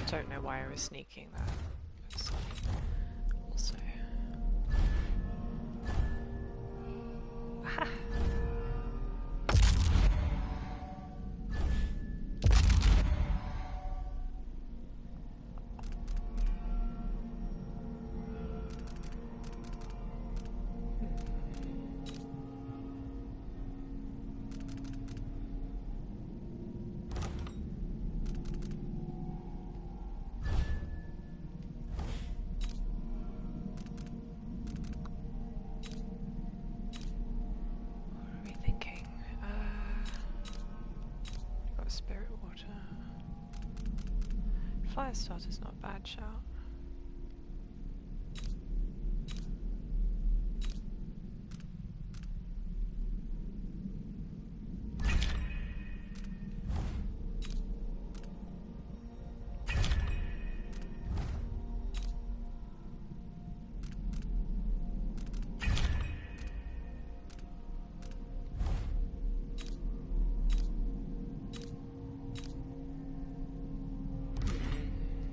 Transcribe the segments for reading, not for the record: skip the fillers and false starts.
don't know why I was sneaking that. It's also... Aha! Fire starter's not a bad shout.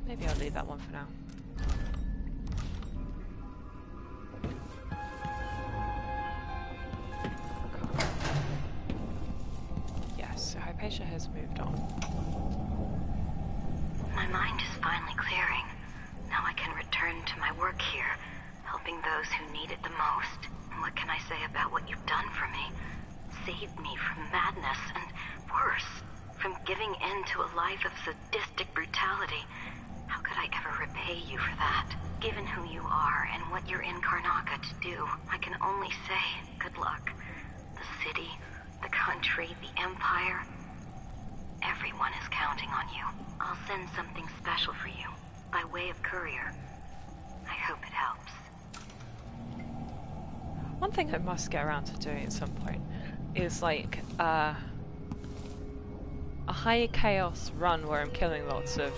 Maybe I'll leave that one for now. Yes, so Hypatia has moved on. My mind is finally clearing. Now I can return to my work here, helping those who need it the most. And what can I say about what you've done for me? Saved me from madness and, worse, from giving in to a life of sadistic brutality. How could I ever repay you for that? Given who you are and what you're in Karnaca to do, I can only say good luck. The city, the country, the empire, everyone is counting on you. I'll send something special for you, by way of courier. I hope it helps. One thing I must get around to doing at some point is like, a high chaos run where I'm killing lots of,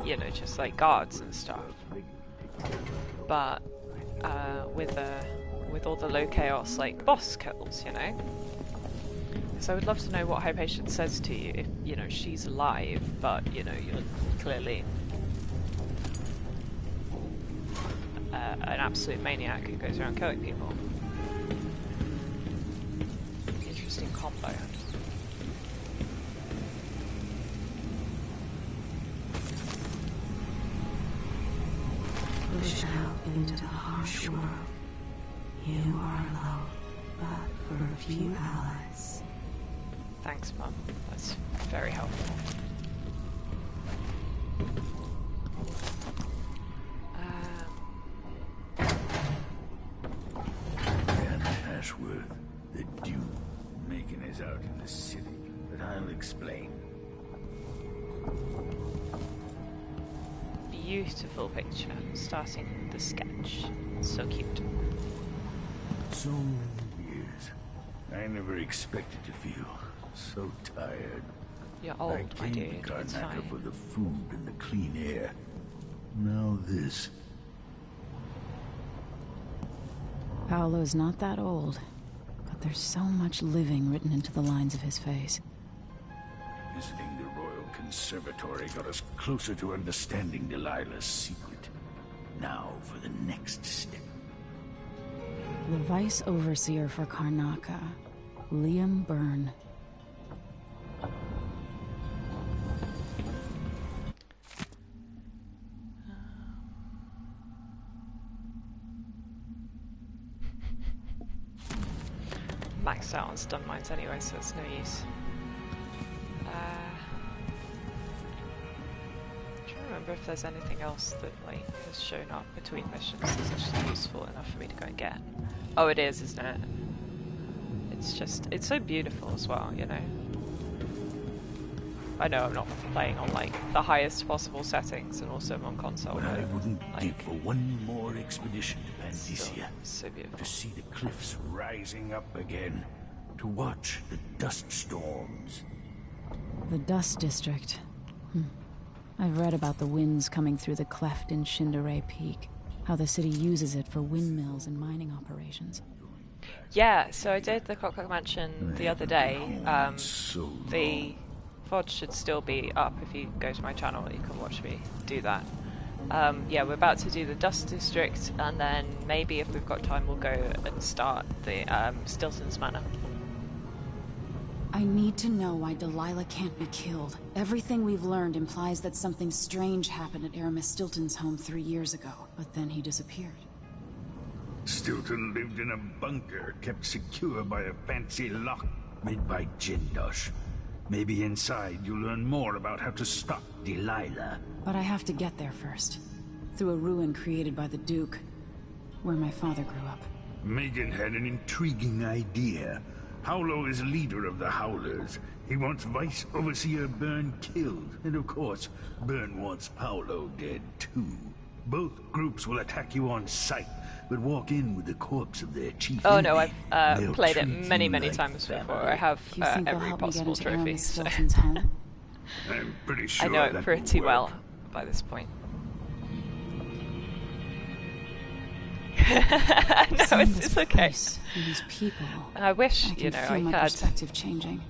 you know, just like guards and stuff. But with all the low chaos like boss kills, you know. So I would love to know what Hypatia says to you if, you know, she's alive, but you know you're clearly an absolute maniac who goes around killing people. Interesting combo. Pushed out into the harsh world. You are alone, but for a few allies. Thanks, Mum. That's very helpful. And Ashworth, the Duke, making us out in the city, but I'll explain. Beautiful picture, starting the sketch. So cute. So many years. I never expected to feel so tired. You're old, I my came dude. to It's Karnaca fine. for the food and the clean air. Now this. Paolo's not that old, but there's so much living written into the lines of his face. Visiting the Royal Conservatory got us closer to understanding Delilah's secret. Now for the next step. The Vice Overseer for Karnaca, Liam Byrne. Maxed out on stun mines anyway, so it's no use. I'm trying to remember if there's anything else that like has shown up between missions that's actually useful enough for me to go and get. Oh, it is, isn't it? It's just, it's so beautiful as well, you know. I know I'm not playing on like the highest possible settings, and also I'm on console. But I wouldn't like, give for one more expedition to Panthesia. so beautiful. To see the cliffs rising up again. To watch the dust storms. The Dust District. I've read about the winds coming through the cleft in Shindaray Peak. How the city uses it for windmills and mining operations. Yeah, so I did the Clockwork Mansion the other day. So The VOD should still be up. If you go to my channel, you can watch me do that. Yeah, we're about to do the Dust District, and then maybe if we've got time we'll go and start the Stilton's Manor. I need to know why Delilah can't be killed. Everything we've learned implies that something strange happened at Aramis Stilton's home 3 years ago, but then he disappeared. Stilton lived in a bunker kept secure by a fancy lock made by Jindosh. Maybe inside you'll learn more about how to stop Delilah. But I have to get there first. Through a ruin created by the Duke, where my father grew up. Megan had an intriguing idea. Howlo is leader of the Howlers. He wants Vice Overseer Byrne killed. And of course, Byrne wants Paolo dead too. Both groups will attack you on sight, but walk in with the corpse of their chief Oh enemy. no, I've They'll played it treat many, you many like times before. family. I have You think they'll every help me get possible into trophy, Aramis so Stilton's home? I'm pretty sure I know it that pretty will well work. by this point. No, Seeing it's this okay. place and these people, I wish, I you can know, feel I my had perspective changing.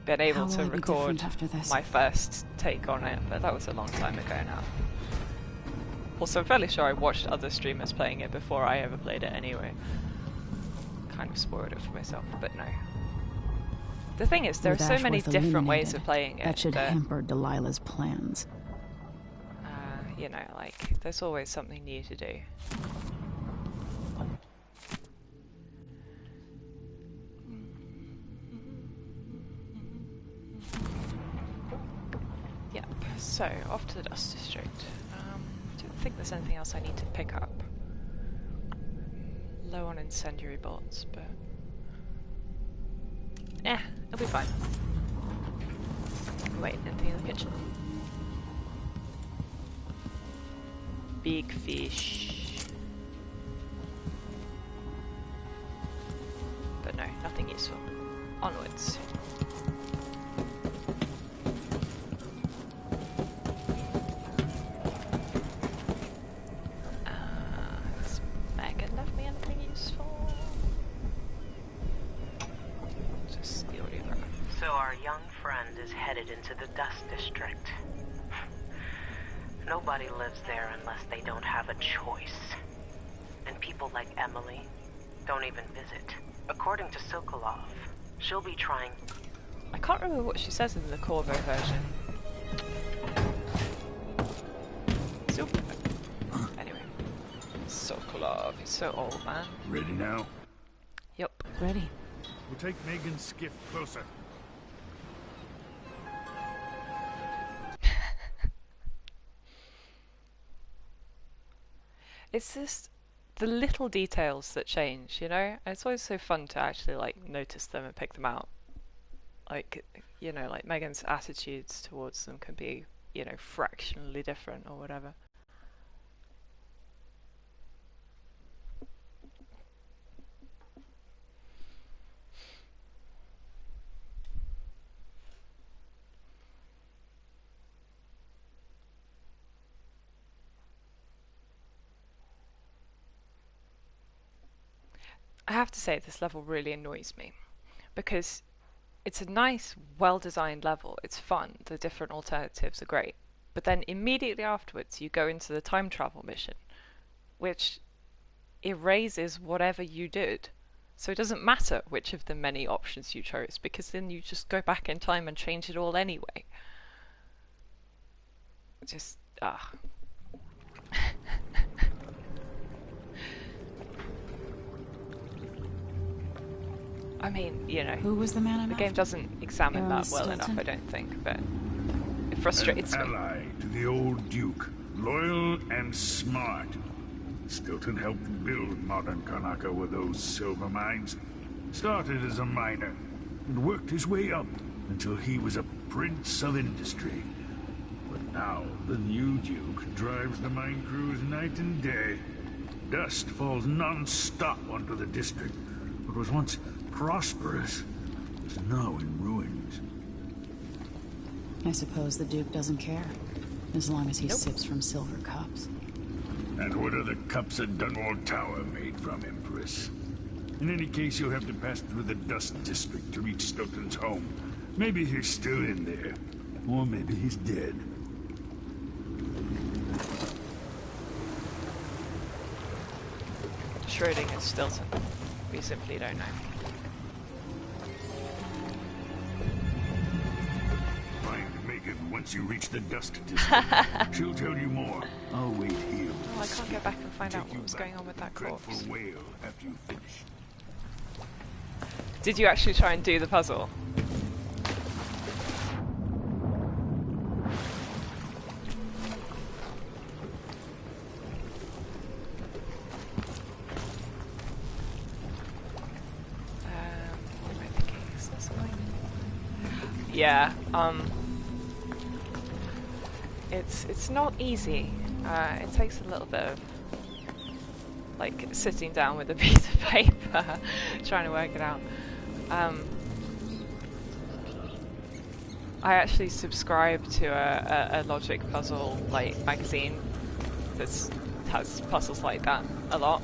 been able How will to I be record different after this? my first take on it, but that was a long time ago now. Also, I'm fairly sure I watched other streamers playing it before I ever played it anyway. Kind of spoiled it for myself, but no. The thing is, there With are so many Ashworth different ways eliminated, of playing it that should hamper Delilah's plans. you know, like, there's always something new to do. Yep, so off to the Dust District. Don't think there's anything else I need to pick up. Low on incendiary bullets, but it'll be fine. Wait, anything in the kitchen? Big fish. But no, nothing useful. Onwards. Has Megan left me anything useful? Just the audiogram. So our young friend is headed into the Dust District. Nobody lives there unless they don't have a choice. And people like Emily don't even visit. According to Sokolov, she'll be trying... I can't remember what she says in the Corvo version. Super. Anyway. Sokolov, he's so old, man. Ready now? Yep. Ready. We'll take Megan's skiff closer. It's just the little details that change, you know? And it's always so fun to actually, like, notice them and pick them out. Like, you know, like Megan's attitudes towards them can be, you know, fractionally different or whatever. I have to say, this level really annoys me, because it's a nice, well-designed level, it's fun, the different alternatives are great, but then immediately afterwards you go into the time travel mission, which erases whatever you did. So it doesn't matter which of the many options you chose, because then you just go back in time and change it all anyway. Just, I mean, you know, Who was the man I'm the game after? doesn't examine Aramis that well Stilton? enough, I don't think, but it frustrates An me. ally to the old Duke, loyal and smart. Stilton helped build modern Karnaca with those silver mines. Started as a miner and worked his way up until he was a prince of industry. But now the new Duke drives the mine crews night and day. Dust falls non-stop onto the district. What was once prosperous is now in ruins. I suppose the Duke doesn't care, as long as he Nope. sips from silver cups. And what are the cups at Dunwall Tower made from, Empress? In any case, you'll have to pass through the Dust District to reach Stilton's home. Maybe he's still in there. Or maybe he's dead. Schrodinger's Stilton. We simply don't know. Find Megan once you reach the dust district. She'll tell you more. I'll wait here. Oh, I can't go back and find out what was going on with that corpse. Dreadful whale after you finish. Did you actually try and do the puzzle? What am I thinking? Is there something? Yeah, it's not easy. It takes a little bit of like sitting down with a piece of paper trying to work it out. I actually subscribe to a logic puzzle like magazine that has puzzles like that a lot,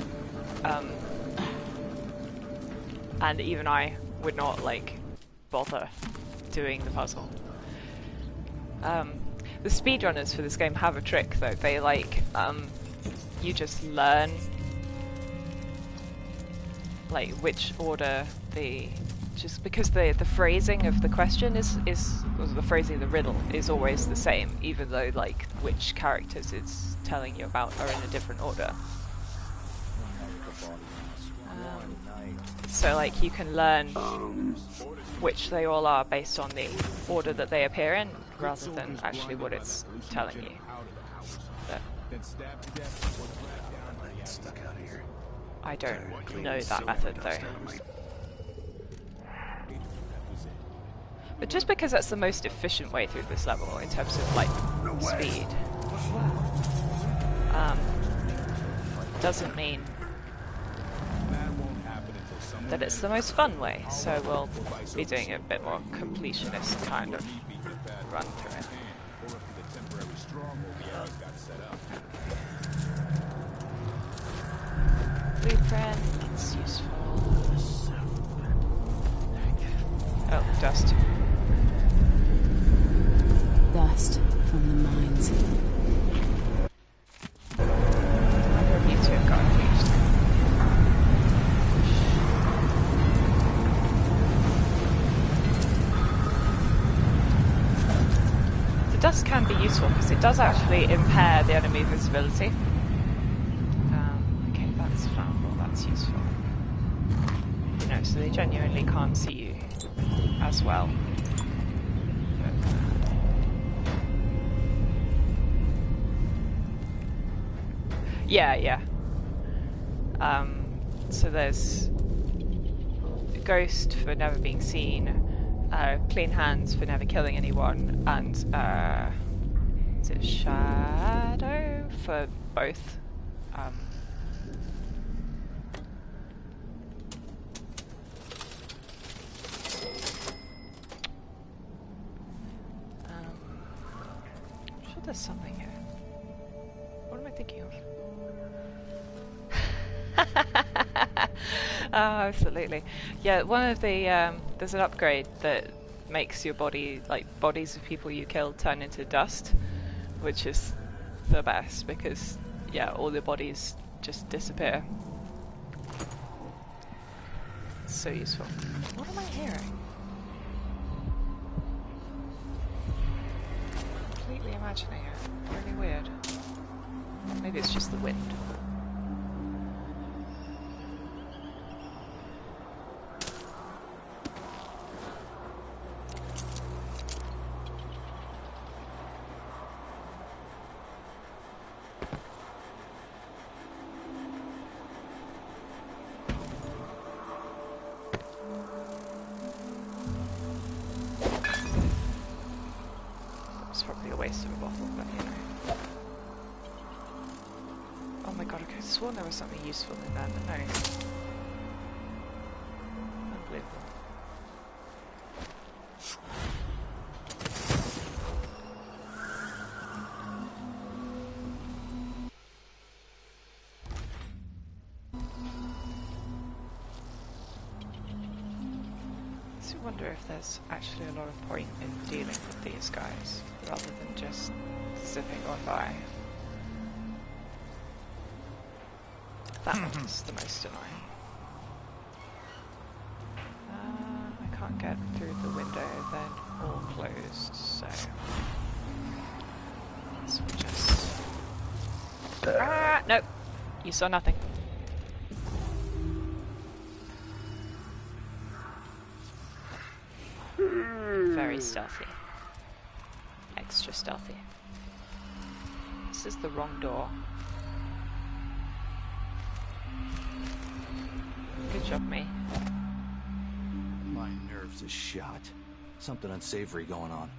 and even I would not like bother doing the puzzle. The speedrunners for this game have a trick though. They like you just learn like which order just because the phrasing of the question is or the phrasing of the riddle is always the same, even though like which characters it's telling you about are in a different order. So like you can learn which they all are based on the order that they appear in, rather than actually what it's telling you. But I don't know that method though. But just because that's the most efficient way through this level in terms of like speed, doesn't mean that it's the most fun way. So we'll be doing a bit more completionist kind of run through it. Blueprint, it's useful. Oh, dust. Dust from the mines. I wonder if you two have got engaged. The dust can be useful because it does actually impair the enemy visibility. Okay, that's flammable, that's useful. You know, so they genuinely can't see you as well. Yeah. So there's Ghost for never being seen, Clean Hands for never killing anyone, and is it Shadow for both? I'm sure there's something here. What am I thinking of? Oh, absolutely. Yeah, one of the there's an upgrade that makes your body, like bodies of people you killed, turn into dust, which is the best because yeah, all the bodies just disappear. It's so useful. What am I hearing? Completely imagining it. Really weird. Maybe it's just the wind. There was something useful in that, but no. Unbelievable. Is it I wonder if there's actually a lot of point in dealing with these guys, rather than just zipping on by. That one's the most annoying. I can't get through the window, they're all closed, so... let's just... nope! You saw nothing. Very stealthy. Extra stealthy. This is the wrong door. Good job, me. My nerves are shot. Something unsavory going on.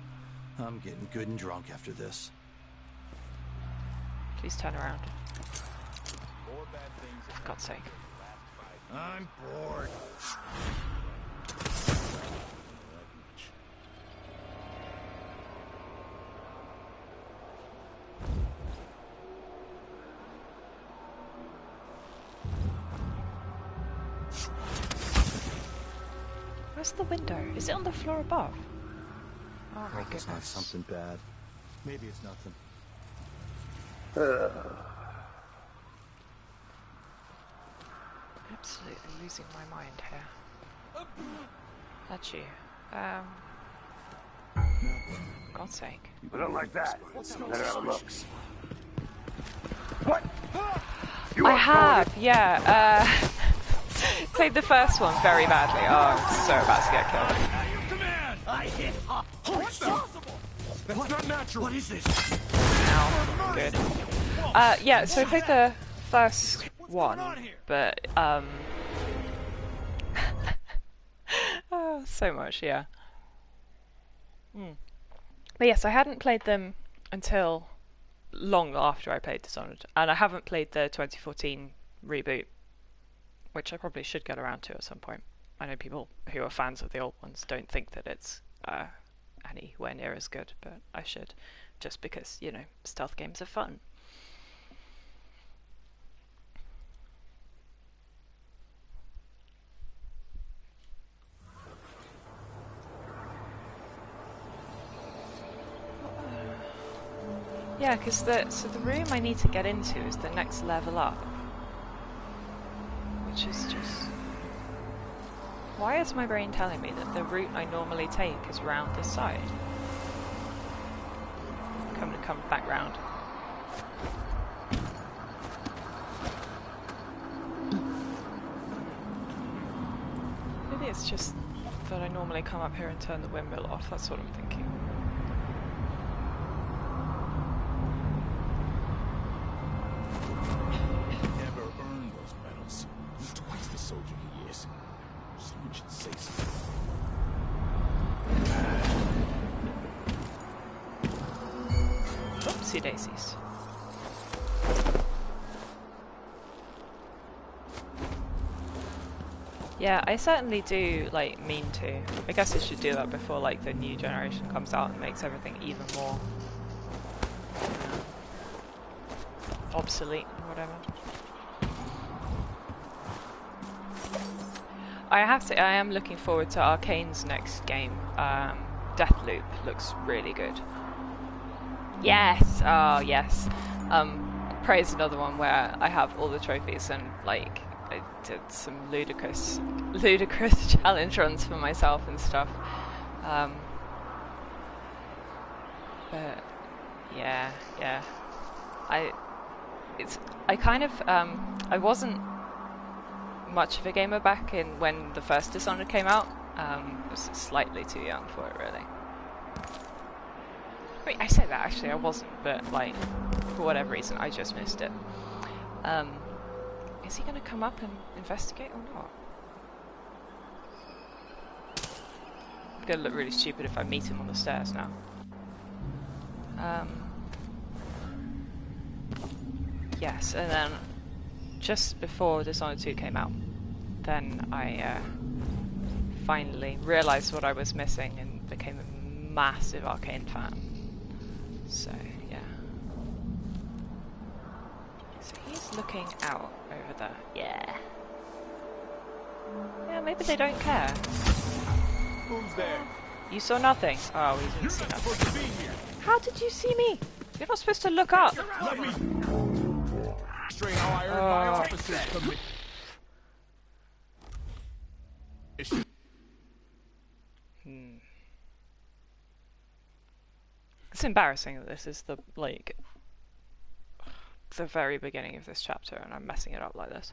I'm getting good and drunk after this. Please turn around. For God's sake. I'm bored. Where's the window? Is it on the floor above? Oh my Hope it's not goodness. something bad. Maybe it's nothing. Absolutely losing my mind here. That's you. For God's sake. I don't like that. Better have a look. What? You I are have, yeah. Played the first one very badly. Oh, I'm so about to get killed. Command! I hit up. What's possible? That's not natural. What is this? Ow. Good. Yeah, so I played the first one, but, oh, so much, yeah. But yes, I hadn't played them until long after I played Dishonored, and I haven't played the 2014 reboot, which I probably should get around to at some point. I know people who are fans of the old ones don't think that it's anywhere near as good, but I should, just because, you know, stealth games are fun. Yeah, because the room I need to get into is the next level up, which is just... Why is my brain telling me that the route I normally take is round this side? Come back round. Maybe it's just that I normally come up here and turn the windmill off, that's what I'm thinking. Never earned those medals. He's twice the soldier he is. Someone should say something. Oopsie daisies. Yeah, I certainly do, like, mean to. I guess I should do that before, like, the new generation comes out and makes everything even more obsolete or whatever. I have to say, I am looking forward to Arcane's next game. Deathloop looks really good. Yes! Oh, yes. Prey is another one where I have all the trophies and, like, I did some ludicrous challenge runs for myself and stuff. But yeah. I wasn't much of a gamer back in when the first Dishonored came out. I was slightly too young for it, really. I mean, I say that actually, I wasn't, but like, for whatever reason, I just missed it. Is he going to come up and investigate or not? I'm going to look really stupid if I meet him on the stairs now. Yes, and then just before Dishonored 2 came out, then I finally realised what I was missing and became a massive Arcane fan. So, yeah. So he's looking out over there. Yeah. Yeah, maybe they don't care. Who's there? You saw nothing. Oh, we didn't see You're not supposed to nothing. be here. How did you see me? You're not supposed to look up. Let me straight how I earned my officer's commission. It's embarrassing that this is the, like, the very beginning of this chapter and I'm messing it up like this.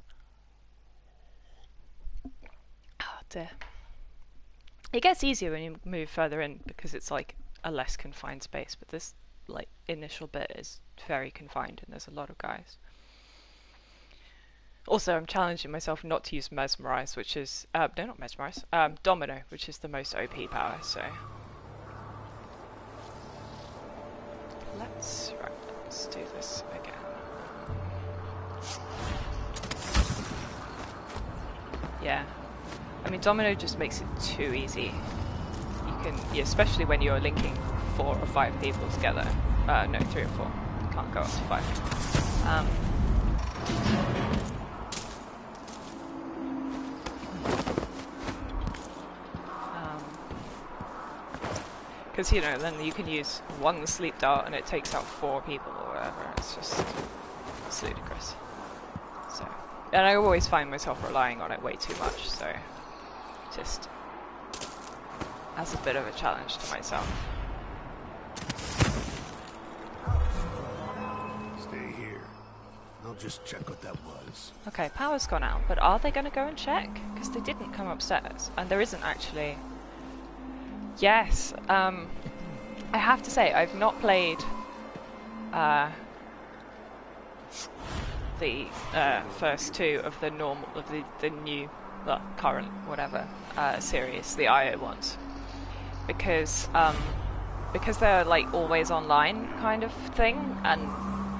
Oh dear. It gets easier when you move further in because it's like a less confined space, but this like initial bit is very confined and there's a lot of guys. Also, I'm challenging myself not to use Mesmerize, which is no, not Mesmerize, Domino, which is the most OP power, so let's do this again. Yeah. I mean, Domino just makes it too easy. You can, yeah, especially when you're linking 4 or 5 people together. No, 3 or 4. You can't go up to 5. Because, you know, then you can use 1 sleep dart and it takes out 4 people or whatever. It's just, it's ludicrous. So, and I always find myself relying on it way too much, so just as a bit of a challenge to myself. Stay here. I'll just check what that was. Okay, power's gone out, but are they going to go and check? Because they didn't come upstairs, and there isn't actually... Yes, I have to say, I've not played the first 2 of the normal, of the new, well, current, whatever, series, the IO ones, because they're like always online kind of thing, and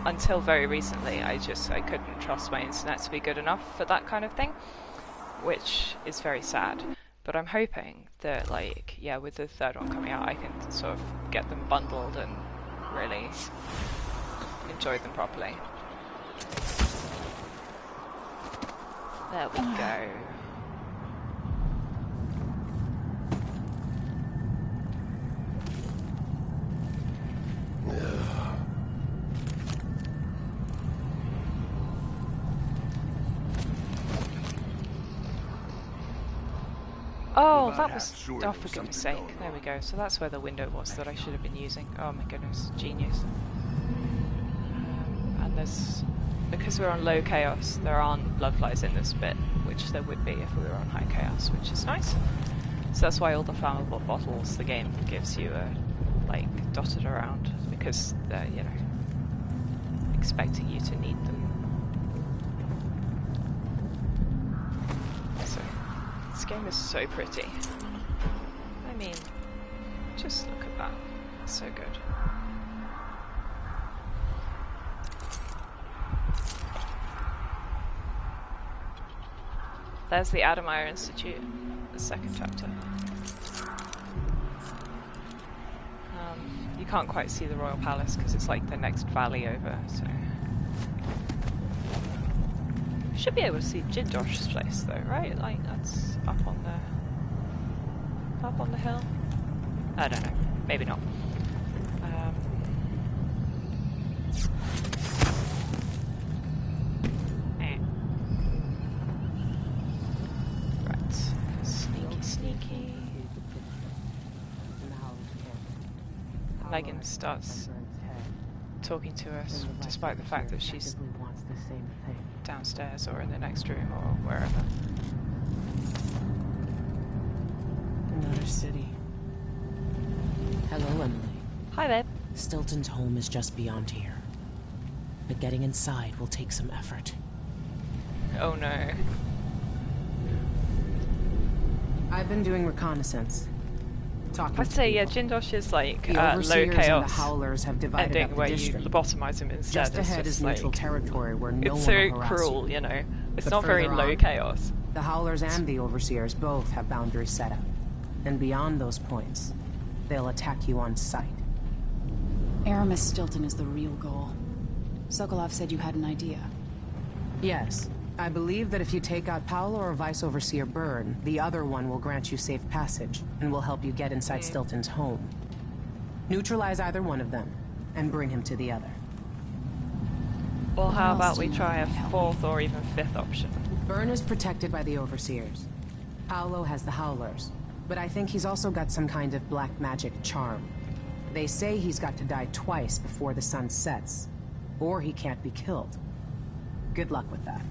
until very recently I couldn't trust my internet to be good enough for that kind of thing, which is very sad. But I'm hoping that, like, yeah, with the 3rd one coming out, I can sort of get them bundled and really enjoy them properly. There we go. Oh, that was... Oh, for goodness sake. There we go. So that's where the window was that I should have been using. Oh my goodness. Genius. And there's... Because we're on low chaos, there aren't bloodflies in this bit, which there would be if we were on high chaos, which is nice. So that's why all the flammable bottles the game gives you are, like, dotted around, because they're, you know, expecting you to need them. So... This game is so pretty. I mean, just look at that. It's so good. There's the Adamire Institute, the 2nd chapter. You can't quite see the Royal Palace because it's like the next valley over, so... Should be able to see Jindosh's place though, right? Like, that's up on the hill? I don't know. Maybe not. Right. Sneaky. Megan starts talking to us, despite the fact that she's downstairs or in the next room or wherever. Another city. Hello, Emily. Hi, babe. Stilton's home is just beyond here. But getting inside will take some effort. Oh no. I've been doing reconnaissance. I'd say, yeah, Jindosh is like the low overseers chaos and the howlers have divided ending up the where district. you lobotomize him instead. Just ahead is neutral like, territory where no it's one so will harass cruel, you. you know. It's But not very further low on, chaos. The howlers and the overseers both have boundaries set up. And beyond those points, they'll attack you on sight. Aramis Stilton is the real goal. Sokolov said you had an idea. Yes, I believe that if you take out Paolo or Vice Overseer Byrne, the other one will grant you safe passage and will help you get inside Stilton's home. Neutralize either one of them and bring him to the other. Well, how about we try a fourth or even fifth option? Byrne is protected by the Overseers. Paolo has the Howlers, but I think he's also got some kind of black magic charm. They say he's got to die twice before the sun sets, or he can't be killed. Good luck with that.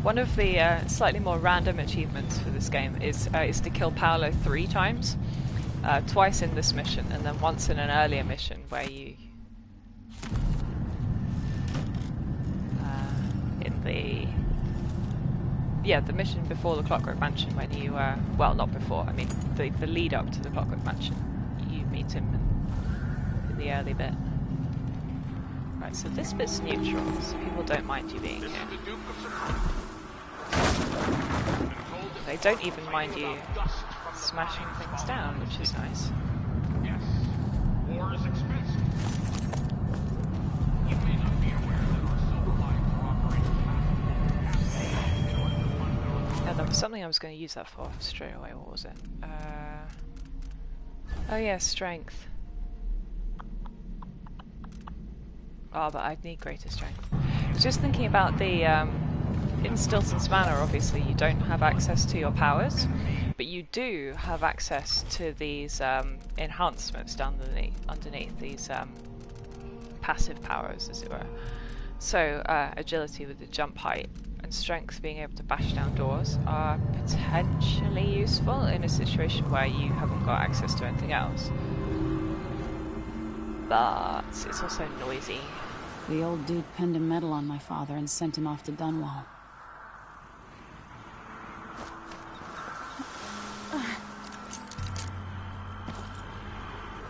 One of the slightly more random achievements for this game is to kill Paolo 3 times. Twice in this mission, and then once in an earlier mission where you... the mission before the Clockwork Mansion when you... well, not before, I mean the lead up to the Clockwork Mansion. You meet him in the early bit. Right, so this bit's neutral, so people don't mind you being here. They don't even mind you smashing things down, which is nice. Yes, war is expensive. You may not be aware that our self-reliant cooperation in order to fund our... Yeah, there was something I was going to use that for straight away. What was it? Oh yeah, strength. Oh, but I'd need greater strength. I was just thinking about the... in Stilton's Manor, obviously, you don't have access to your powers, but you do have access to these enhancements down underneath these passive powers, as it were. So, agility with the jump height and strength being able to bash down doors are potentially useful in a situation where you haven't got access to anything else. But it's also noisy. The old dude pinned a medal on my father and sent him off to Dunwall.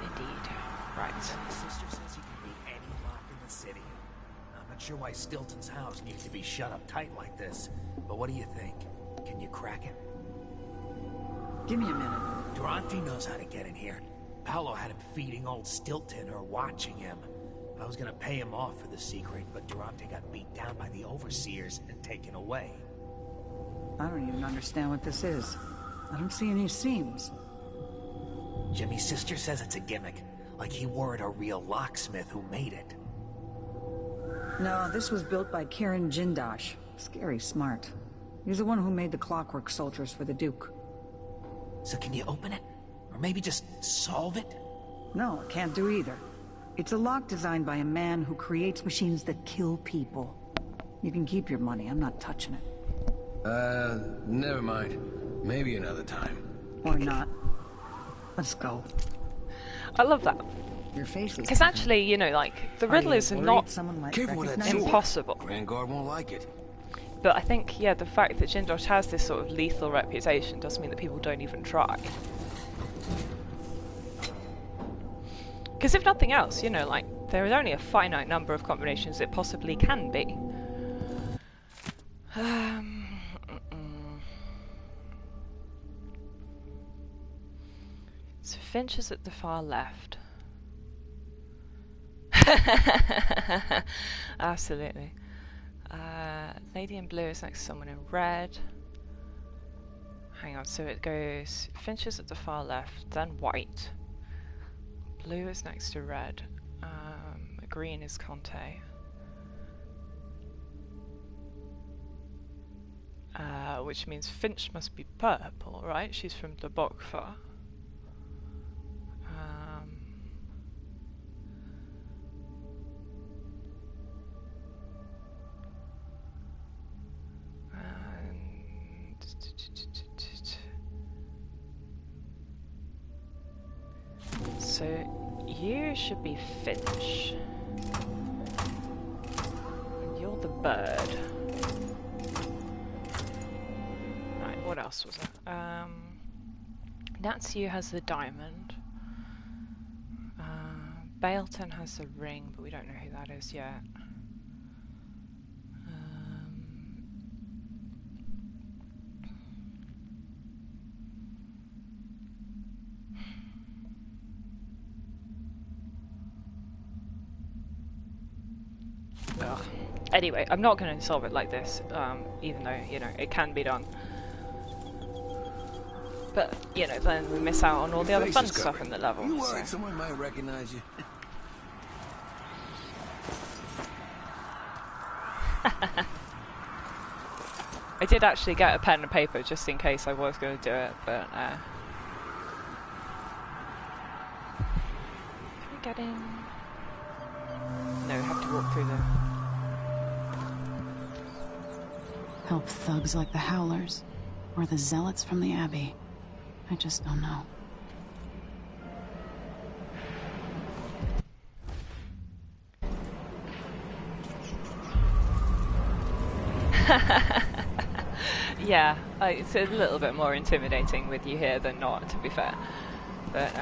Indeed. Right. My sister says he can be any lock in the city. I'm not sure why Stilton's house needs to be shut up tight like this, but what do you think? Can you crack it? Give me a minute. Durante knows how to get in here. Paolo had him feeding old Stilton or watching him. I was gonna pay him off for the secret, but Durante got beat down by the Overseers and taken away. I don't even understand what this is. I don't see any seams. Jimmy's sister says it's a gimmick, like he weren't a real locksmith who made it. No, this was built by Kieran Jindosh. Scary smart. He's the one who made the clockwork soldiers for the Duke. So can you open it? Or maybe just solve it? No, can't do either. It's a lock designed by a man who creates machines that kill people. You can keep your money, I'm not touching it. Never mind. Maybe another time. Or not. Let's go. I love that. Your face is... Because actually, you know, like, the riddle is not impossible. Vanguard won't like it. But I think, yeah, the fact that Jindosh has this sort of lethal reputation does mean that people don't even try. Because if nothing else, you know, like, there is only a finite number of combinations it possibly can be. So Finch is at the far left. Absolutely. Lady in blue is next to someone in red. Hang on, so it goes Finch is at the far left, then white. Blue is next to red. Green is Conte. Which means Finch must be purple, right? She's from the Bokfa. So you should be Finch. And you're the bird. Right, what else was it? Natsu has the diamond. Bailton has the ring, but we don't know who that is yet. Anyway, I'm not going to solve it like this, even though, you know, it can be done. But, you know, then we miss out on all the other fun stuff in the level. You worried someone might recognize you? I did actually get a pen and paper just in case I was going to do it, but can we get in? No, we have to walk through the... Help thugs like the Howlers, or the Zealots from the Abbey. I just don't know. Yeah, it's a little bit more intimidating with you here than not, to be fair. But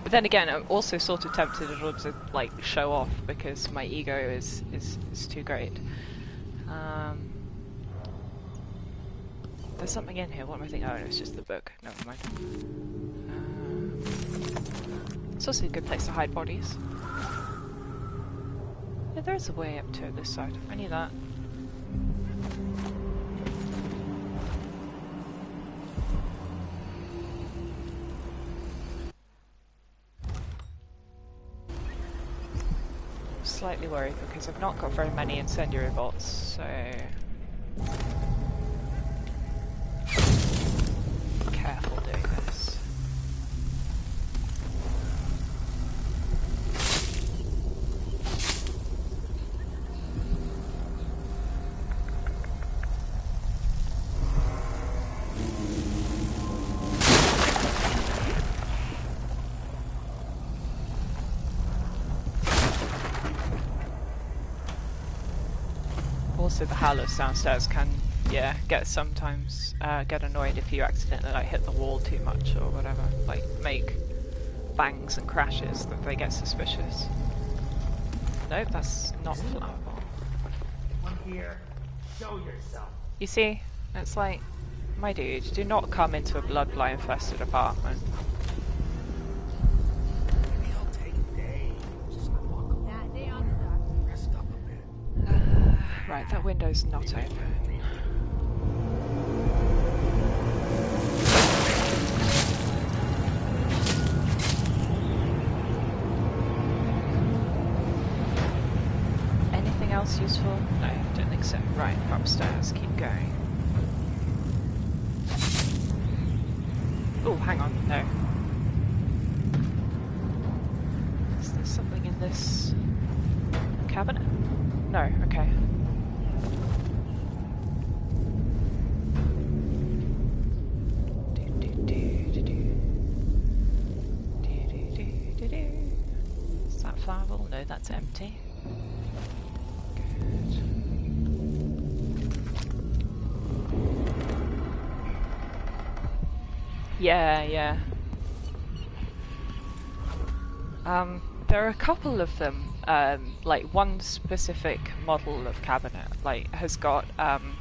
then again, I'm also sort of tempted in order to like show off because my ego is too great. There's something in here. What am I thinking? Oh, no, it's just the book. Never mind. It's also a good place to hide bodies. Yeah, there is a way up to this side. I knew that. Slightly worried because I've not got very many incendiary bolts, so careful doing this. Also, the howlers downstairs can, yeah, sometimes get annoyed if you accidentally like hit the wall too much or whatever. Like make bangs and crashes that they get suspicious. Nope, that's not flammable. Come here. Show yourself. You see, it's like, my dude, do not come into a bloodline infested apartment. Right, that window's not open. Anything else useful? No, don't think so. Right, upstairs, keep going. Oh, hang on, no. Is there something in this cabinet? No, okay. Is that flammable? No, that's empty. Good. Yeah. There are a couple of them. Like one specific model of cabinet, like has got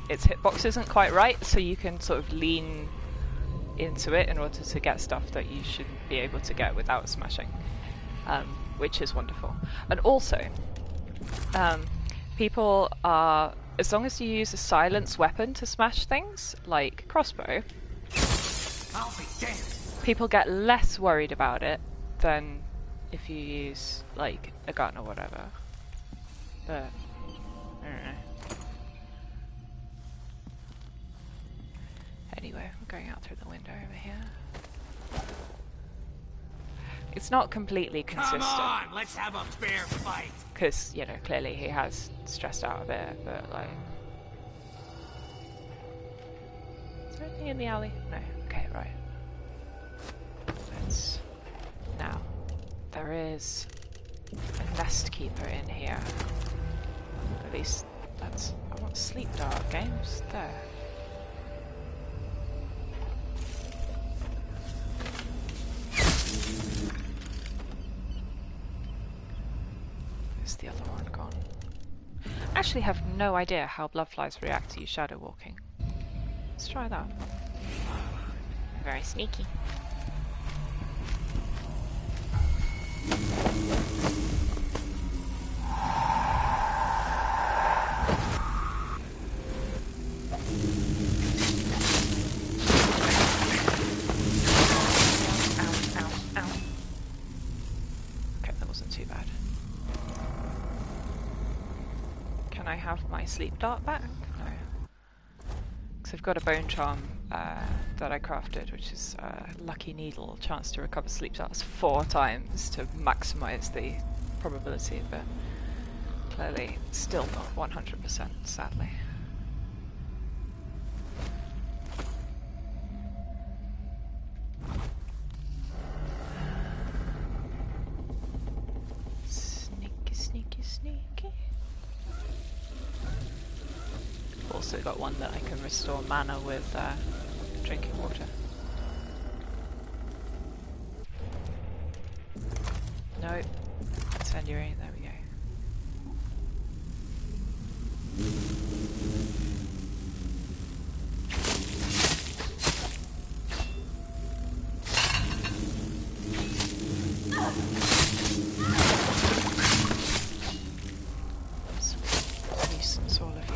its hitbox isn't quite right, so you can sort of lean into it in order to get stuff that you shouldn't be able to get without smashing, which is wonderful. And also, people are, as long as you use a silence weapon to smash things, like crossbow, people get less worried about it than if you use like a gun or whatever. But I don't know. Anyway, we're going out through the window over here. It's not completely consistent. Come on, let's have a fair fight. Because, you know, clearly he has stressed out a bit, but like... Is there anything in the alley? No. Okay, right. Let's... Now, there is a nest keeper in here. At least that's... I want sleep dart games. There. Where's the other one gone? I actually have no idea how bloodflies react to you shadow walking. Let's try that. Very sneaky. sleep dart back? No. Because I've got a bone charm that I crafted, which is lucky needle, chance to recover sleep darts 4 times to maximise the probability of it. Clearly, still not 100%, sadly. Sneaky, sneaky, sneaky. Also got one that I can restore mana with drinking water. Nope. Incendiary, there we go. Nuisance, all of you.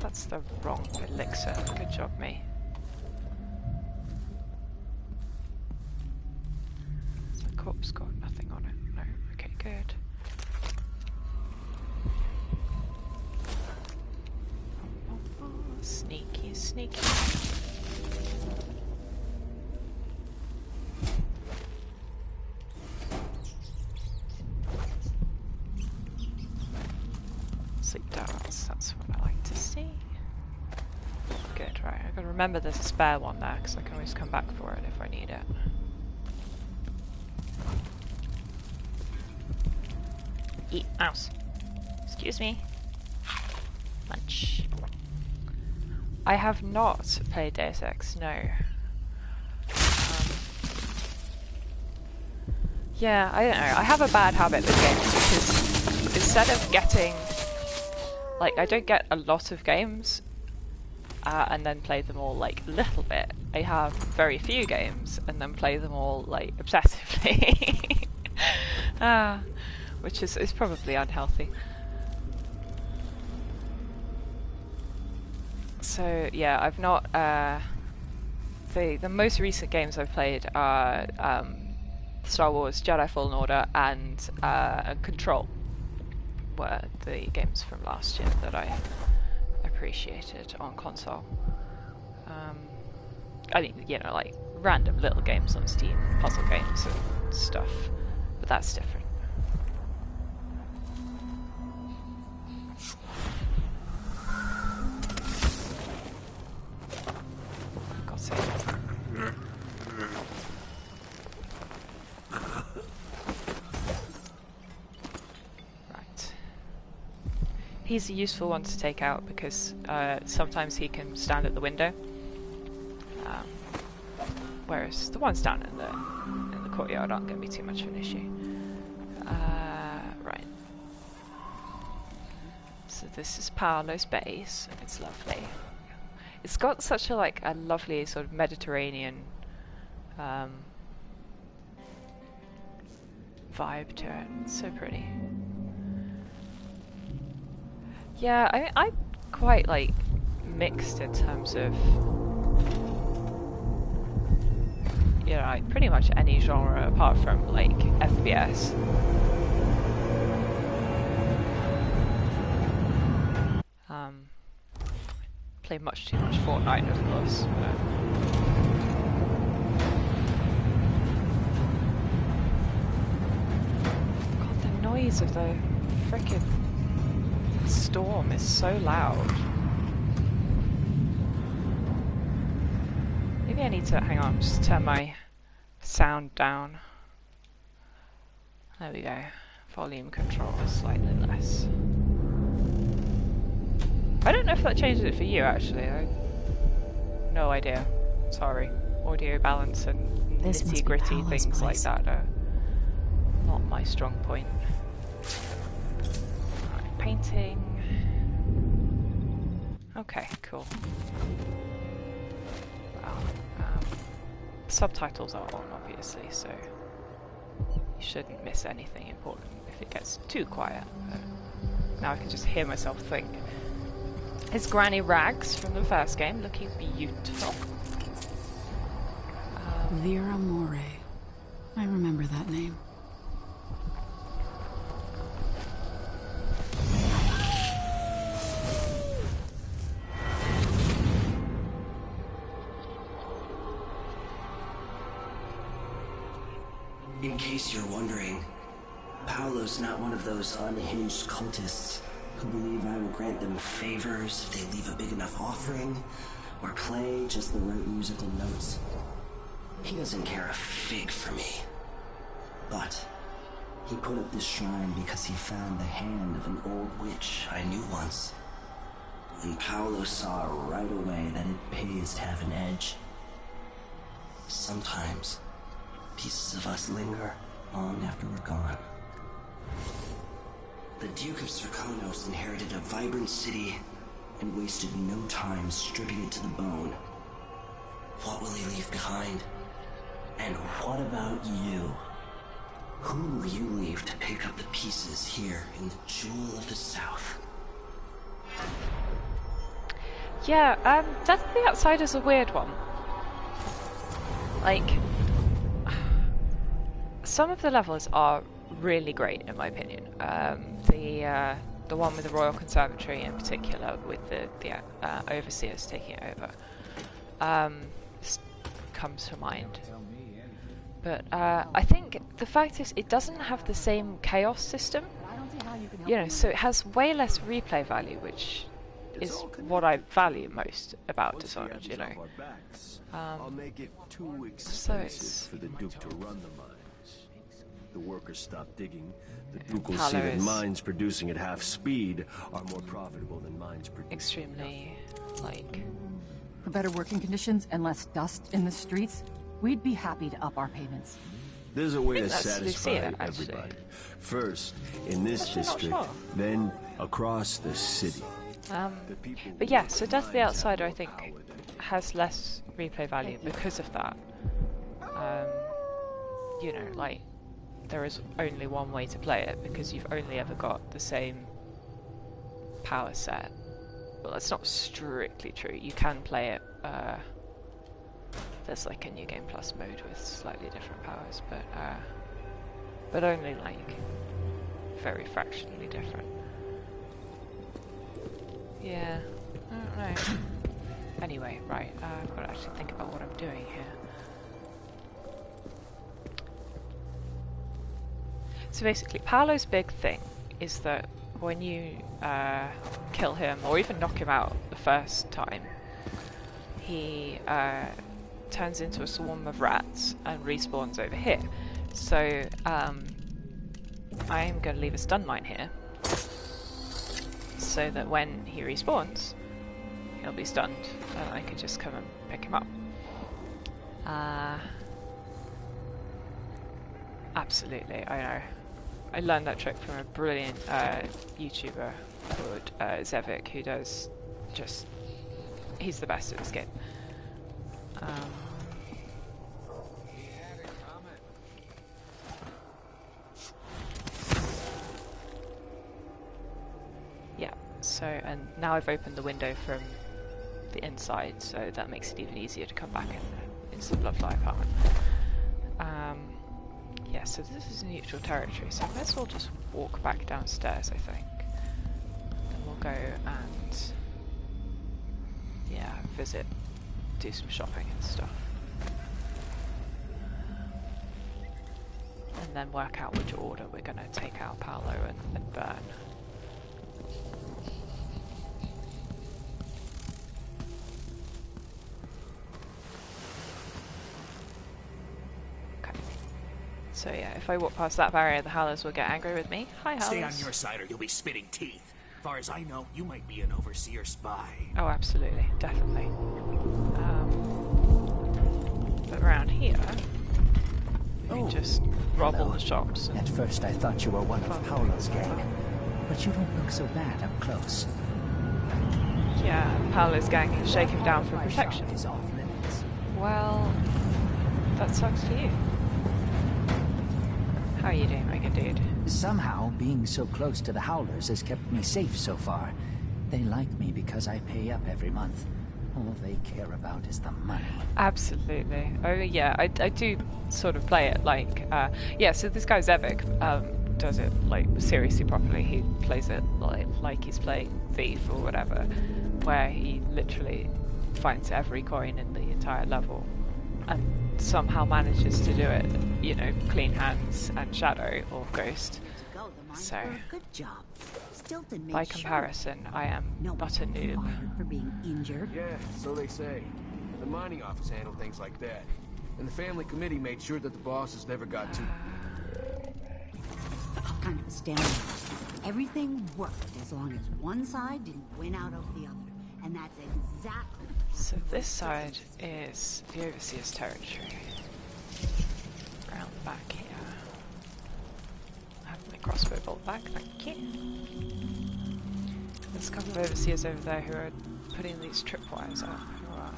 That's the wrong elixir. Good job, me. Has the corpse got nothing on it? No. Okay, good. Sneaky, sneaky. Sleep darts, that's what I like to see. Good, right, I've got to remember there's a spare one there, because I can always come back for it if I need it. Eat, mouse. Excuse me. Lunch. I have not played Deus Ex, no. Yeah, I don't know, I have a bad habit with games, because instead of getting... Like, I don't get a lot of games, and then play them all, like, a little bit. I have very few games, and then play them all, like, obsessively. Which is probably unhealthy. So, yeah, I've not, the most recent games I've played are, Star Wars Jedi Fallen Order and, Control. Were the games from last year that I appreciated on console. I mean, you know, like random little games on Steam, puzzle games and stuff, but that's different. God's sake. He's a useful one to take out because sometimes he can stand at the window, whereas the ones down in the courtyard aren't going to be too much of an issue. Right. So this is Paolo's base, and it's lovely. It's got such a a lovely sort of Mediterranean vibe to it. It's so pretty. Yeah, I'm quite mixed in terms of, you know, pretty much any genre apart from FPS. Play much too much Fortnite, of course. God, the noise of the frickin' storm is so loud. Maybe I need to, hang on, just turn my sound down. There we go. Volume control is slightly less. I don't know if that changes it for you actually. I no idea. Sorry. Audio balance and nitty gritty things like that are not my strong point. Painting. Okay, cool. Well, subtitles are on, obviously, so you shouldn't miss anything important if it gets too quiet. Now I can just hear myself think. It's Granny Rags from the first game, looking beautiful. Vera Moray. I remember that name. In case you're wondering, Paolo's not one of those unhinged cultists who believe I will grant them favors if they leave a big enough offering or play just the right musical notes. He doesn't care a fig for me. But he put up this shrine because he found the hand of an old witch I knew once. And Paolo saw right away that it pays to have an edge. Sometimes, pieces of us linger long after we're gone. The Duke of Serkonos inherited a vibrant city and wasted no time stripping it to the bone. What will he leave behind? And what about you? Who will you leave to pick up the pieces here in the Jewel of the South? Yeah, Death of the Outsider's a weird one. Like, some of the levels are really great in my opinion. The one with the Royal Conservatory in particular, with the overseers taking it over, comes to mind. But I think the fact is it doesn't have the same chaos system, you know, so it has way less replay value, which is what I value most about Dishonored, you know. I'll make it too So expensive for the Duke to run the mines. The workers stop digging. The Duke will Paolo see that is mines producing at half speed are more profitable than mines producing. extremely, like... For better working conditions and less dust in the streets, we'd be happy to up our payments. There's a way to that's satisfy Lucia, actually. everybody. First, in this Actually, not district, sure. then across the city. But yeah, so Death of the Outsider I think has less replay value because of that. You know, like, there is only one way to play it because you've only ever got the same power set. Well, that's not strictly true. You can play it, there's like a New Game Plus mode with slightly different powers, but only like very fractionally different. Yeah, I don't know. Anyway, right, I've got to actually think about what I'm doing here. So basically, Paolo's big thing is that when you kill him, or even knock him out the first time, he turns into a swarm of rats and respawns over here. So I'm going to leave a stun mine here, so that when he respawns, he'll be stunned and I can just come and pick him up. Absolutely, I know. I learned that trick from a brilliant YouTuber called Zevik, who does just... he's the best at this game. Yeah, so, and now I've opened the window from the inside, so that makes it even easier to come back into the Bloodfly apartment. Yeah, so this is neutral territory, so I might as well just walk back downstairs, I think. Then we'll go and, yeah, visit, do some shopping and stuff. And then work out which order we're going to take out Paolo and burn. So yeah, if I walk past that barrier, the Howlers will get angry with me. Hi, Howlers. Stay on your side or you'll be spitting teeth. As far as I know, you might be an overseer spy. Oh, absolutely. Definitely. But around here, we can just rob all the shops. At first I thought you were one of Paolo's gang, but you don't look so bad up close. Yeah, Paolo's gang can shake him down for protection. Well, that sucks for you. How are you doing, my good dude? Somehow, being so close to the Howlers has kept me safe so far. They like me because I pay up every month. All they care about is the money. Absolutely. Oh yeah, I do sort of play it like, yeah, so this guy Zevik does it like seriously properly. He plays it like he's playing Thief or whatever, where he literally finds every coin in the entire level and somehow manages to do it, you know, clean hands and shadow or ghost. So, Good job. Stilton made by sure comparison, I am no but a one was noob. fired for being injured. Yeah, so they say. The mining office handled things like that. And the family committee made sure that the bosses never got too... Kind of a standard. Everything worked as long as one side didn't win out over the other. And that's exactly... So this side is the Overseer's territory. Around the back here. I have my crossbow bolt back, thank you. There's a couple of Overseers over there who are putting these tripwires up, who are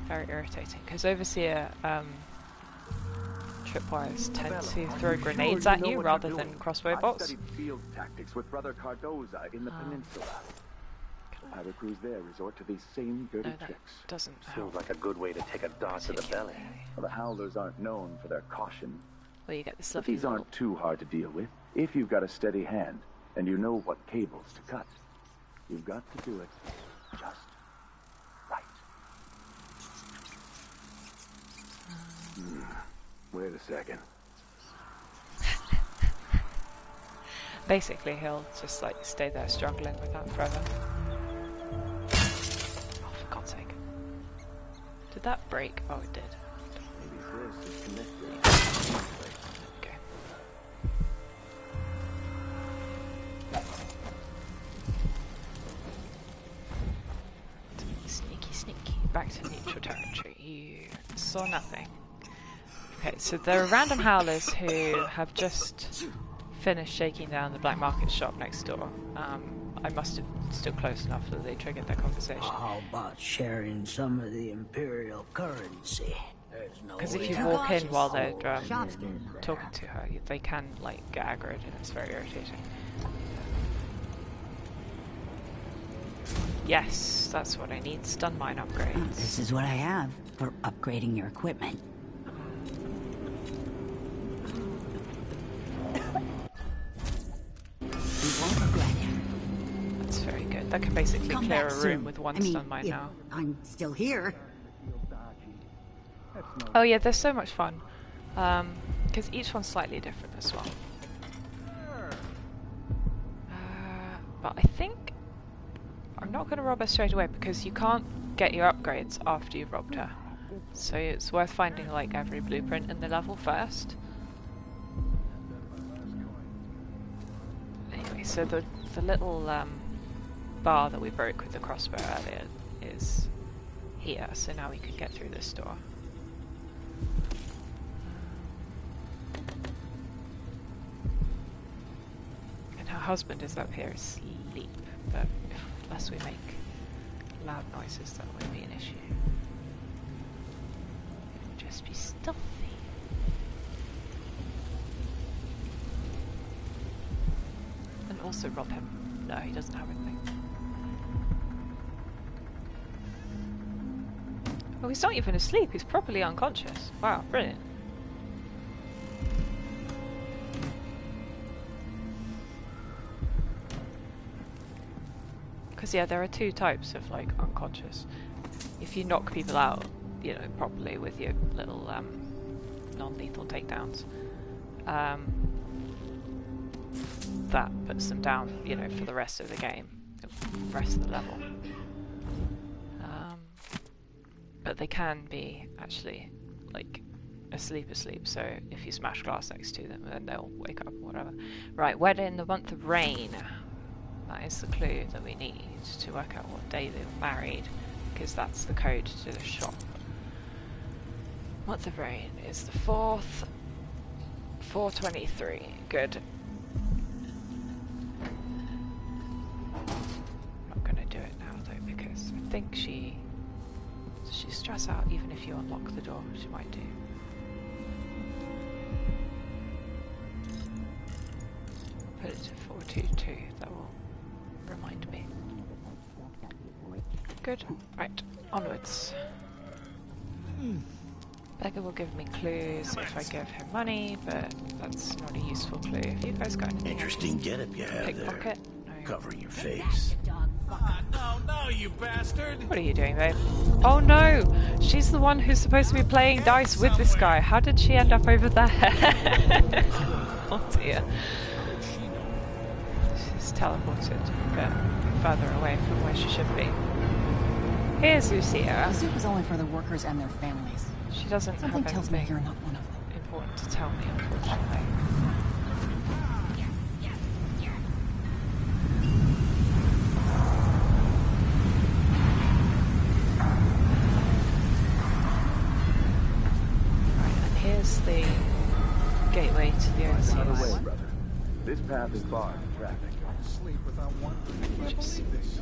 very irritating. Because Overseer tripwires tend to throw grenades at you rather than crossbow bolts. I studied field tactics with Brother Cardoza in the peninsula. Our crews there resort to these same dirty tricks. Doesn't Seems like a good way to take a dart to the belly. Well, the Howlers aren't known for their caution. Well, you get this But these aren't too hard to deal with. If you've got a steady hand, and you know what cables to cut, you've got to do it just right. Wait a second. Basically, he'll just like stay there struggling with that forever. Oh, for God's sake. Did that break? Oh, it did. Maybe this is connected. Okay. Sneaky, sneaky. Back to neutral territory. You saw nothing. Okay, so there are random howlers who have just finished shaking down the black market shop next door. I must have stood close enough that they triggered their conversation. How about sharing some of the Imperial currency? Because if you walk in while they're talking to her, they can like get aggroed, and it's very irritating. Yes, that's what I need. Stun mine upgrades. This is what I have for upgrading your equipment. You won't regret it. That's very good. That can basically Come clear back a room soon. with one I mean, stun mine if now. I'm still here. Oh yeah, they're so much fun. Because each one's slightly different as well. But I think I'm not going to rob her straight away because you can't get your upgrades after you've robbed her. So it's worth finding like every blueprint in the level first. Anyway, so the little bar that we broke with the crossbow earlier is here, so now we can get through this door. And her husband is up here asleep, but unless we make loud noises, that won't be an issue. It'll just be stealthy. And also rob him. No, he doesn't have anything. Oh, he's not even asleep, he's properly unconscious. Wow, brilliant. Because yeah, there are two types of like unconscious. If you knock people out, you know, properly with your little non-lethal takedowns, that puts them down, you know, for the rest of the game, the rest of the level. But they can be actually like asleep, so if you smash glass next to them, then they'll wake up or whatever. Right, wed in the month of rain. That is the clue that we need to work out what day they were married, because that's the code to the shop. Month of rain is the 4th, 4/23. Good. I'm not gonna do it now though, because I think she's stressed out. Even if you unlock the door, she might do. Put it to 422. That will remind me. Good. Right, onwards. Beggar will give me clues if I give him money, but that's not a useful clue. Have you guys got anything? Interesting getup you have there. Pickpocket? No. Covering your face. Dog No, you bastard! What are you doing, babe? Oh no! She's the one who's supposed to be playing dice with this guy. How did she end up over there? Oh dear. She's teleported a bit further away from where she should be. Here's Lucia. The suit was only for the workers and their families. She doesn't Something have tells me anything you're not one of them. important to tell me, unfortunately. Here's the gateway to the overseas. Another way, brother. This path is barred to traffic. Sleep without one. I can't believe this.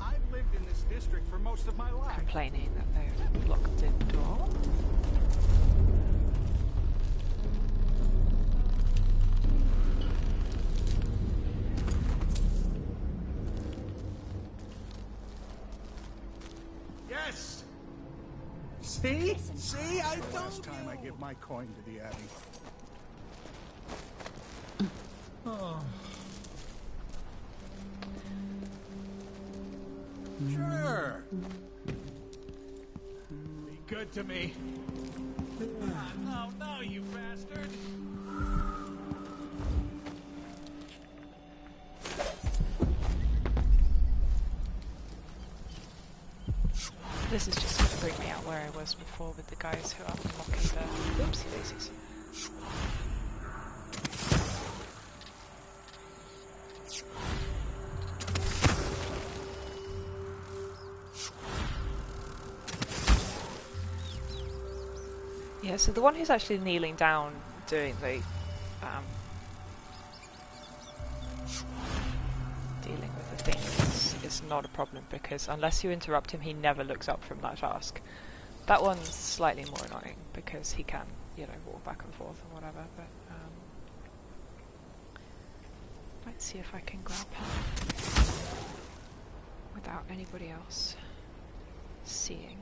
I've lived in this district for most of my life. Complaining that they've locked the door. Yes. See? See, I told you. Last time I give my coin to the Abbey. Oh. Sure. Be good to me. No, you bastard. This is just going to bring me out where I was before with the guys who are unlocking the oopsie daisies. Yeah, so the one who's actually kneeling down doing the dealing with the thing is not a problem, because unless you interrupt him, he never looks up from that task. That one's slightly more annoying because he can, you know, walk back and forth and whatever, but let's see if I can grab him without anybody else seeing.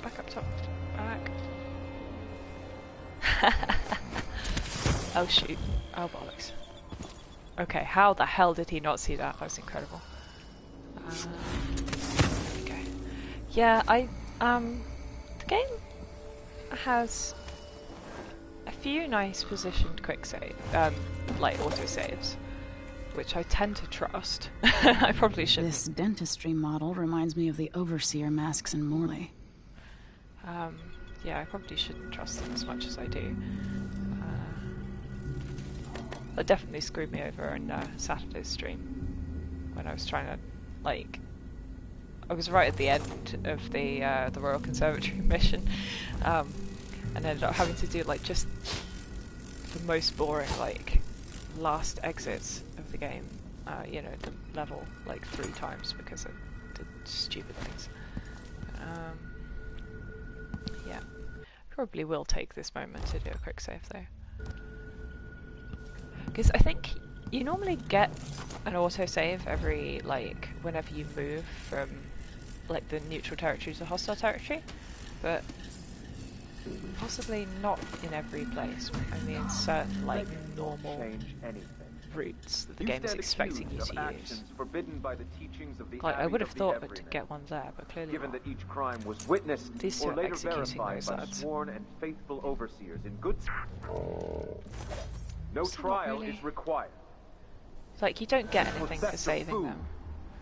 Back up top. Back. Oh shoot. Oh bollocks. Okay, how the hell did he not see that? That was incredible. Okay. Yeah, the game has a few nice positioned quick save, like auto saves, which I tend to trust. I probably shouldn't. This dentistry model reminds me of the overseer masks in Morley. Yeah, I probably shouldn't trust them as much as I do. That definitely screwed me over in Saturday's stream when I was trying to, like, I was right at the end of the Royal Conservatory mission, and ended up having to do like just the most boring, like, last exits of the game. You know, the level like 3 times because I did stupid things. Yeah, probably will take this moment to do a quick save though, because I think you normally get an auto save every, like, whenever you move from like the neutral territory to hostile territory, but possibly not in every place. I mean, certain like normal routes that the game is expecting you to use. Like, I would have thought to get one there, but clearly given not. that each crime was witnessed These two or are later executing verified those by lads. sworn and faithful overseers in good. No It's not trial really- is required. Like, you don't get For anything for theft of saving food, them.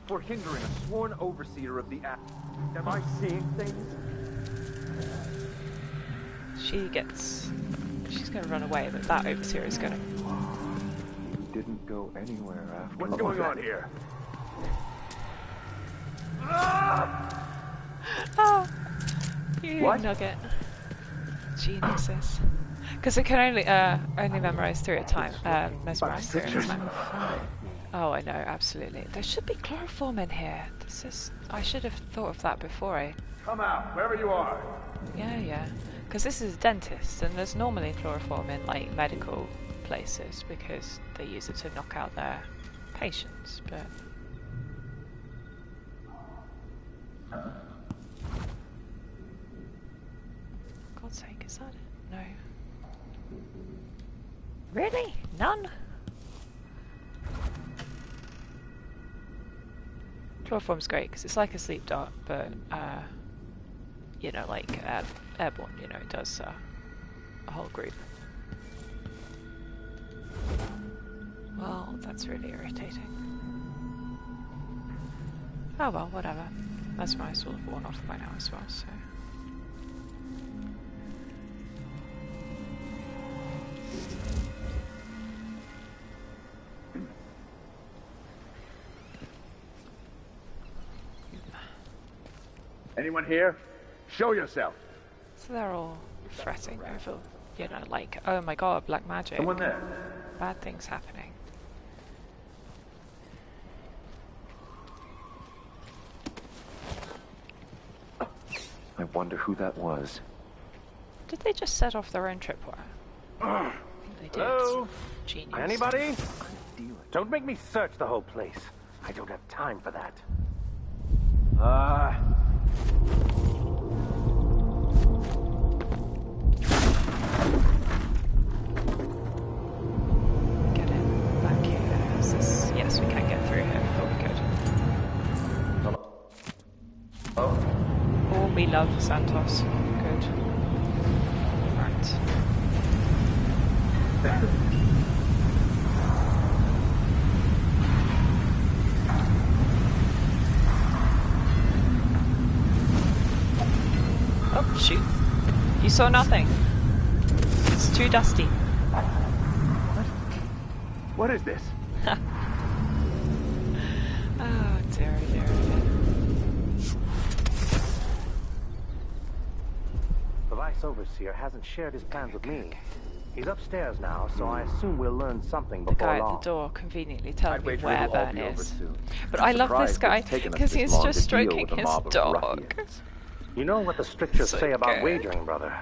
for hindering a sworn overseer of the act. Am I seeing things? She's gonna run away, but that overseer is gonna. Didn't go anywhere after. What's going on here? Oh, you What? nugget. Geniuses. Because it can only memorize 3 at a time. Mesmerize 3 at a time. Oh, I know, absolutely. There should be chloroform in here. I should have thought of that before I. Come out, wherever you are. Yeah. Because this is a dentist, and there's normally chloroform in like medical places because they use it to knock out their patients, but God's sake, is that it? No. Really? None? Chloroform's great because it's like a sleep dart, but you know, like airborne. You know, it does a whole group. Well, that's really irritating. Oh well, whatever. That's nice. Will have worn off by now as well. So. Anyone here? Show yourself. So they're all fretting over, you know, like, oh my god, black magic. Someone there? Bad things happening. I wonder who that was. Did they just set off their own tripwire? I think they did. Hello? Genius. Anybody? Don't make me search the whole place. I don't have time for that. Get in back here. Yes, we can get through here. Oh, we could. Oh, we love Santos. Good. Right. Oh, shoot. You saw nothing. It's too dusty. What is this? Oh, dear, dear, dear. The Vice Overseer hasn't shared his plans with me. He's upstairs now, so I assume we'll learn something The before guy long. at the door conveniently telling me wager where it'll all Burn be over is. soon. But I'm I love this surprised guy it's taken us because this he's long just to deal stroking with a his mob of dog. ruffians. You know what the strictures So say about good. wagering, brother?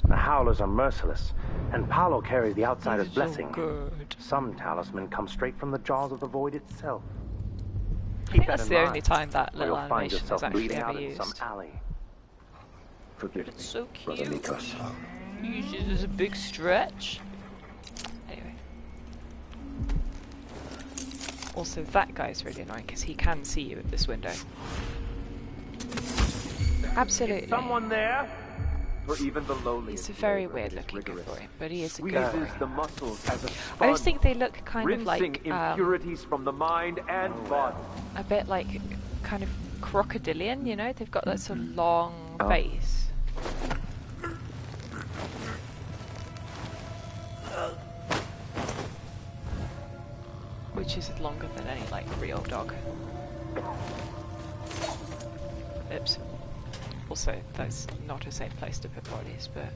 The Howlers are merciless, and Paolo carries the Outsider's He's so blessing. good. Some talisman come straight from the jaws of the Void itself. I think that's the only time that or little you'll find animation is yourself actually bleeding ever out in some used. alley. Forgive me, So Brother cute. Nikos. Uses a big stretch. Anyway. Also, that guy's really annoying because he can see you at this window. Absolutely. Someone there? For even the lowliest. He's a very weird looking good boy, but he is a good boy. Squeezes the muscles as a I sponge, always think they look kind of rinsing like impurities from the mind and body. a bit like kind of crocodilian, you know? They've got that sort of long face. Which is longer than any like real dog. Oops. Also, that's not a safe place to put bodies, but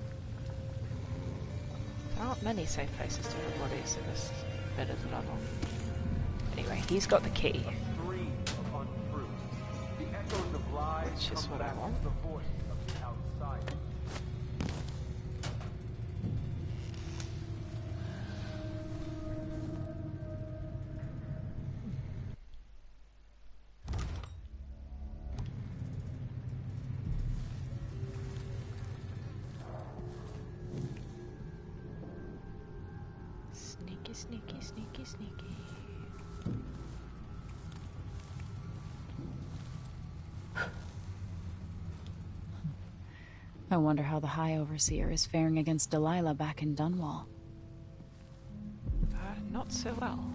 there aren't many safe places to put bodies in this bit of the level. Anyway, he's got the key, which is what I want. Sneaky, sneaky, sneaky, sneaky. I wonder how the High Overseer is faring against Delilah back in Dunwall. Not so well.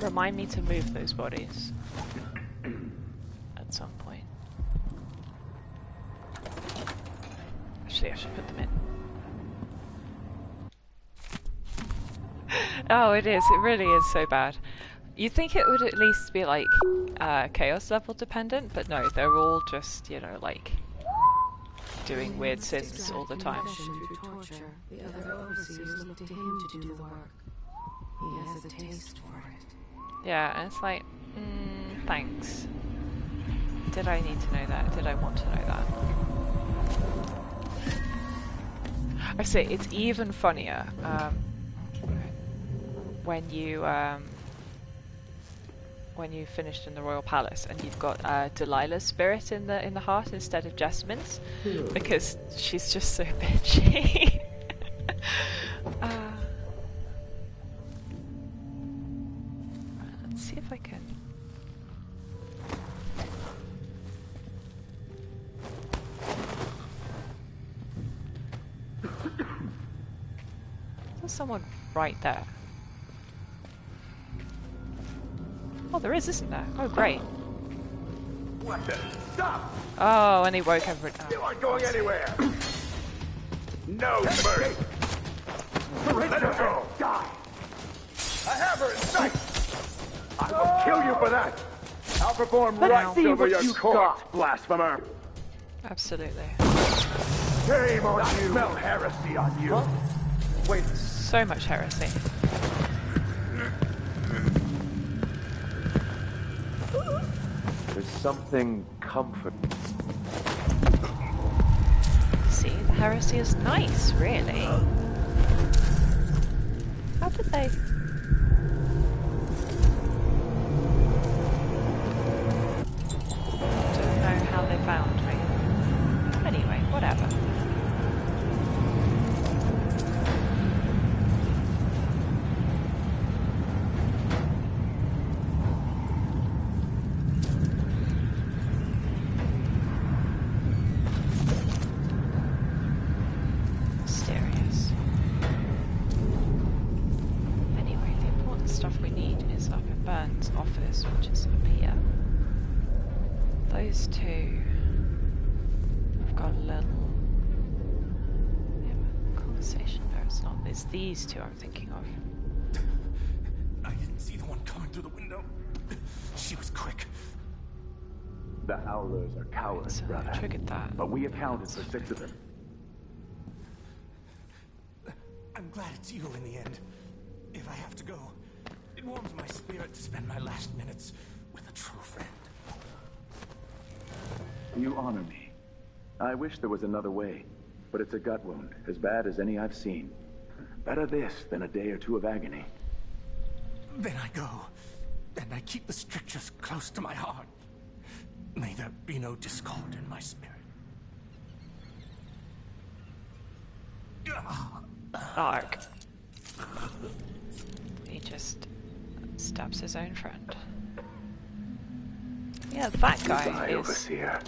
Remind me to move those bodies at some point. Actually, I should put them in. Oh, it is. It really is so bad. You'd think it would at least be like chaos level dependent, but no, they're all just, you know, like doing weird sins all the time. Through torture, the other overseers look to him to do the work. He has a taste for it. Yeah, and it's like, thanks. Did I need to know that? Did I want to know that? I say it's even funnier when you finished in the royal palace and you've got Delilah's spirit in the heart instead of Jessamyn's, because she's just so bitchy. Let's see if I can. There's someone right there. Oh, there is, isn't there? Oh, great. What the? Stop! Oh, and he woke everyone up. You aren't going anywhere! No mercy! Let her go! Die! I have her in sight! I will kill you for that! I'll perform rites over your corpse, blasphemer! Absolutely. Shame on you! I smell heresy on you! Wait. So much heresy. There's something comforting. See, the heresy is nice, really. How did they... Don't know how they found me. Anyway, whatever. Those two have got a little conversation. No, it's not. It's these two I'm thinking of. I didn't see the one coming through the window. She was quick. The Howlers are cowards, brother. Triggered that. But we accounted for 6 of them. I'm glad it's you in the end. If I have to go, it warms my spirit to spend my last minutes with a true friend. You honor me. I wish there was another way, but it's a gut wound, as bad as any I've seen. Better this than a day or 2 of agony. Then I go, and I keep the strictures close to my heart. May there be no discord in my spirit. Arg. He just stabs his own friend. Yeah, that guy Goodbye, is Overseer.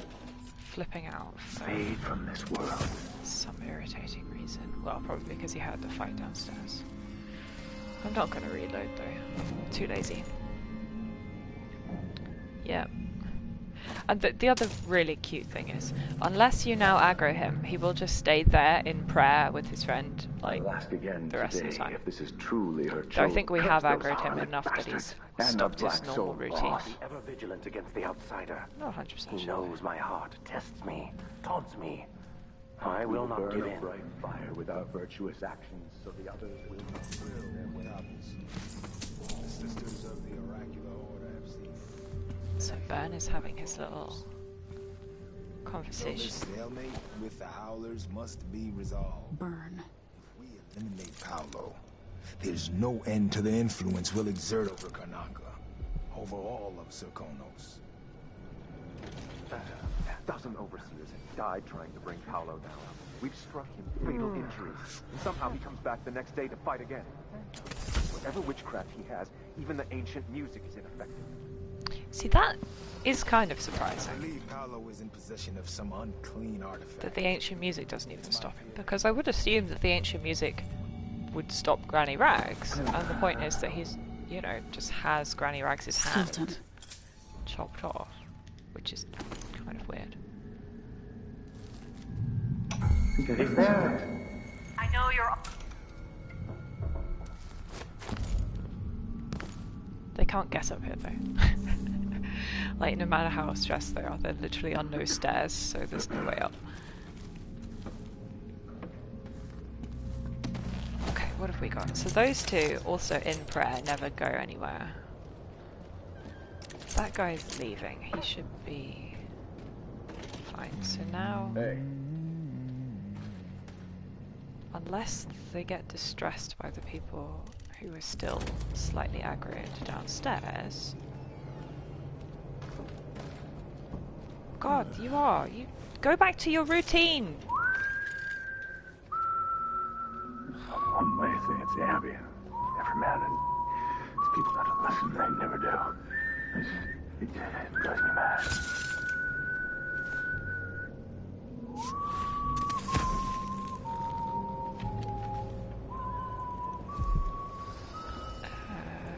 Flipping out for Fade from this world. some irritating reason. Well, probably because he had the fight downstairs. I'm not going to reload though. I'm too lazy. Yep. And the other really cute thing is, unless you now aggro him, he will just stay there in prayer with his friend, like, the rest of the time. If this is truly her So I think we have Curse those aggroed him harlot enough that he's bastards and stopped the his Black normal Soul routine. boss. Be ever vigilant against the outsider. Not 100% He sure. knows my heart, tests me, taunts me. I will not burn give a in. bright fire with our virtuous actions, so the others will not thrill their without. The sisters of the oracular order have seen. So Bern is having his little conversation. So the stalemate with the Howlers must be resolved. Burn. If we eliminate Paolo, there's no end to the influence we'll exert over Karnaca, over all of Serkonos. A dozen overseers have died trying to bring Paolo down. We've struck him fatal injuries, and somehow he comes back the next day to fight again. Whatever witchcraft he has, even the ancient music is ineffective. See, that is kind of I surprising. believe Paolo is in possession of some unclean artifact. That the ancient music doesn't even stop him, because I would assume that the ancient music would stop Granny Rags, and the point is that he's, you know, just has Granny Rags' hand chopped off, which is kind of weird. He's there. I know you're... They can't get up here though. Like, no matter how stressed they are, they're literally on no stairs, so there's no way up. what have we got? So those two, also in prayer, never go anywhere. That guy's leaving. He should be fine. So now... Hey. Unless they get distressed by the people who are still slightly aggroed downstairs... God, you are! You go back to your routine! One way thing, it's Abby. Every man and these people got to listen, they never do. It drives me mad.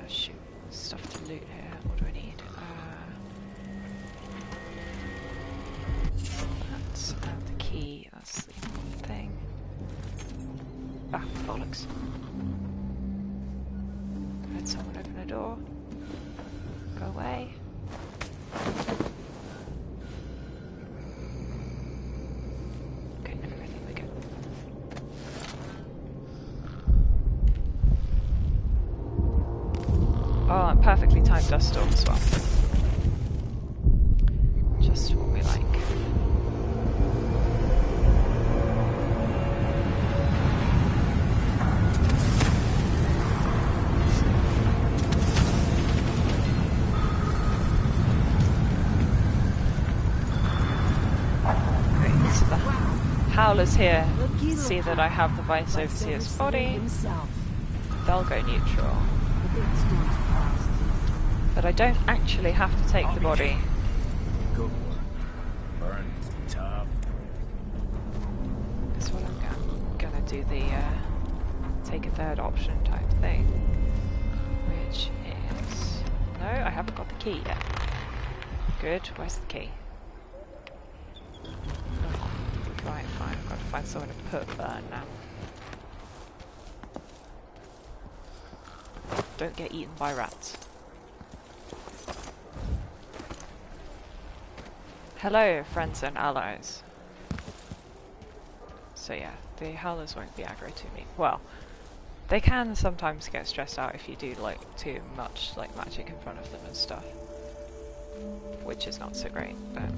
Shoot, stuff to loot here. What do I need? That's the key. That's the important thing. Ah, bollocks. Heard someone open a door. Go away. Okay, everything we get. Oh, and perfectly timed dust storm as well. Just what we like. Howlers here see that I have the Vice Overseer's body, they'll go neutral. But I don't actually have to take the body. Good one. Burns tough. That's what I'm gonna do, the take a third option type thing. Which is... No, I haven't got the key yet. Good, where's the key? Right, fine, I've got to find somewhere to put Burn now. Don't get eaten by rats. Hello, friends and allies. So yeah, the Howlers won't be aggro to me. Well, they can sometimes get stressed out if you do like too much like magic in front of them and stuff. Which is not so great, but...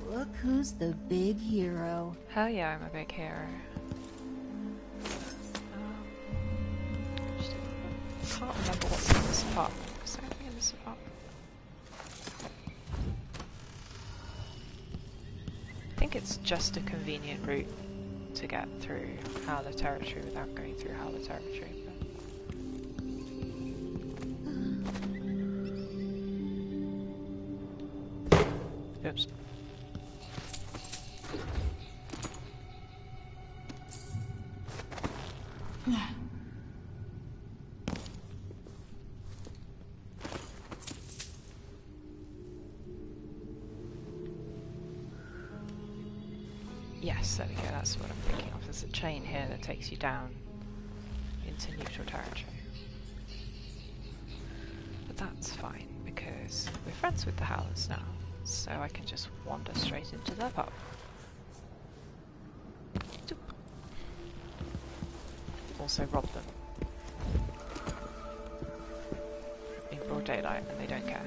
Look who's the big hero. Hell yeah, I'm a big hero. Can't remember what's in this apartment. Is there anything in this apartment? I think it's just a convenient route to get through Howler territory without going through Howler territory. But... Oops. Yes, there we go, that's what I'm thinking of. There's a chain here that takes you down into neutral territory. But that's fine, because we're friends with the Howlers now, so I can just wander straight into their pub. Doop. Also rob them. In broad daylight, and they don't care.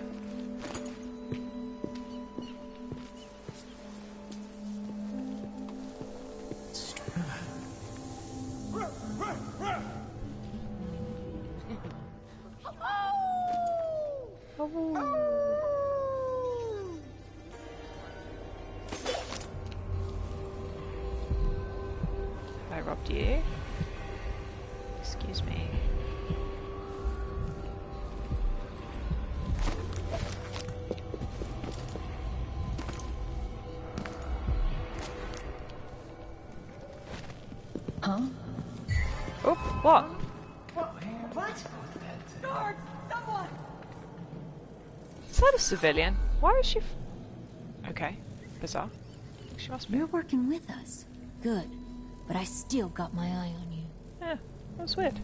I robbed you. Excuse me. Huh? Oh, what? What? Guards! Someone! Is that a civilian? Why is she okay, bizarre. She must be. You're working with us. Good. But I still got my eye on you. Yeah, that's weird.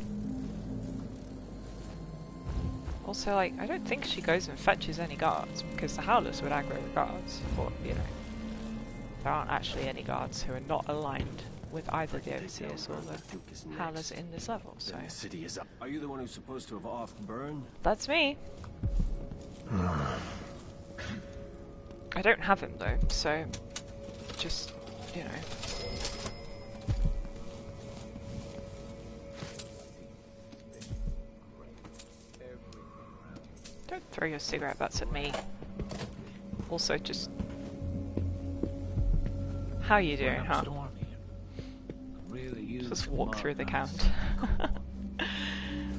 Also, like, I don't think she goes and fetches any guards, because the Howlers would aggro the guards, or, you know, there aren't actually any guards who are not aligned with either the Overseers or the Howlers in this level, so... The city is up. Are you the one who's supposed to have off-burned? That's me. I don't have him though, so just, you know. Don't throw your cigarette butts at me. Also, just... How you doing, huh? Just walk through the count.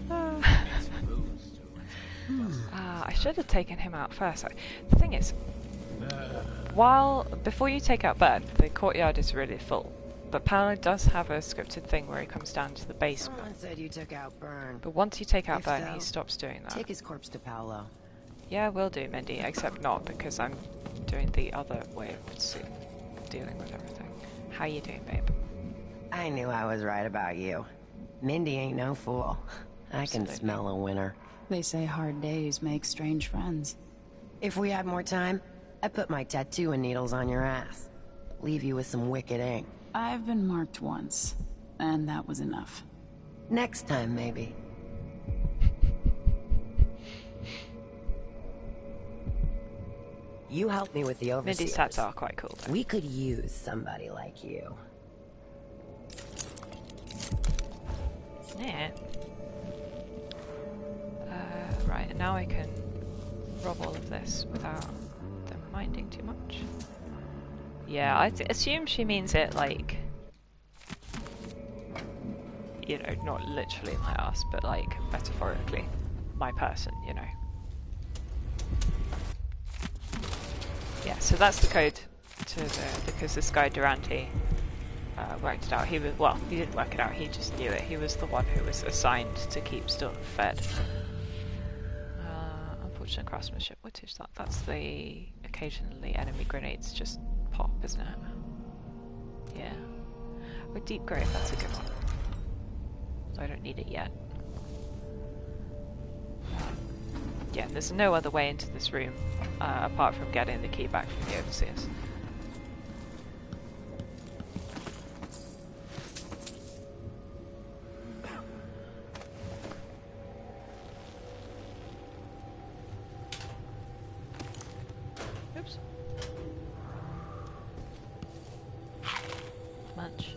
I should have taken him out first. The thing is, before you take out Bird, the courtyard is really full. But Paolo does have a scripted thing where he comes down to the basement. Someone said you took out Burn. But once you take out If Burn, so, he stops doing that. Take his corpse to Paolo. Yeah, will do, Mindy, except not, because I'm doing the other way of dealing with everything. How you doing, babe? I knew I was right about you. Mindy ain't no fool. I can smell a winner. They say hard days make strange friends. If we had more time, I'd put my tattoo and needles on your ass. Leave you with some wicked ink. I've been marked once, and that was enough. Next time, maybe. You helped me with the Overseers. Mindy's tats are quite cool, though. We could use somebody like you. Yeah. Right, and now I can rob all of this without them minding too much. Yeah, I assume she means it like, you know, not literally my ass, but like metaphorically, my person, you know. Yeah, so that's the code to because this guy Durante worked it out. He was, well, he didn't work it out, he just knew it. He was the one who was assigned to keep Stilton fed. Unfortunate craftsmanship, what is that? That's the occasionally enemy grenades just pop, isn't it? Yeah. Oh, deep grave, that's a good one. So I don't need it yet. Yeah, there's no other way into this room apart from getting the key back from the Overseers. Oops. Munch.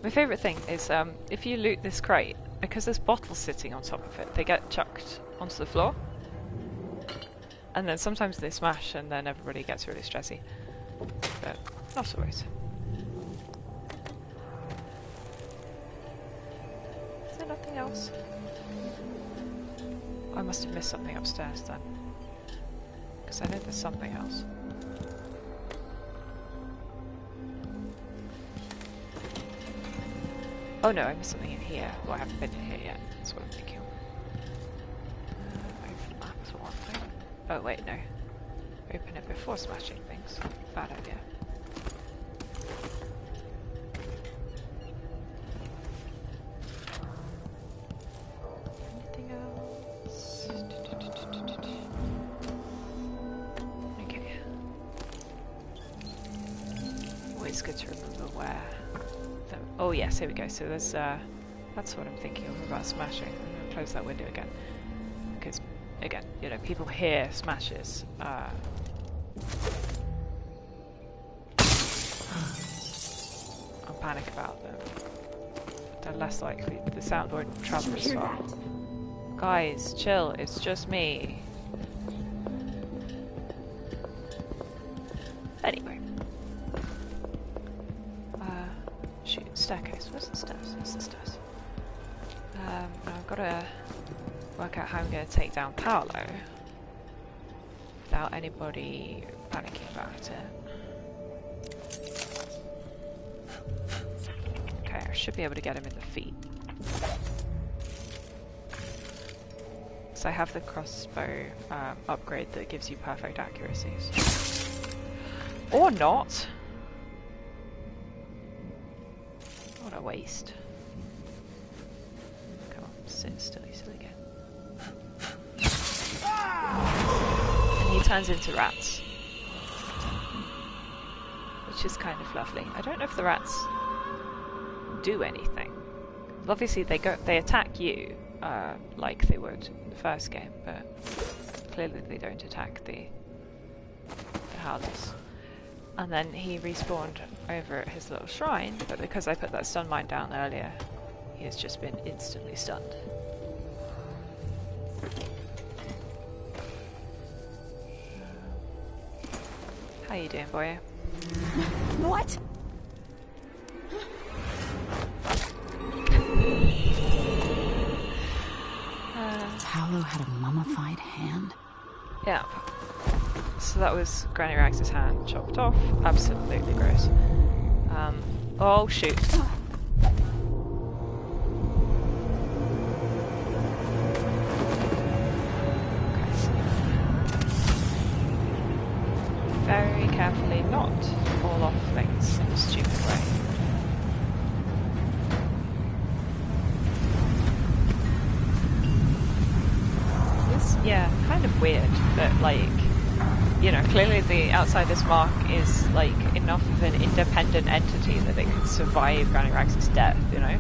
My favourite thing is if you loot this crate, because there's bottles sitting on top of it, they get chucked onto the floor. And then sometimes they smash and then everybody gets really stressy. But not always. Is there nothing else? I must have missed something upstairs then. Because I know there's something else. Oh no, I missed something in here. Well, I haven't been in here yet. That's what I'm thinking. Open map is one thing. Oh wait, no. Open it before smashing things. Bad idea. Anything else? Okay. Always good to remember where. Oh yes, here we go. So there's that's what I'm thinking of about smashing. I'm going to close that window again. Because, again, you know, people hear smashes. I'll panic about them. They're less likely. The sound won't travel as far. Guys, chill. It's just me. Anyway. Shoot, staircase. Where's the stairs? Where's the stairs? I've got to work out how I'm going to take down Paolo without anybody panicking about it. Okay, I should be able to get him in the feet. So I have the crossbow upgrade that gives you perfect accuracies. Or not! What a waste. sit still again. And he turns into rats, which is kind of lovely. I don't know if the rats do anything. Obviously they attack you like they would in the first game, but clearly they don't attack the howlers. And then he respawned over at his little shrine, but because I put that stun mine down earlier, he has just been instantly stunned. How you doing, boy? What? Paolo had a mummified hand? Yeah. So that was Granny Rags' hand chopped off. Absolutely gross. Oh shoot. Very carefully not fall off things in a stupid way. It's, yeah, kind of weird that, like, you know, clearly the Outsider's Mark is, like, enough of an independent entity that it could survive Granny Rags' death, you know?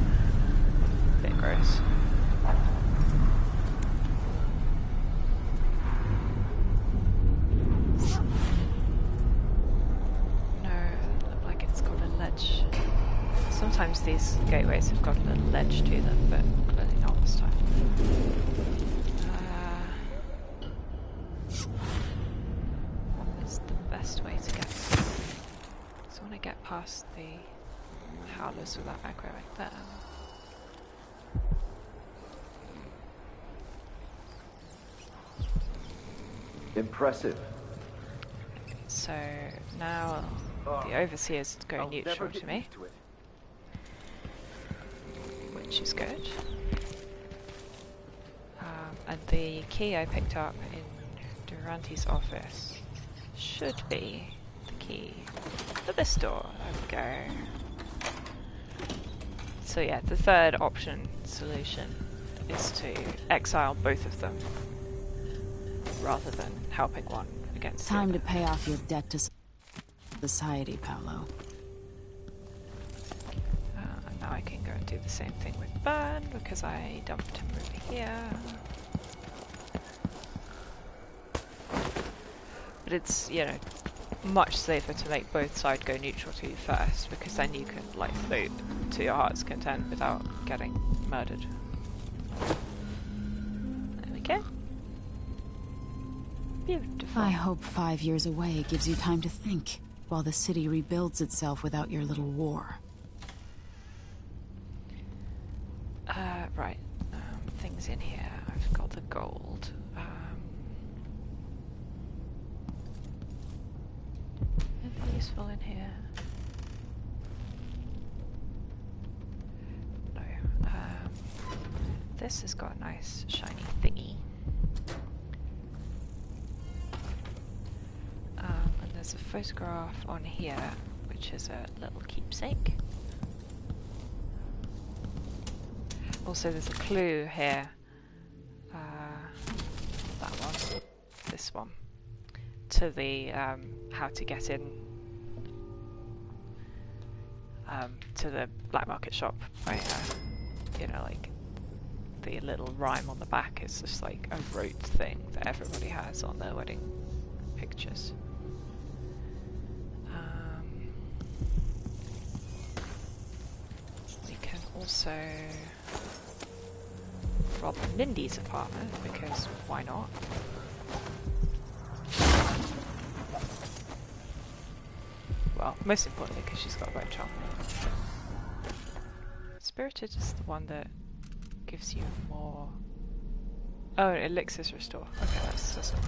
Bit gross. Sometimes these gateways have got a little ledge to them, but clearly not this time. What is the best way to get there? So I want to get past the howlers with that aggro right there. Impressive. So now the Overseer's going neutral to me. Which is good. And the key I picked up in Durante's office should be the key for this door. There we go. So yeah, the third option solution is to exile both of them rather than helping one against the other. Time to pay off your debt to society, Paolo. Now I can go and do the same thing with Burn because I dumped him over here. But it's, you know, much safer to make both sides go neutral to you first, because then you can, like, loot to your heart's content without getting murdered. There we go. Beautiful. I hope 5 years away gives you time to think, while the city rebuilds itself without your little war. Right. Things in here. I've got the gold. Anything useful in here? No. This has got a nice shiny thingy. And there's a photograph on here, which is a little keepsake. Also, there's a clue here. That one. This one. To the, how to get in to the black market shop. Right, you know, like, the little rhyme on the back is just like a rote thing that everybody has on their wedding pictures. We can also rob Mindy's apartment, because why not? Well, most importantly because she's got a red charm. Spirited is the one that gives you more... Oh, elixirs restore. Okay, that's not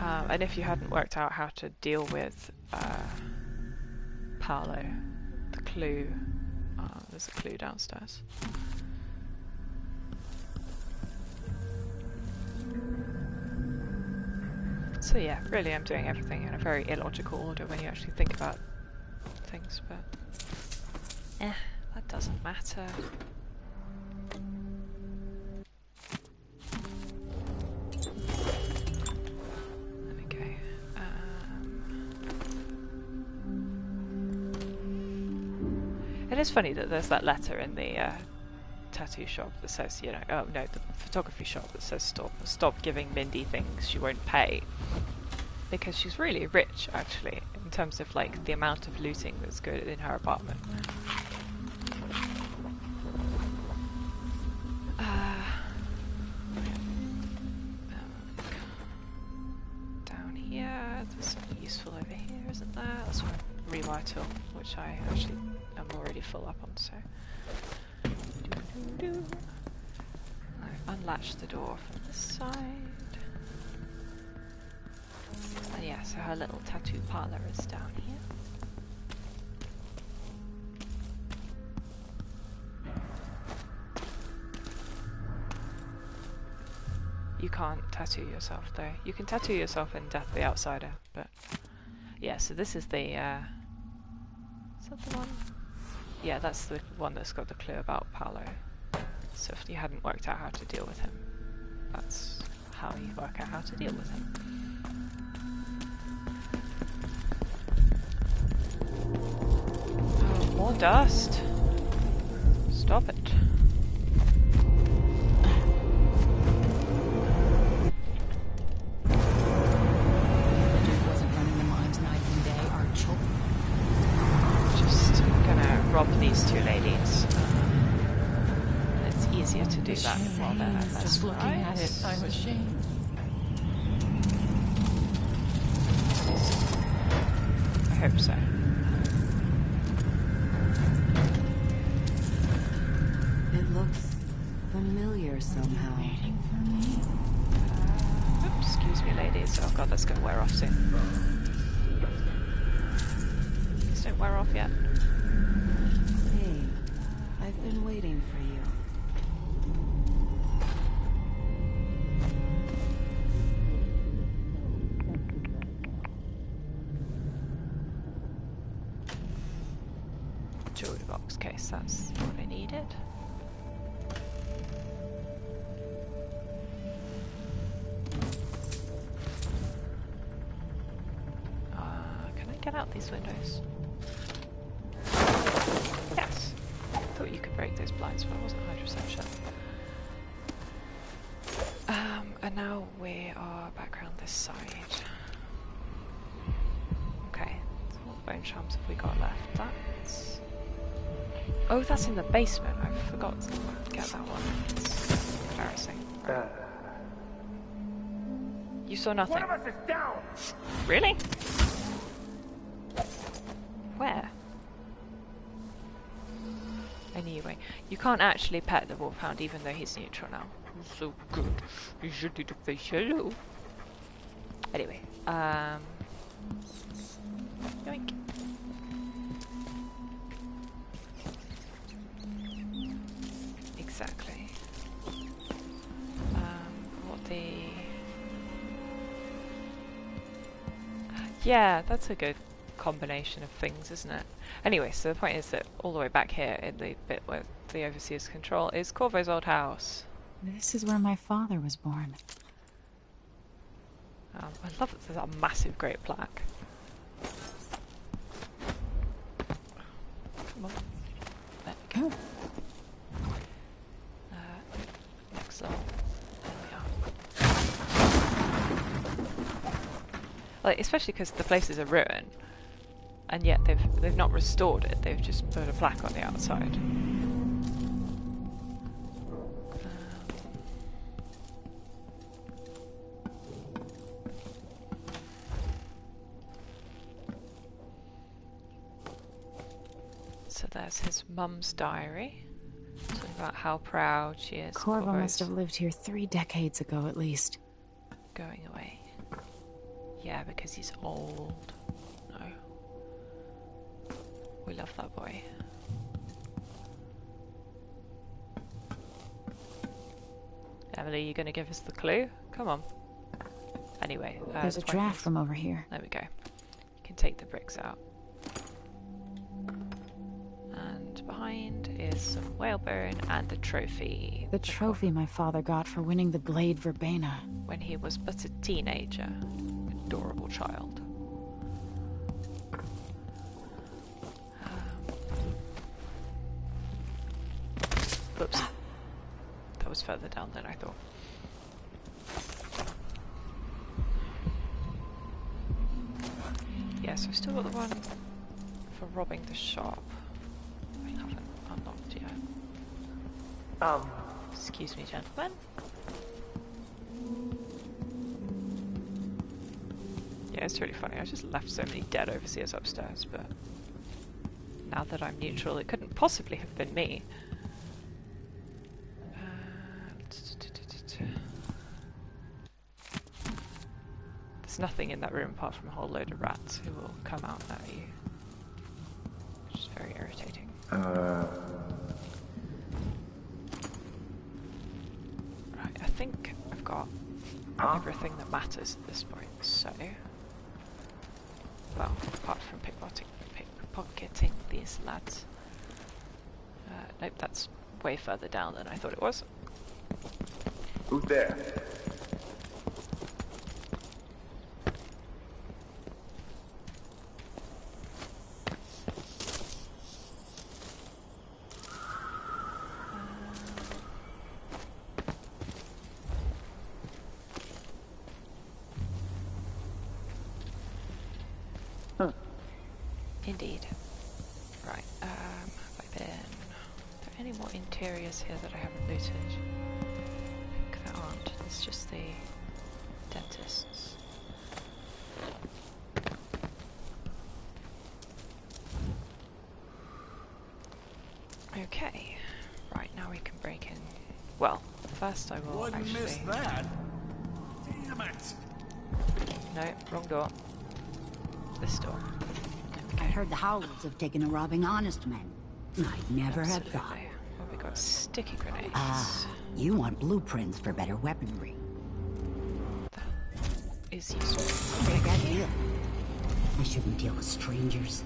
bad. And if you hadn't worked out how to deal with Paolo, the clue... there's a clue downstairs. So yeah, really I'm doing everything in a very illogical order when you actually think about things, but That doesn't matter. There we go. It is funny that there's that letter in the tattoo shop that says, you know, oh no, the photography shop that says stop giving Mindy things she won't pay. Because she's really rich, actually, in terms of like the amount of looting that's good in her apartment. Down here, there's something useful over here, isn't there? That's one revital, which I actually am already full up on, so. I've unlatched the door from this side. And yeah, so her little tattoo parlor is down here. You can't tattoo yourself though. You can tattoo yourself in Death the Outsider, but yeah, so this is the is that the one? Yeah, that's the one that's got the clue about Paolo. So if you hadn't worked out how to deal with him, that's how you work out how to deal with him. Oh, more dust. Stop it. Just gonna rob these two ladies. It's easier to do that while they're less looking at it, I'm ashamed. I hope so. It looks familiar somehow. Oops, excuse me, ladies. Oh god, that's gonna wear off soon. Please don't wear off yet. Hey, I've been waiting for you. Jewelry box case, that's what I needed. Can I get out these windows? Yes! I thought you could break those blinds, but I wasn't 100% sure. And now we are back around this side. Okay, so what bone charms have we got left? That's... Oh, that's in the basement. I forgot to get that one. It's embarrassing. Right. You saw nothing. One of us is down! Really? Where? Anyway, you can't actually pet the wolfhound even though he's neutral now. So good. You should do the face hello. Anyway, yoink. Exactly. What the... Yeah, that's a good combination of things, isn't it? Anyway, so the point is that all the way back here in the bit where the Overseer's control is Corvo's old house. This is where my father was born. I love that there's a massive great plaque. Come on. There we go. Next level. There we are. Like, especially because the place is a ruin, and yet they've not restored it. They've just put a plaque on the outside. So there's his mum's diary, talking about how proud she is. Corvo must have lived here 3 decades ago at least. Going away. Yeah, because he's old. No. We love that boy. Emily, you gonna give us the clue? Come on. Anyway, there's a draft from over here. There we go. You can take the bricks out. And behind is some whalebone and a trophy. The trophy my father got for winning the Blade Verbena. When he was but a teenager. Adorable child. Oops. That was further down than I thought. Yes, I've still got the one for robbing the shop. I haven't unlocked yet. Excuse me, gentlemen. Yeah, it's really funny. I just left so many dead overseers upstairs, but now that I'm neutral, it couldn't possibly have been me. There's nothing in that room apart from a whole load of rats who will come out at you. Which is very irritating. Right, I think I've got everything that matters at this point, so... Well, apart from pickpocketing these lads. Nope, that's way further down than I thought it was. Who's there? Indeed. Right, have I been... Are there any more interiors here that I haven't looted? I think there aren't. It's just the dentists. Okay. Right, now we can break in. Well, first I will Wouldn't actually... miss that. Damn it. No, wrong door. This door. I heard the Howlers have taken to robbing honest men. I never have thought. Well, we got sticky grenades. Ah, you want blueprints for better weaponry. That is useful. I'll take that deal. I shouldn't deal with strangers.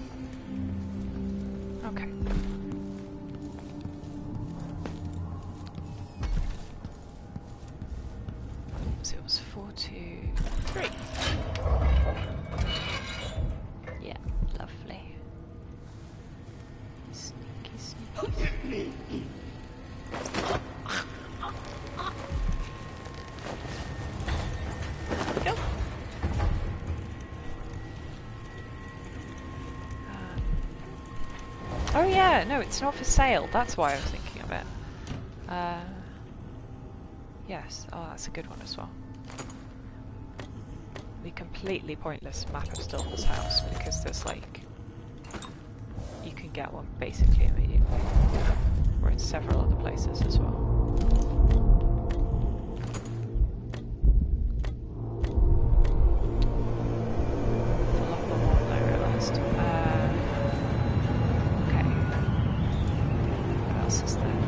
Okay. So it was 4, 2, 3. Yeah, lovely. Sneaky, sneaky. Go. Oh yeah, no, it's not for sale. That's why I was thinking of it. Yes, oh, that's a good one as well. The completely pointless map of Stilton's house, because there's like... You can get one basically immediately. We're in several other places as well. Full up on one, I realised. Okay. What else is there?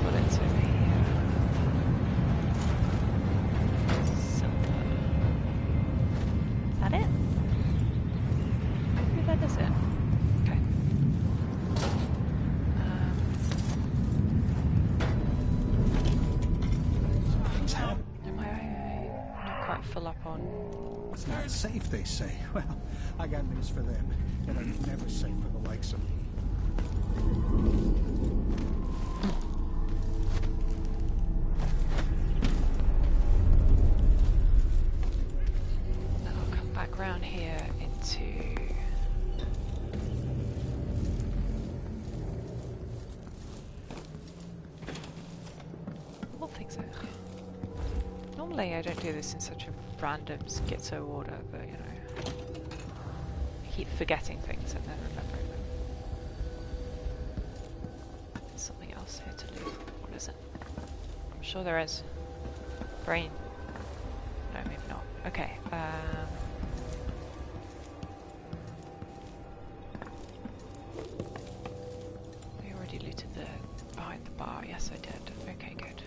Bullets over here. Is that it? Maybe that is it. Okay. Am I not quite full up on... It's not safe, they say. Well, I got news for them. And it's never safe for the likes of me. Then I'll come back round here into... All things are... Normally I don't do this in such a random schizo order, but you know... I keep forgetting things and then remembering them. There's something else here to loot. What is it? I'm sure there is. Brain. No, maybe not. Okay, we already looted the behind the bar. Yes, I did. Okay, good.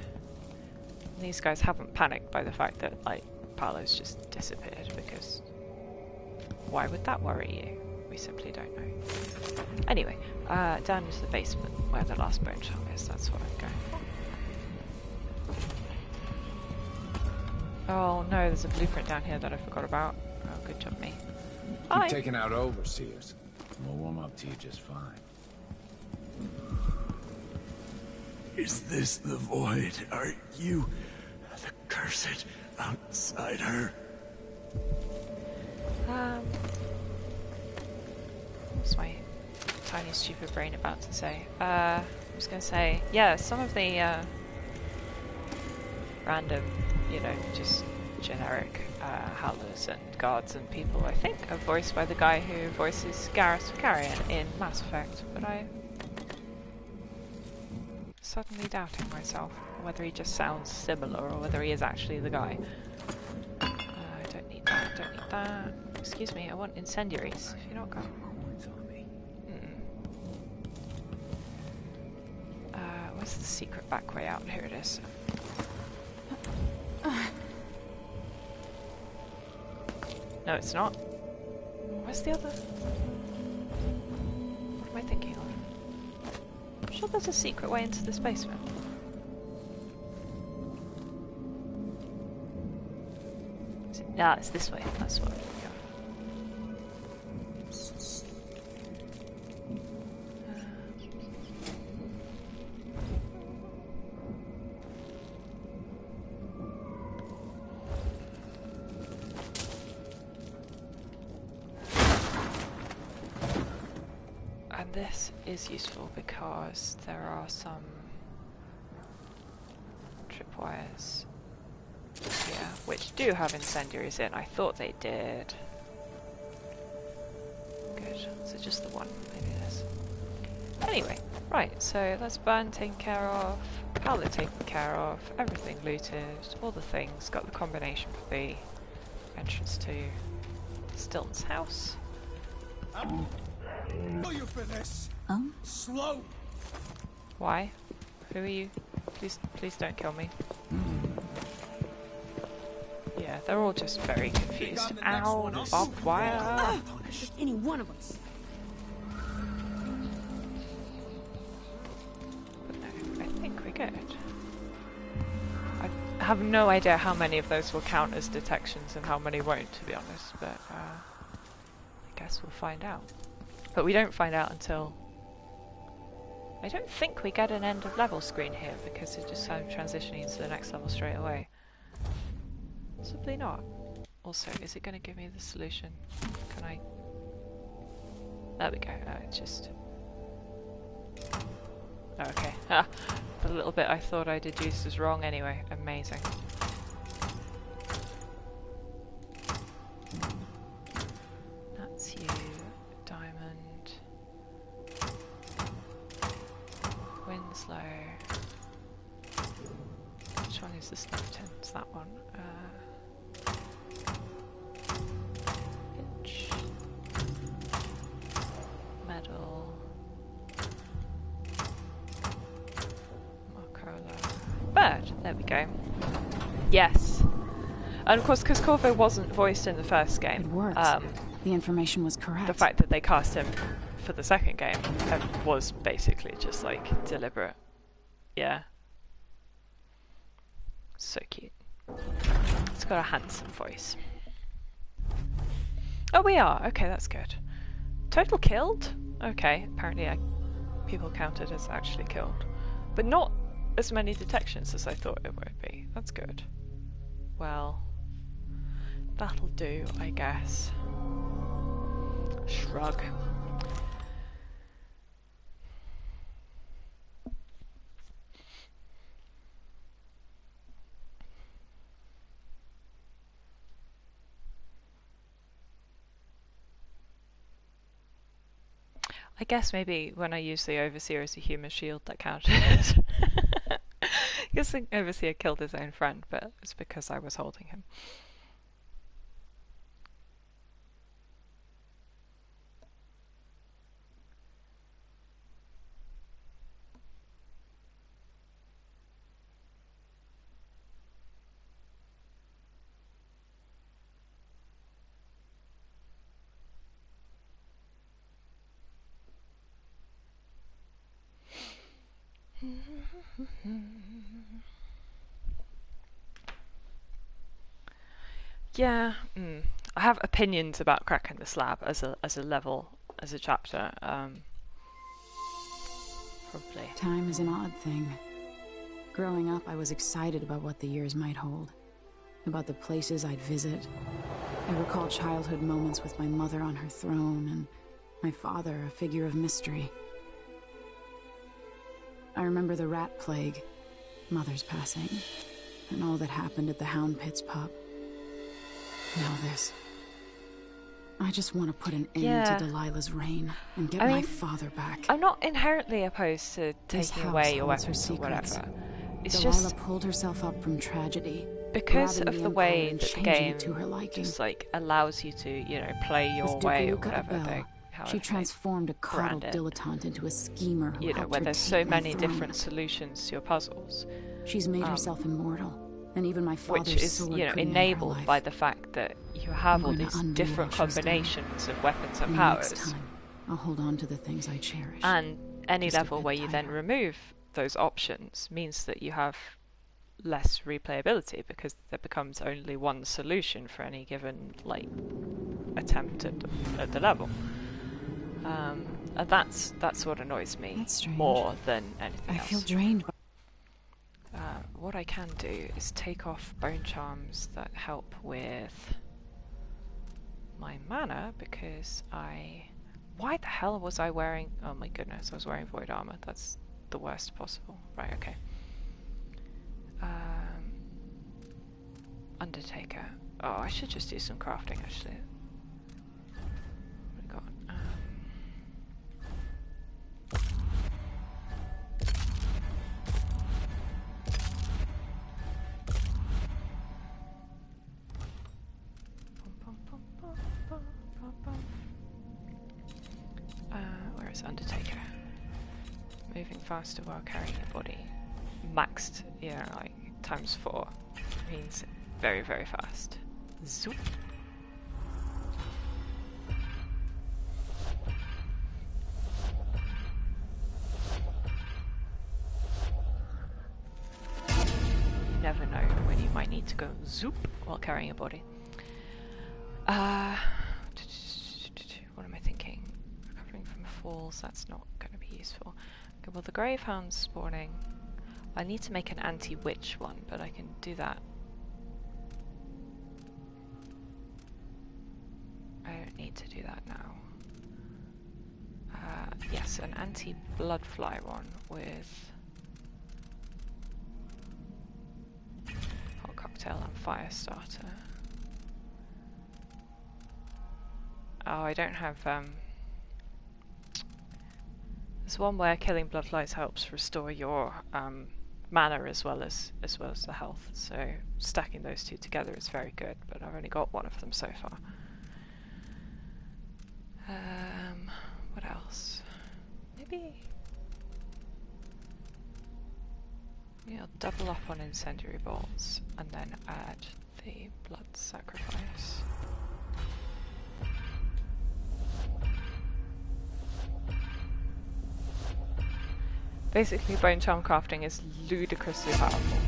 And these guys haven't panicked by the fact that, like, Paolo's just disappeared, because why would that worry you? we simply don't know. Anyway, down into the basement where the last bone shop is. That's what I'm going for. Oh no, there's a blueprint down here that I forgot about. Oh, good job me. Keep taking out overseers. We'll warm up to you just fine. Is this the void? Are you the cursed outsider? What's my tiny stupid brain about to say? I was going to say, yeah, some of the random, you know, just generic howlers and guards and people, I think, are voiced by the guy who voices Garrus Vakarian in Mass Effect, but I'm suddenly doubting myself, whether he just sounds similar or whether he is actually the guy. I don't need that, don't need that. Excuse me, I want incendiaries, if you're not got. Where's the secret back way out? Here it is. No, it's not. Where's the other? What am I thinking of? I'm sure there's a secret way into this basement. Nah, it's this way. That's what I'm thinking of. This is useful because there are some tripwires here which do have incendiaries in. I thought they did. Good. So just the one. Maybe this. Anyway, right. So that's burn taken care of. Pallet taken care of. Everything looted. All the things. Got the combination for the entrance to Stilton's house. You for this. Slow. Why? Who are you? Please don't kill me. Yeah, they're all just very confused. Ow, barbed wire. Any one of us. But no, I think we're good. I have no idea how many of those will count as detections and how many won't, to be honest, but I guess we'll find out. But we don't find out until... I don't think we get an end of level screen here because it's just kind of transitioning into the next level straight away. Possibly not. Also, is it going to give me the solution? Can I... There we go. It's just... Oh, okay. Ah, for a little bit I thought I deduced as wrong anyway. Amazing. That's you. Winslow. Which one is the snuff tent? It's that one. Pitch. Metal. Marcola. Bird! There we go. Yes! And of course, because Corvo wasn't voiced in the first game. It worked. The information was correct. The fact that they cast him for the second game was basically just like deliberate. Yeah. So cute. It's got a handsome voice. Oh, we are. Okay, that's good. Total killed? Okay, apparently people counted as actually killed. But not as many detections as I thought it would be. That's good. Well, that'll do, I guess. Shrug. I guess maybe when I use the Overseer as a human shield that counted. I guess the Overseer killed his own friend, but it's because I was holding him. Yeah, I have opinions about cracking the slab as a level, as a chapter. Probably. Time is an odd thing. Growing up, I was excited about what the years might hold, about the places I'd visit. I recall childhood moments with my mother on her throne, and my father, a figure of mystery. I remember the rat plague, Mother's passing, and all that happened at the Hound Pit's pub. Now this. I just want to put an end to Delilah's reign and get my father back. I'm not inherently opposed to taking away your weapons or whatever. It's just pulled herself up from tragedy because of the way that the game just like allows you to, you know, play your way or whatever. She transformed a coddled dilettante into a schemer who you know, where there's so many different solutions to your puzzles. She's made herself immortal, and even my father's which is, sword you know, enabled by the fact that you have all these different combinations of weapons and powers. Next time, I'll hold on to the things I cherish. And any level where you then remove those options means that you have less replayability, because there becomes only one solution for any given like attempt at the level. And that's what annoys me more than anything else. I feel drained. What I can do is take off bone charms that help with my mana, because why the hell was I wearing... Oh my goodness, I was wearing void armor. That's the worst possible. Right, okay. Undertaker. Oh, I should just do some crafting, actually. What have we got? Where is Undertaker? Moving faster while carrying your body. Maxed, yeah, like ×4 means very, very fast. Zoop. You never know when you might need to go zoop while carrying a body. What am I thinking? Recovering from falls, that's not going to be useful. Okay, well the Gravehound's spawning. I need to make an anti-witch one, but I can do that. I don't need to do that now. Yes, an anti-bloodfly one with hot cocktail and fire starter. Oh, I don't have there's one where killing bloodflies helps restore your mana as well as the health. So stacking those two together is very good, but I've only got one of them so far. What else? Maybe I'll double up on incendiary bolts and then add the blood sacrifice. Basically, bone charm crafting is ludicrously powerful.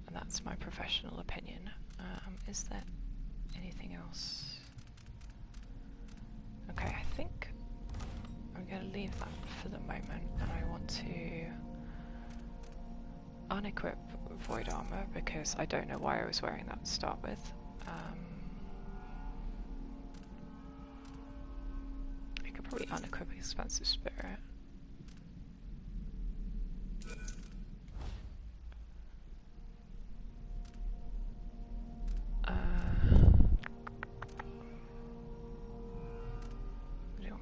And that's my professional opinion. Is there anything else? Okay, I think I'm going to leave that for the moment, and I want to unequip void armor because I don't know why I was wearing that to start with. I could probably unequip expensive spirit.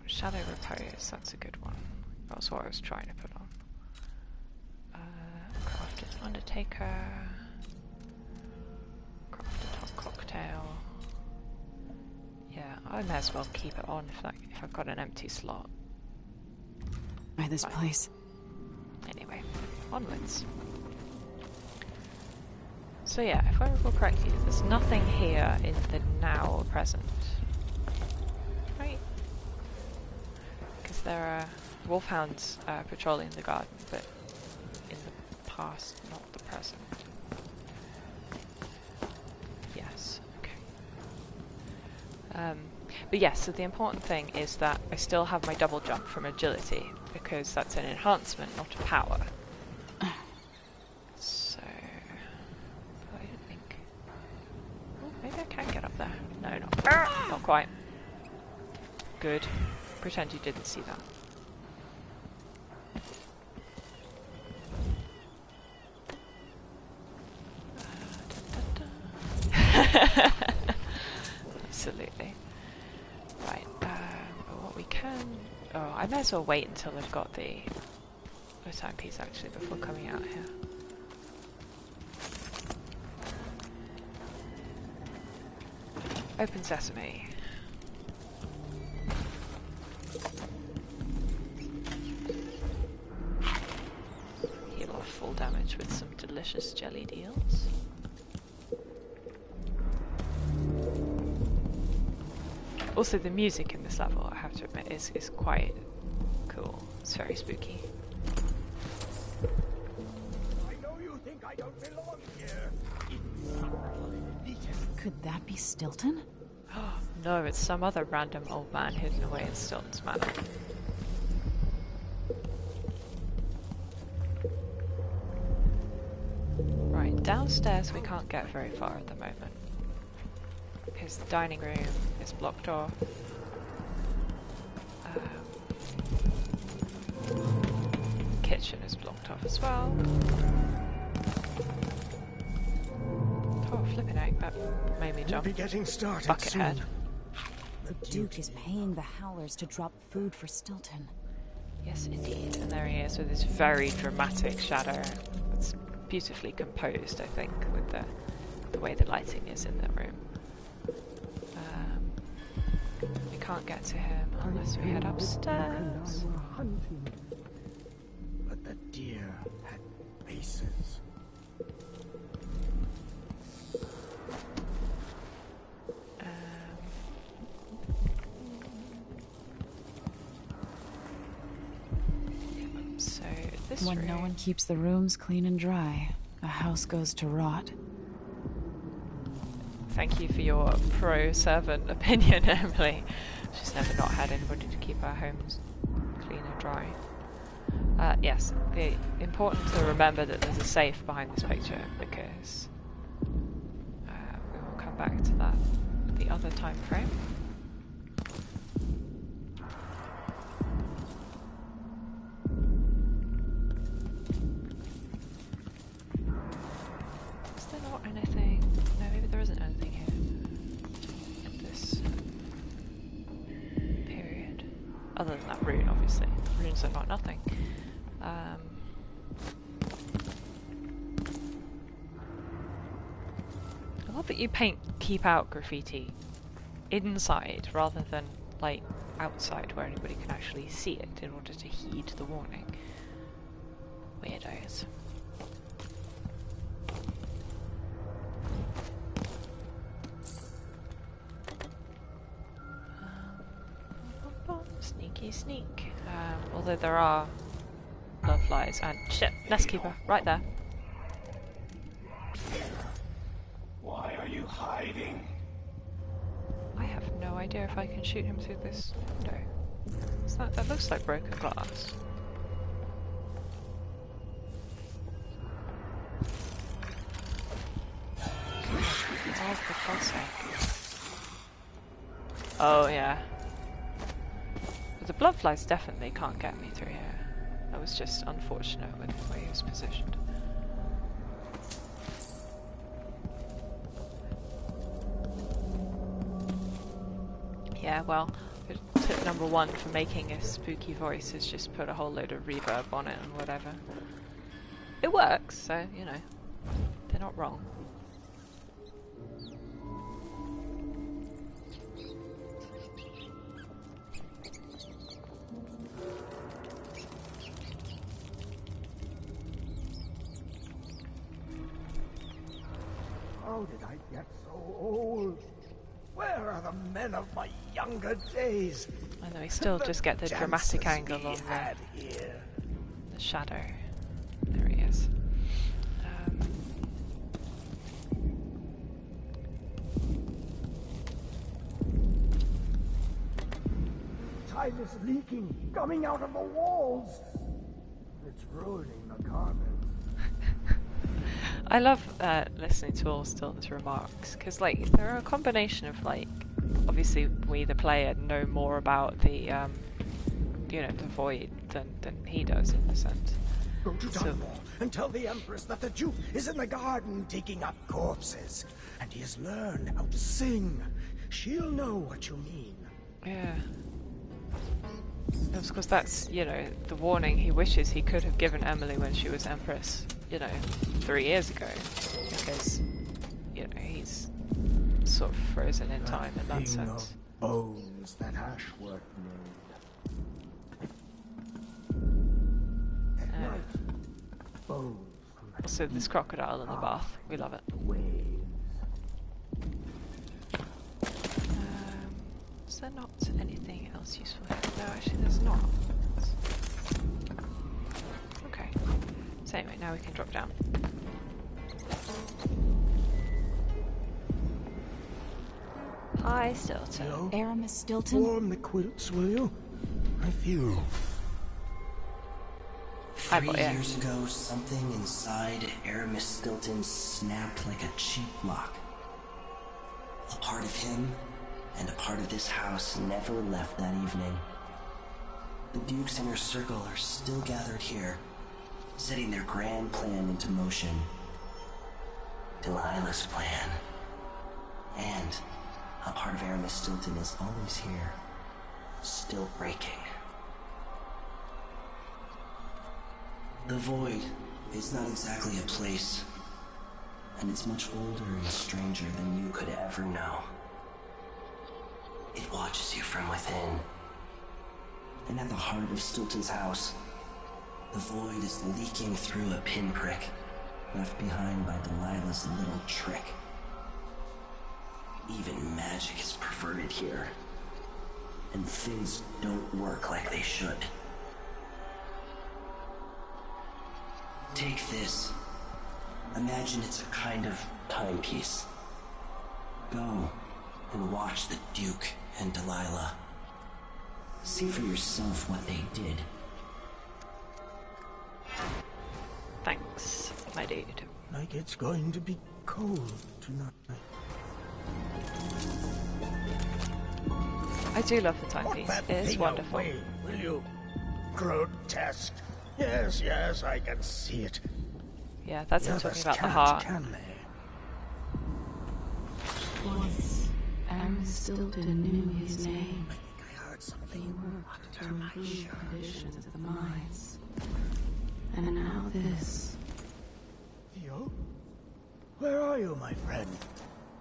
Shadow Repose, that's a good one. That's what I was trying to put on. Crafted Undertaker. Crafted Hot Cocktail. Yeah, I may as well keep it on if I've got an empty slot. By this place. Anyway, onwards. So yeah, if I recall correctly, there's nothing here in the now or present. Right? there are wolfhounds patrolling the garden, but in the past, not the present. Yes, okay. But yes, so the important thing is that I still have my double jump from agility, because that's an enhancement, not a power. So, I don't think... Oh, maybe I can get up there. No, not quite. Good. Pretend you didn't see that. Absolutely. Right, but what we can... Oh, I may as well wait until I've got the timepiece actually before coming out here. Open sesame. Heal off full damage with some delicious jelly deals. Also, the music in this level, I have to admit, is quite cool. It's very spooky. I know you think I don't belong here. Could that be Stilton? No, it's some other random old man hidden away in Stilton's manor. Right, downstairs we can't get very far at the moment, because the dining room is blocked off. Kitchen is blocked off as well. Oh, flipping out, that made me jump. We'll be getting started Buckethead. The Duke is paying the Howlers to drop food for Stilton. Yes, indeed. And there he is with this very dramatic shadow. It's beautifully composed, I think, with the way the lighting is in the room. We can't get to him unless we head upstairs. But the deer had faces. So this When room... no one keeps the rooms clean and dry, a house goes to rot. Thank you for your pro-servant opinion, Emily. She's never not had anybody to keep our homes clean and dry. Yes, important to remember that there's a safe behind this picture, because we will come back to that the other time frame. Is there not anything? No, maybe there isn't anything here in this period. Other than that rune, obviously. Runes are not nothing. I love that you keep out graffiti inside rather than like outside where anybody can actually see it in order to heed the warning. Weirdos. Sneaky sneak. Although there are bloodflies and shit, Nest Keeper, right there. Why are you hiding? I have no idea if I can shoot him through this window. That looks like broken glass. Oh, for God's sake. Oh, yeah. But the bloodflies definitely can't get me through here. That was just unfortunate with the way he was positioned. Yeah, well, tip number one for making a spooky voice is just put a whole load of reverb on it and whatever. It works, so, you know, they're not wrong. How did I get so old? Where are the men of my younger days? I know, we still just get the dramatic angle on here. the shadow. There he is. Tide is leaking, coming out of the walls. It's ruining the carpet. I love listening to all Stilton's remarks, because like they're a combination of like, obviously we the player know more about the you know, the void than he does in a sense. Go to Dunmore and tell the Empress that the Duke is in the garden digging up corpses, and he has learned how to sing. She'll know what you mean. Yeah. Of course, that's, you know, the warning he wishes he could have given Emily when she was Empress, you know, 3 years ago, because, you know, he's sort of frozen in time in that sense. Bones that Ashworth made. Bones. Also, this crocodile in the bath, we love it. Is there not anything else useful here? No, actually there's not. Okay. So anyway, now we can drop down. Hi, Stilton. Hello? Aramis Stilton? Warm the quilts, will you? I feel... 3 years ago, something inside Aramis Stilton snapped like a cheap lock. A part of him and a part of this house never left that evening. The Duke's inner circle are still gathered here, setting their grand plan into motion. Delilah's plan. And a part of Aramis Stilton is always here, still breaking. The Void is not exactly a place, and it's much older and stranger than you could ever know. It watches you from within. And at the heart of Stilton's house, the Void is leaking through a pinprick left behind by Delilah's little trick. Even magic is perverted here, and things don't work like they should. Take this. Imagine it's a kind of timepiece. Go and watch the Duke and Delilah. See for yourself what they did. Thanks, my dude. Like it's going to be cold tonight. I do love the timepiece. It is wonderful. Away, will you? Grotesque. Yes, yes, I can see it. Yeah, that's him talking about the heart. Can they? Once, Aramis Stilton knew his name. I think I heard something. They worked to improve conditions of the mines. And now this. Theo? Where are you, my friend?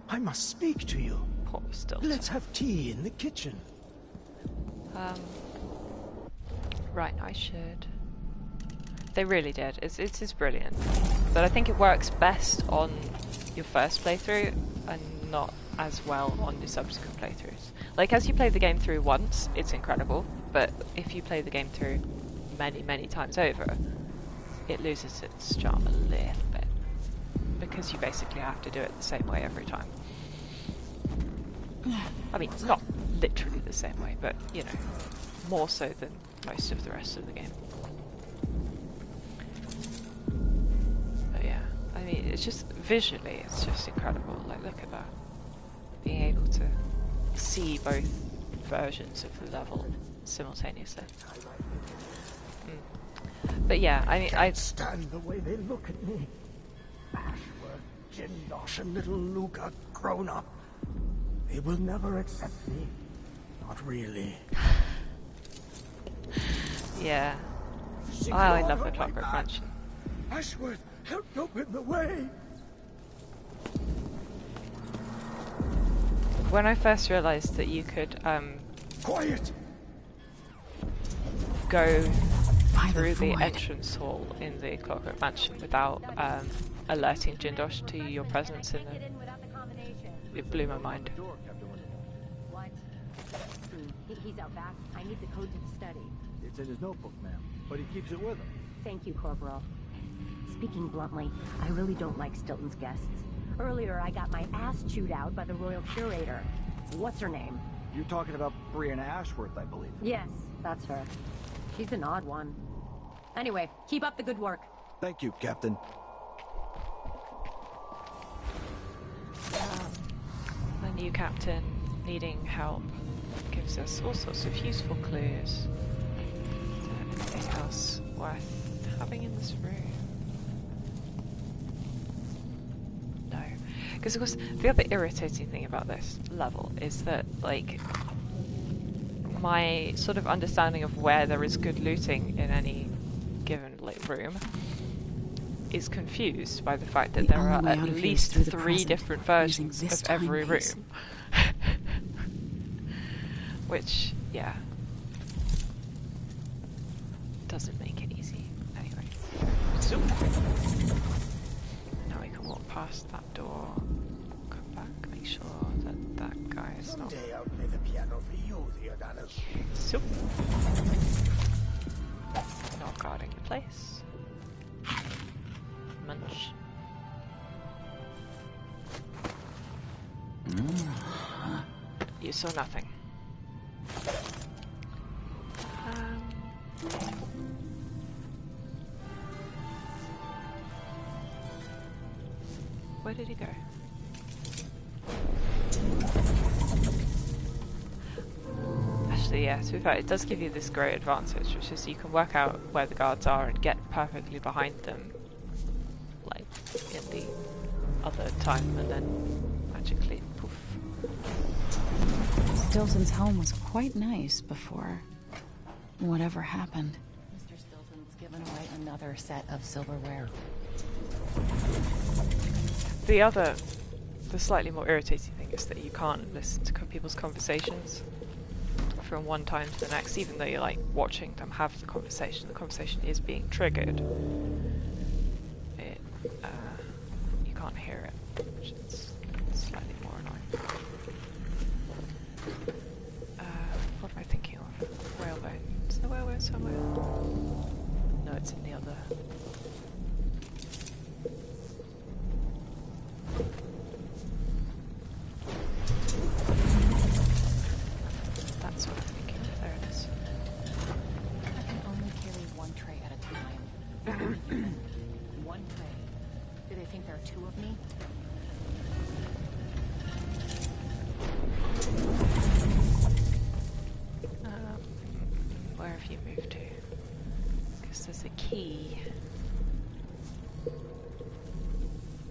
I must speak to you. Poor Stilton. Let's have tea in the kitchen. Right, I should. They really did. It's brilliant. But I think it works best on your first playthrough and not as well on your subsequent playthroughs. Like, as you play the game through once, it's incredible, but if you play the game through many, many times over, it loses its charm a little bit. Because you basically have to do it the same way every time. I mean, not literally the same way, but, you know, more so than most of the rest of the game. But yeah, I mean, it's just, visually, it's just incredible. Like, look at that. Being able to see both versions of the level simultaneously. But yeah, I mean, I stand the way they look at me. Ashworth, Jindosh, and little Luca grown up. They will never accept me. Not really. Yeah. Oh, I love the Clockwork Mansion. Ashworth, help open the way. When I first realised that you could Quiet. go through the entrance hall in the Clockwork Mansion without alerting Jindosh to your presence in the... It blew my mind. soon. He's out back. I need the code to the study. It's in his notebook, ma'am, but he keeps it with him. Thank you, Corporal. Speaking bluntly, I really don't like Stilton's guests. Earlier, I got my ass chewed out by the Royal Curator. What's her name? You're talking about Brianna Ashworth, I believe. Yes, that's her. She's an odd one. Anyway, keep up the good work. Thank you, Captain. The new captain needing help gives us all sorts of useful clues. Is there anything else worth having in this room? No. Because of course, the other irritating thing about this level is that, like, my sort of understanding of where there is good looting in any given room is confused by the fact that there are at least 3 different versions of every room. Which, yeah, doesn't make it easy. Anyway, so now we can walk past that door, come back, make sure that that guy is not. Someday I'll play the piano for you, Theodonis. So, not guarding the place. Munch. You saw nothing. Where did he go? Actually, yeah, to be fair, it does give you this great advantage, which is you can work out where the guards are and get perfectly behind them, like in the other time, and then magically poof. Stilton's home was quite nice before whatever happened. Mr. Stilton's given away another set of silverware. The slightly more irritating thing is that you can't listen to people's conversations from one time to the next, even though you're like watching them have the conversation. The conversation is being triggered. You can't hear it, which is slightly more annoying. What am I thinking of? Whalebone. Is there a whalebone somewhere? No, it's in the other. That's what I'm thinking of. There it is. I can only carry one tray at a time. One tray. Do they think there are 2 of me? Where have you moved to? Because there's a key. I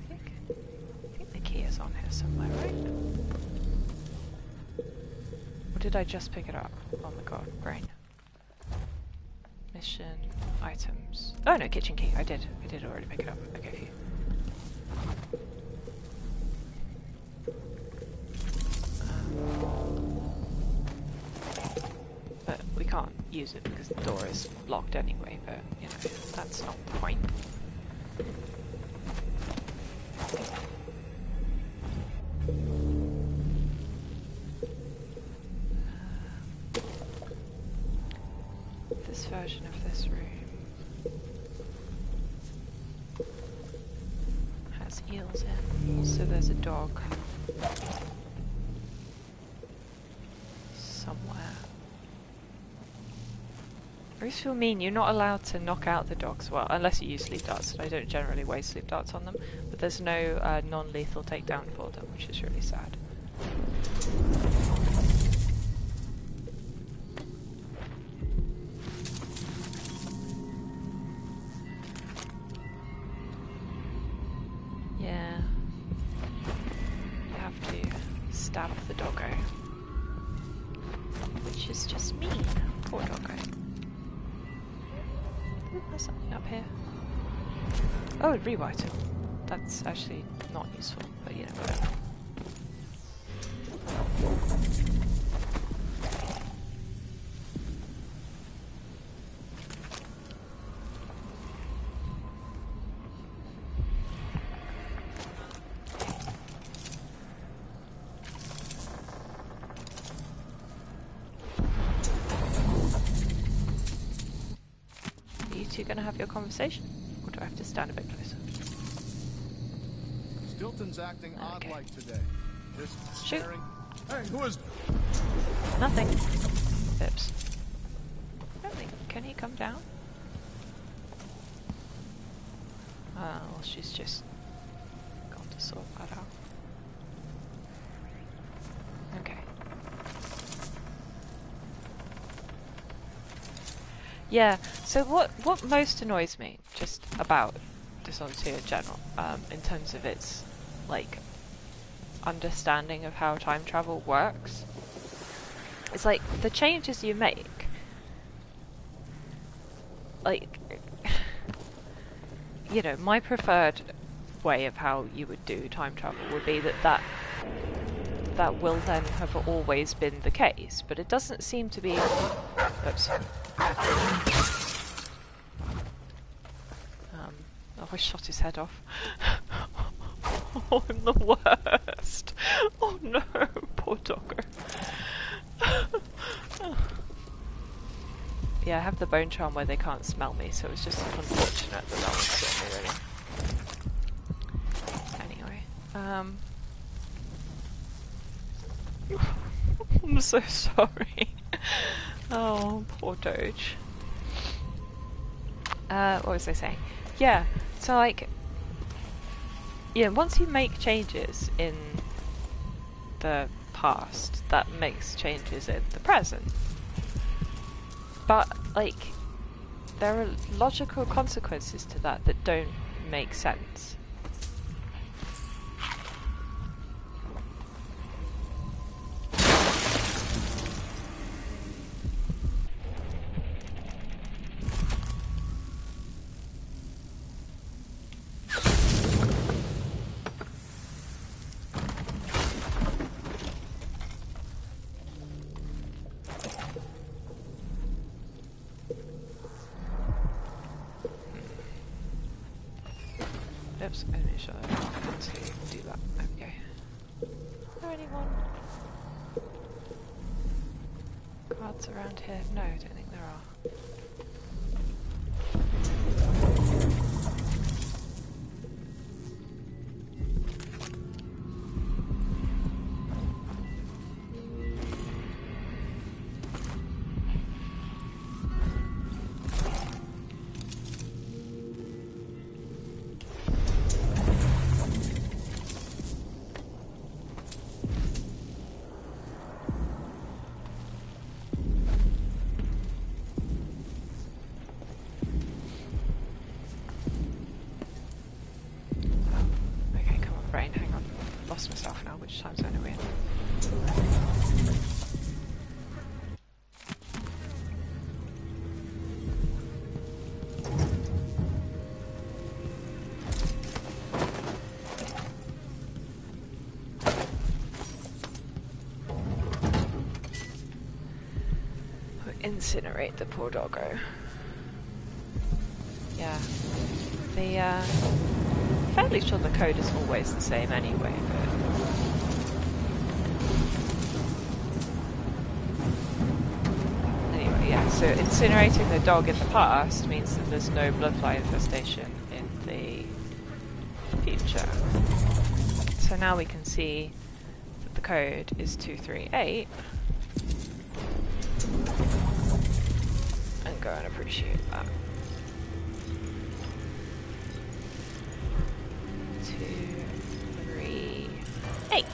think the key is on here somewhere, right? Or did I just pick it up? Oh my god, brain. Mission, items. Oh no, kitchen key. I did already pick it up. Okay, phew. But we can't use it because the door is locked anyway, but, you know, that's not the point. This version of this room has eels in. Also there's a dog somewhere. I always feel mean, you're not allowed to knock out the dogs, well, unless you use sleep darts, and I don't generally waste sleep darts on them, but there's no non-lethal takedown for them, which is really sad. Yeah, you have to stab the doggo, which is just mean. Poor doggo. Ooh, there's something up here. Oh, a rewrite tool. That's actually not useful, but you know, whatever. two going to have your conversation? Or do I have to stand a bit closer? Stilton's acting odd-like today. Just Shoot. staring. Hey, who is... Nothing. Oops. I don't think... Can he come down? Well, she's just gone to sort that out. Okay. Yeah, so what most annoys me just about Dishonored 2 in general, in terms of its, like, understanding of how time travel works, it's like, the changes you make, like, you know, my preferred way of how you would do time travel would be that will then have always been the case, but it doesn't seem to be... Oops. Oh, I shot his head off. Oh, I'm the worst. Oh no, poor doggo. Yeah, I have the bone charm where they can't smell me, so it's just unfortunate that one saw me, really. Anyway, I'm so sorry. Oh, poor Doge. What was I saying? Yeah, so like, yeah, once you make changes in the past, that makes changes in the present. But, like, there are logical consequences to that that don't make sense. Oops, I didn't show that. Let's do that. Okay. Is there anyone? Cards around here? No, I don't think there are. Myself now, which time zone are we in? Incinerate the poor doggo. Yeah. Fairly sure the code is always the same anyway, but... Anyway, yeah, so incinerating the dog in the past means that there's no bloodfly infestation in the future. So now we can see that the code is 238 and go and appreciate that. 238.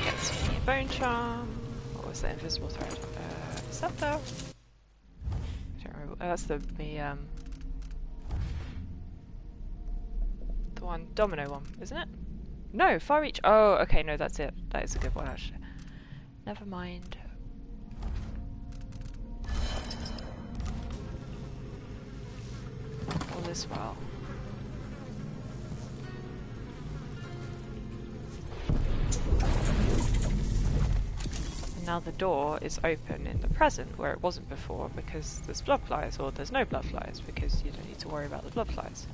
Gets me a bone charm. What was the invisible thread? Is that though? I don't remember. That's the one domino one, isn't it? No, far reach. Oh, okay, no, that's it. That is a good one actually. Never mind. All is well. And now the door is open in the present where it wasn't before because there's bloodflies, or there's no bloodflies because you don't need to worry about the bloodflies.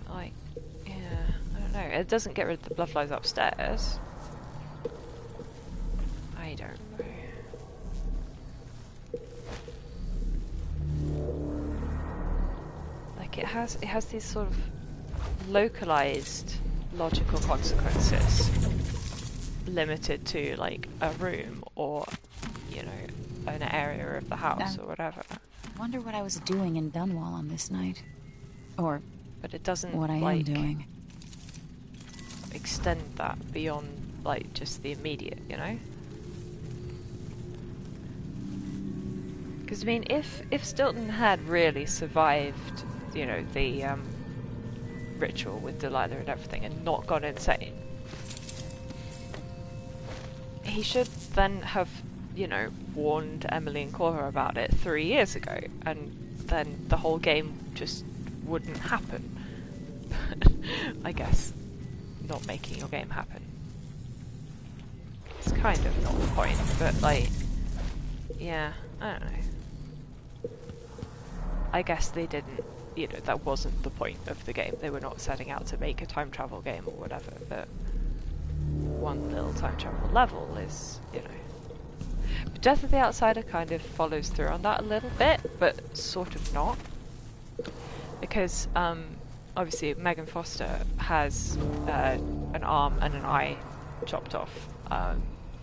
Like, yeah, I don't know. It doesn't get rid of the bloodflies upstairs. I don't know. like it has these sort of localized logical consequences limited to like a room or, you know, an area of the house or whatever. Wonder what I was doing in Dunwall on this night. Or but it doesn't what I like am doing. extend that beyond like just the immediate, you know? Because I mean, if Stilton had really survived, you know, the ritual with Delilah and everything, and not gone insane, he should then have, you know, warned Emily and Cora about it 3 years ago, and then the whole game just wouldn't happen. I guess not making your game happen. It's kind of not the point, but like, yeah, I don't know. I guess they didn't, you know, that wasn't the point of the game. They were not setting out to make a time travel game or whatever, but one little time travel level is, you know. But Death of the Outsider kind of follows through on that a little bit, but sort of not. Because, obviously, Megan Foster has an arm and an eye chopped off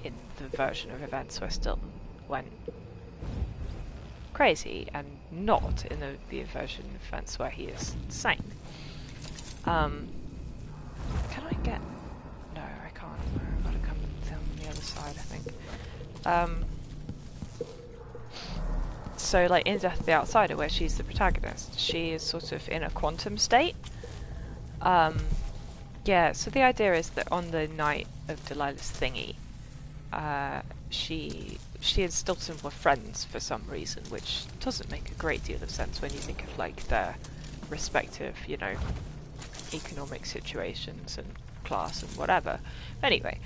in the version of events where Stilton went crazy, and not in the version of events where he is sane. Can I get... No, I can't. I've got to come down the other side, I think. So, like, in Death of the Outsider, where she's the protagonist, she is sort of in a quantum state. Yeah, so the idea is that on the night of Delilah's thingy, she and Stilton were friends for some reason, which doesn't make a great deal of sense when you think of, like, their respective, you know, economic situations and class and whatever. Anyway,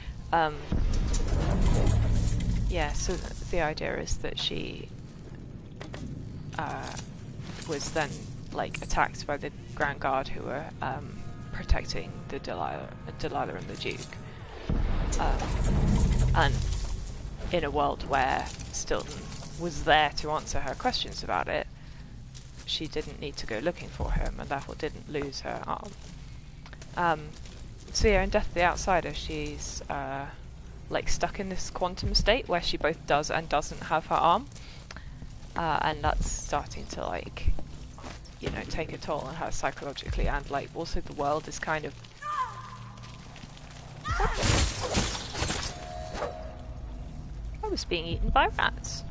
yeah, so the idea is that she was then, like, attacked by the Grand Guard who were protecting the Delilah and the Duke. And in a world where Stilton was there to answer her questions about it, she didn't need to go looking for him, and therefore didn't lose her arm. So yeah, in Death of the Outsider, she's like stuck in this quantum state where she both does and doesn't have her arm, and that's starting to, like, you know, take a toll on her psychologically, and like also the world is kind of... I was being eaten by rats.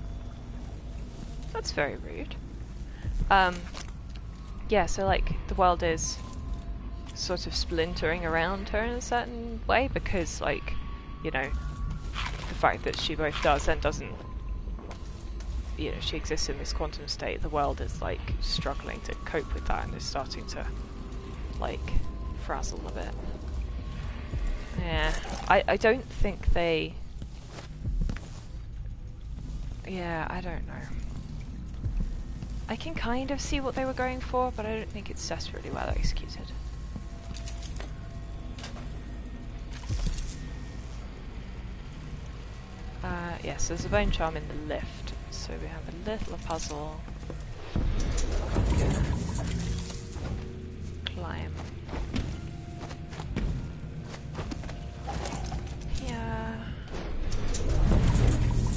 That's very rude. Yeah, so like the world is sort of splintering around her in a certain way, because, like, you know, the fact that she both does and doesn't, you know, she exists in this quantum state, the world is like struggling to cope with that and is starting to, like, frazzle a bit. Yeah, I don't think they... Yeah, I don't know. I can kind of see what they were going for, but I don't think it's desperately well executed. Yes, there's a bone charm in the lift, so we have a little puzzle. Climb. Yeah.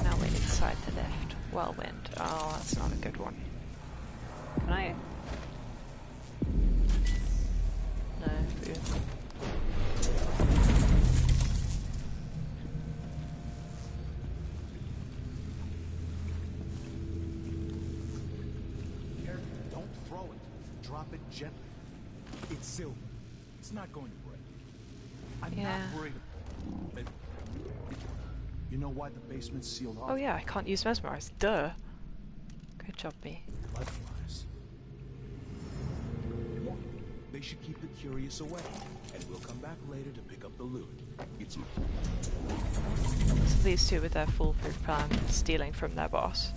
Now we're inside the lift. Whirlwind. Oh, that's not a good one. Can I? No. Don't throw it. Drop it gently. It's silver. It's not going to break. I'm not worried. You know why the basement's sealed off? Oh yeah, I can't use mesmerize. Duh. Good job, me. Bloodflies. They should keep the curious away, and we'll come back later to pick up the loot. It's So these two with their foolproof plan, stealing from their boss.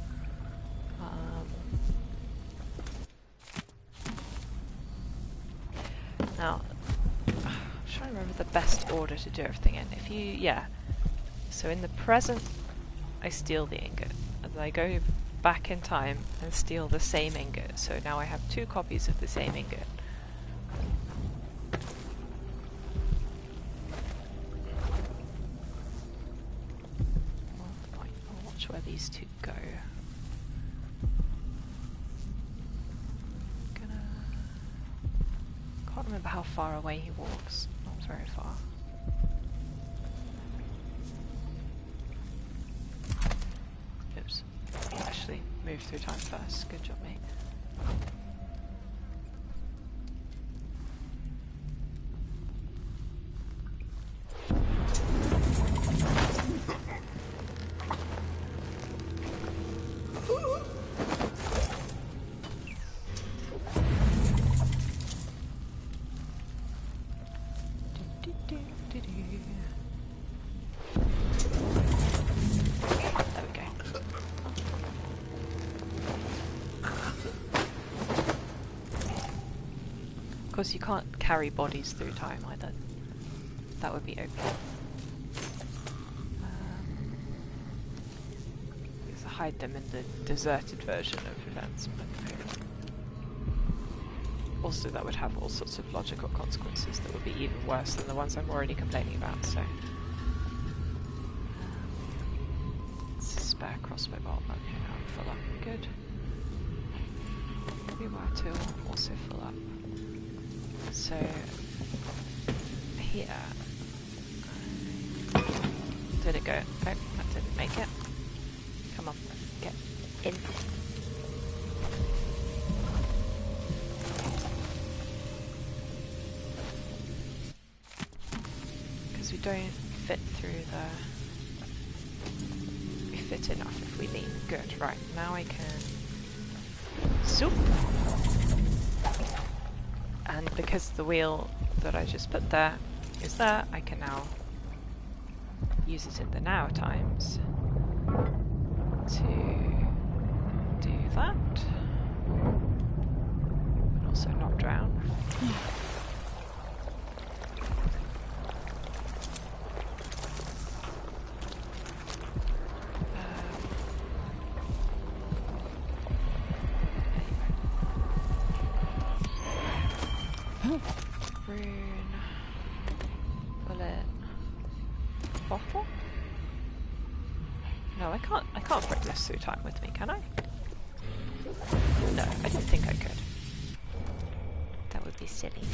Now, I'm trying to remember the best order to do everything in. If you, yeah. So in the present, I steal the ingot, and then I go back in time and steal the same ingot. So now I have 2 copies of the same ingot. I'll watch where these 2 go. Can't remember how far away he walks. Not very far. Oops. Actually, move through time first. Good job, mate. Of course, you can't carry bodies through time either. That would be OP. Let's hide them in the deserted version of events. Also, that would have all sorts of logical consequences that would be even worse than the ones I'm already complaining about. So, spare crossbow bolt. Okay, now I'm full up. Good. Rebar tool also full up. So here, did it go? Oh, that didn't make it. Come on, get in. Because we don't fit through the. We fit enough if we lean. Good. Right now I can zoom. And because the wheel that I just put there is there, I can now use it in the now times to do that. And also not drown. Rune, bullet, bottle? No, I can't bring this through time with me, can I? No, I didn't think I could. That would be silly.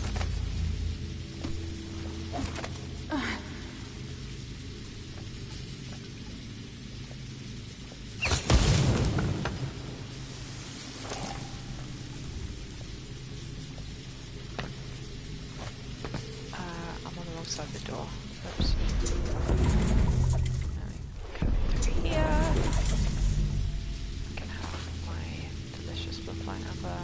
Outside the door. Oops. Come through here. I can have my delicious bloodline amber.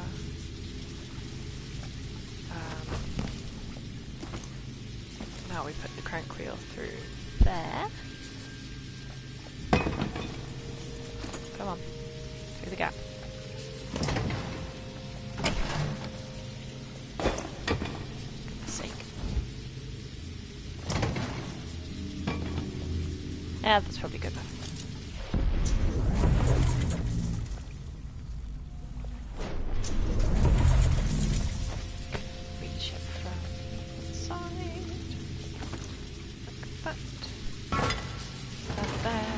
Now we put the crank wheel through there. Come on, through the gap. Yeah, that's probably good enough. Reach it from inside. Like that. There.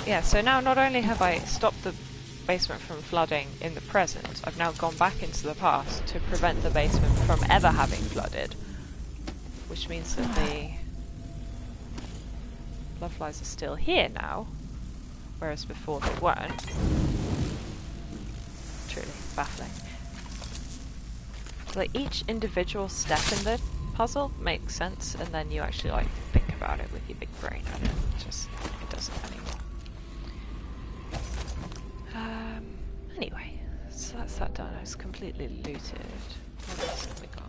Yeah, so now not only have I stopped the basement from flooding in the present, I've now gone back into the past to prevent the basement from ever having flooded. Which means that the bloodflies are still here now, whereas before they weren't. Truly baffling. Like each individual step in the puzzle makes sense, and then you actually like think about it with your big brain, and it doesn't anymore. Anyway, so that's that done. It's completely looted. What else have we got?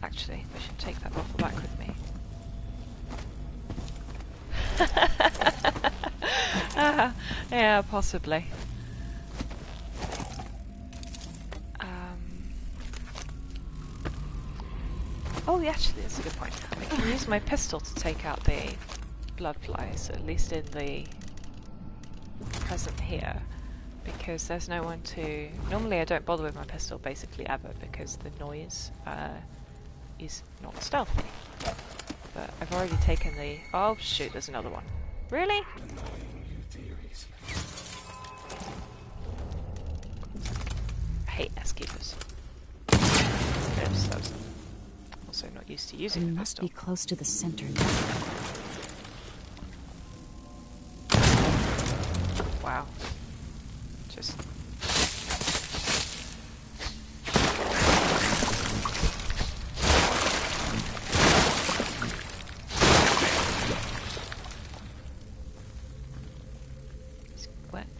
Actually, I should take that bottle back with me. Yeah, possibly. yeah, actually, that's a good point. I can use my pistol to take out the blood flies, at least in the present here, because there's no one to... Normally I don't bother with my pistol basically ever, because the noise is not stealthy. But I've already taken the... Oh shoot, there's another one. Really? I hate S-keepers. Oops, that was also not used to using the must pistol. be close to the center. Wow. Just...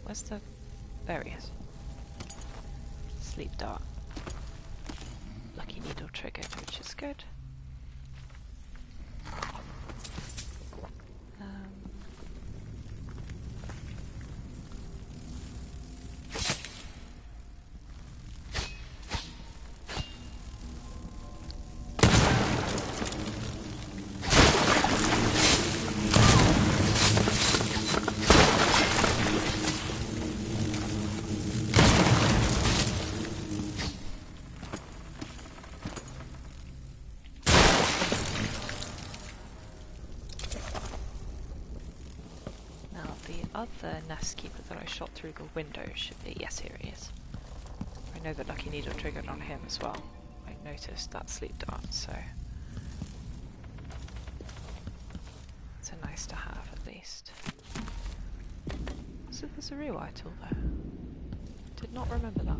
Where's the... There he is. Sleep dart. Lucky needle triggered, which is good. The nest keeper that I shot through the window should be... Yes, here he is. I know that Lucky Needle triggered on him as well. I noticed that sleep dart, so... It's a nice to have, at least. So there's a rewire tool there. Did not remember that.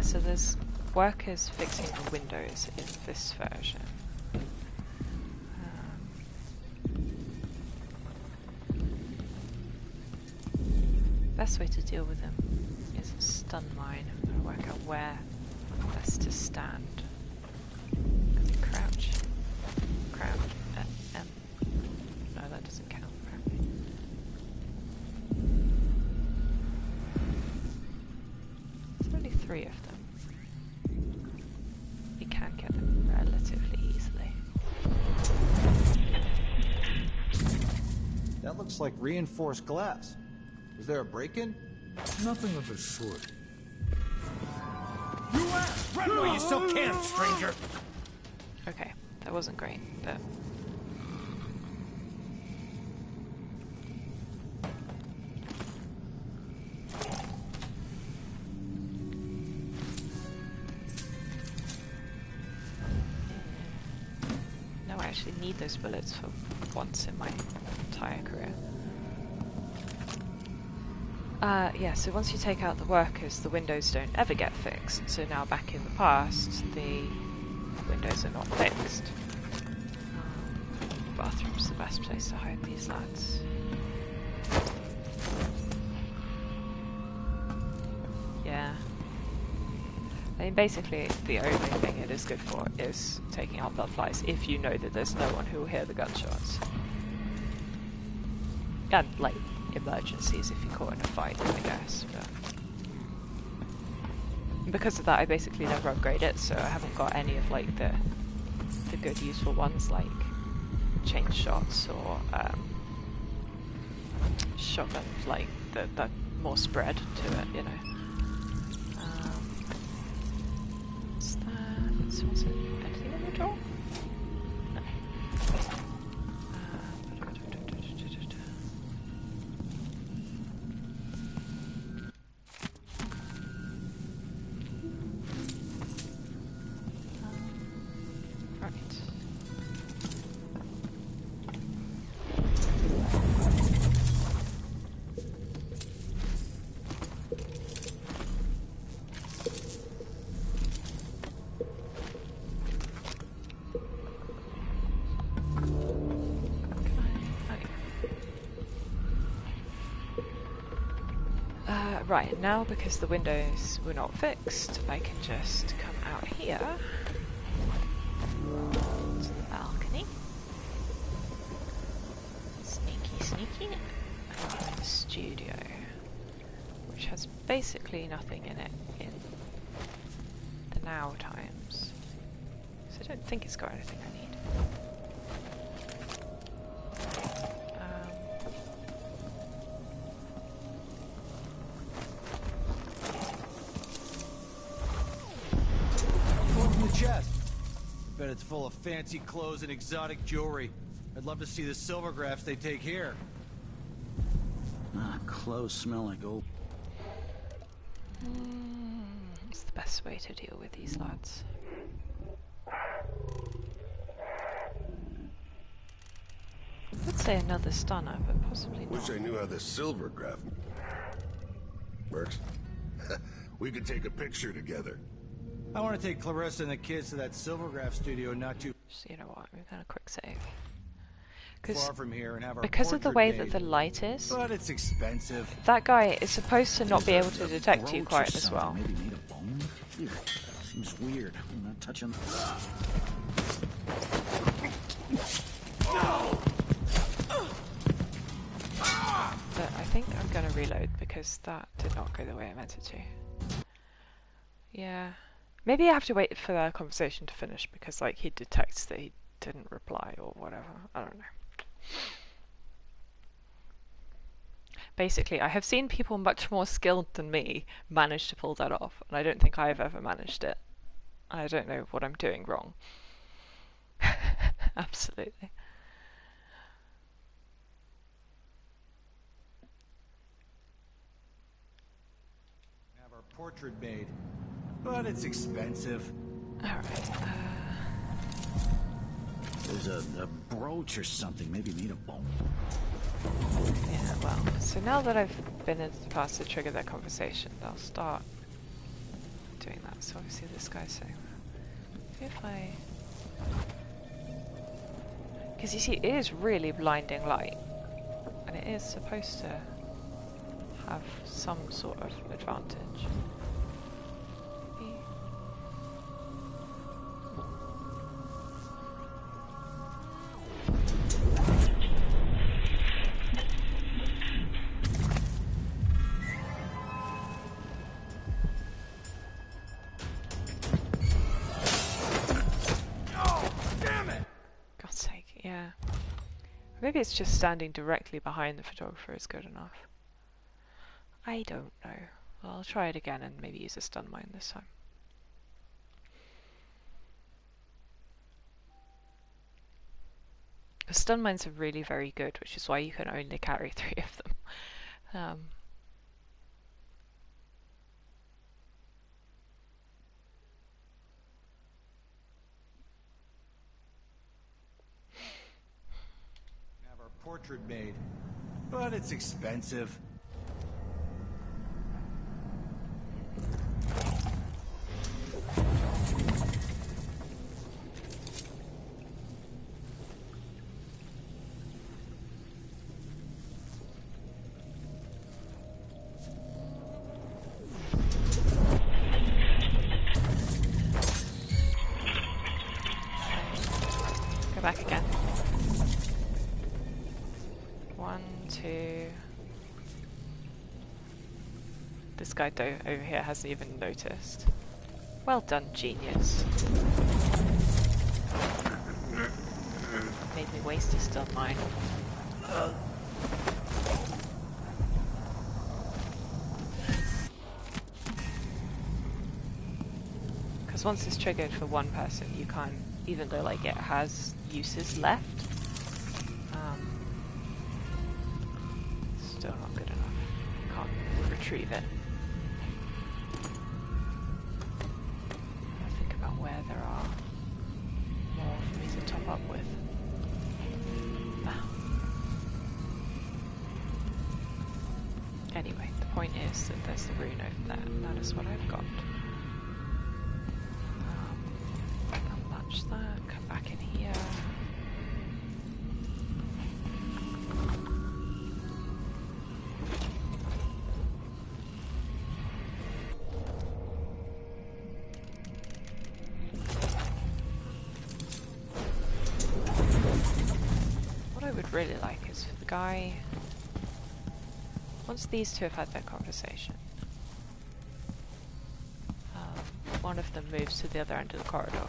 So there's workers fixing the windows in this version. Best way to deal with them is a stun mine. I'm going to work out where best to stand. Crouch. Crouch. M. No, that doesn't count. There's only 3 of them. You can get them relatively easily. That looks like reinforced glass. Is there a break-in? Nothing of the sort. You ass! Run while you still can, stranger! Okay, that wasn't great, but... No, I actually need those bullets for once in my entire career. Yeah, so once you take out the workers, the windows don't ever get fixed. So now back in the past, the windows are not fixed. The bathroom's the best place to hide these lads. Yeah. I mean, basically, the only thing it is good for is taking out blood flies if you know that there's no one who will hear the gunshots. And, like, emergencies if you're caught in a fight, I guess, but... Because of that, I basically never upgrade it, so I haven't got any of, like, the good, useful ones, like chain shots or, shotguns, like, the more spread to it, you know. What's that? What's it? Anything in the drawer? No. Right, now because the windows were not fixed, I can just come out here to the balcony. Sneaky, sneaky. And I'm in the studio, which has basically nothing in it in the now times. So I don't think it's got anything I need. Chest. I bet it's full of fancy clothes and exotic jewelry. I'd love to see the silvergraphs they take here. Clothes smell like old. It's the best way to deal with these lads. I would say another stunner, but possibly not. Wish I knew how the silvergraph works. We could take a picture together. I want to take Clarissa and the kids to that silvergraph studio not too So you know what, we've got a quick save. far from here and have our Because of the portrait way made. that the light is, But it's expensive. that guy is supposed to not be able to detect you quite as well. Maybe made a bone? Ew, seems weird. I'm not touching. But I think I'm going to reload because that did not go the way I meant it to. Yeah. Maybe I have to wait for their conversation to finish because like he detects that he didn't reply or whatever. I don't know. Basically, I have seen people much more skilled than me manage to pull that off, and I don't think I have ever managed it. I don't know what I'm doing wrong. Absolutely. Have our portrait made. But it's expensive. Alright, There's a brooch or something. Maybe made of bone. yeah, well, so now that I've been into the past to trigger that conversation, they'll start doing that. So obviously this guy's saying, if I... Because you see, it is really blinding light, and it is supposed to have some sort of advantage. Maybe... God's sake, yeah. Maybe it's just standing directly behind the photographer is good enough. I don't know. Well, I'll try it again and maybe use a stun mine this time. The stun mines are really very good, which is why you can only carry 3 of them. Have our portrait made. But it's expensive. Go back again. 1, 2. This guy over here hasn't even noticed. Well done, genius. Made me waste a stun mine. Because once it's triggered for one person, you can't, even though like it has uses left, still not good enough. Can't retrieve it. Think about where there are more for me to top up with. Anyway, the point is that there's the rune over there, and that is what I've got. I'll match that, come back in here. would really like is for the guy, once these two have had their conversation, one of them moves to the other end of the corridor.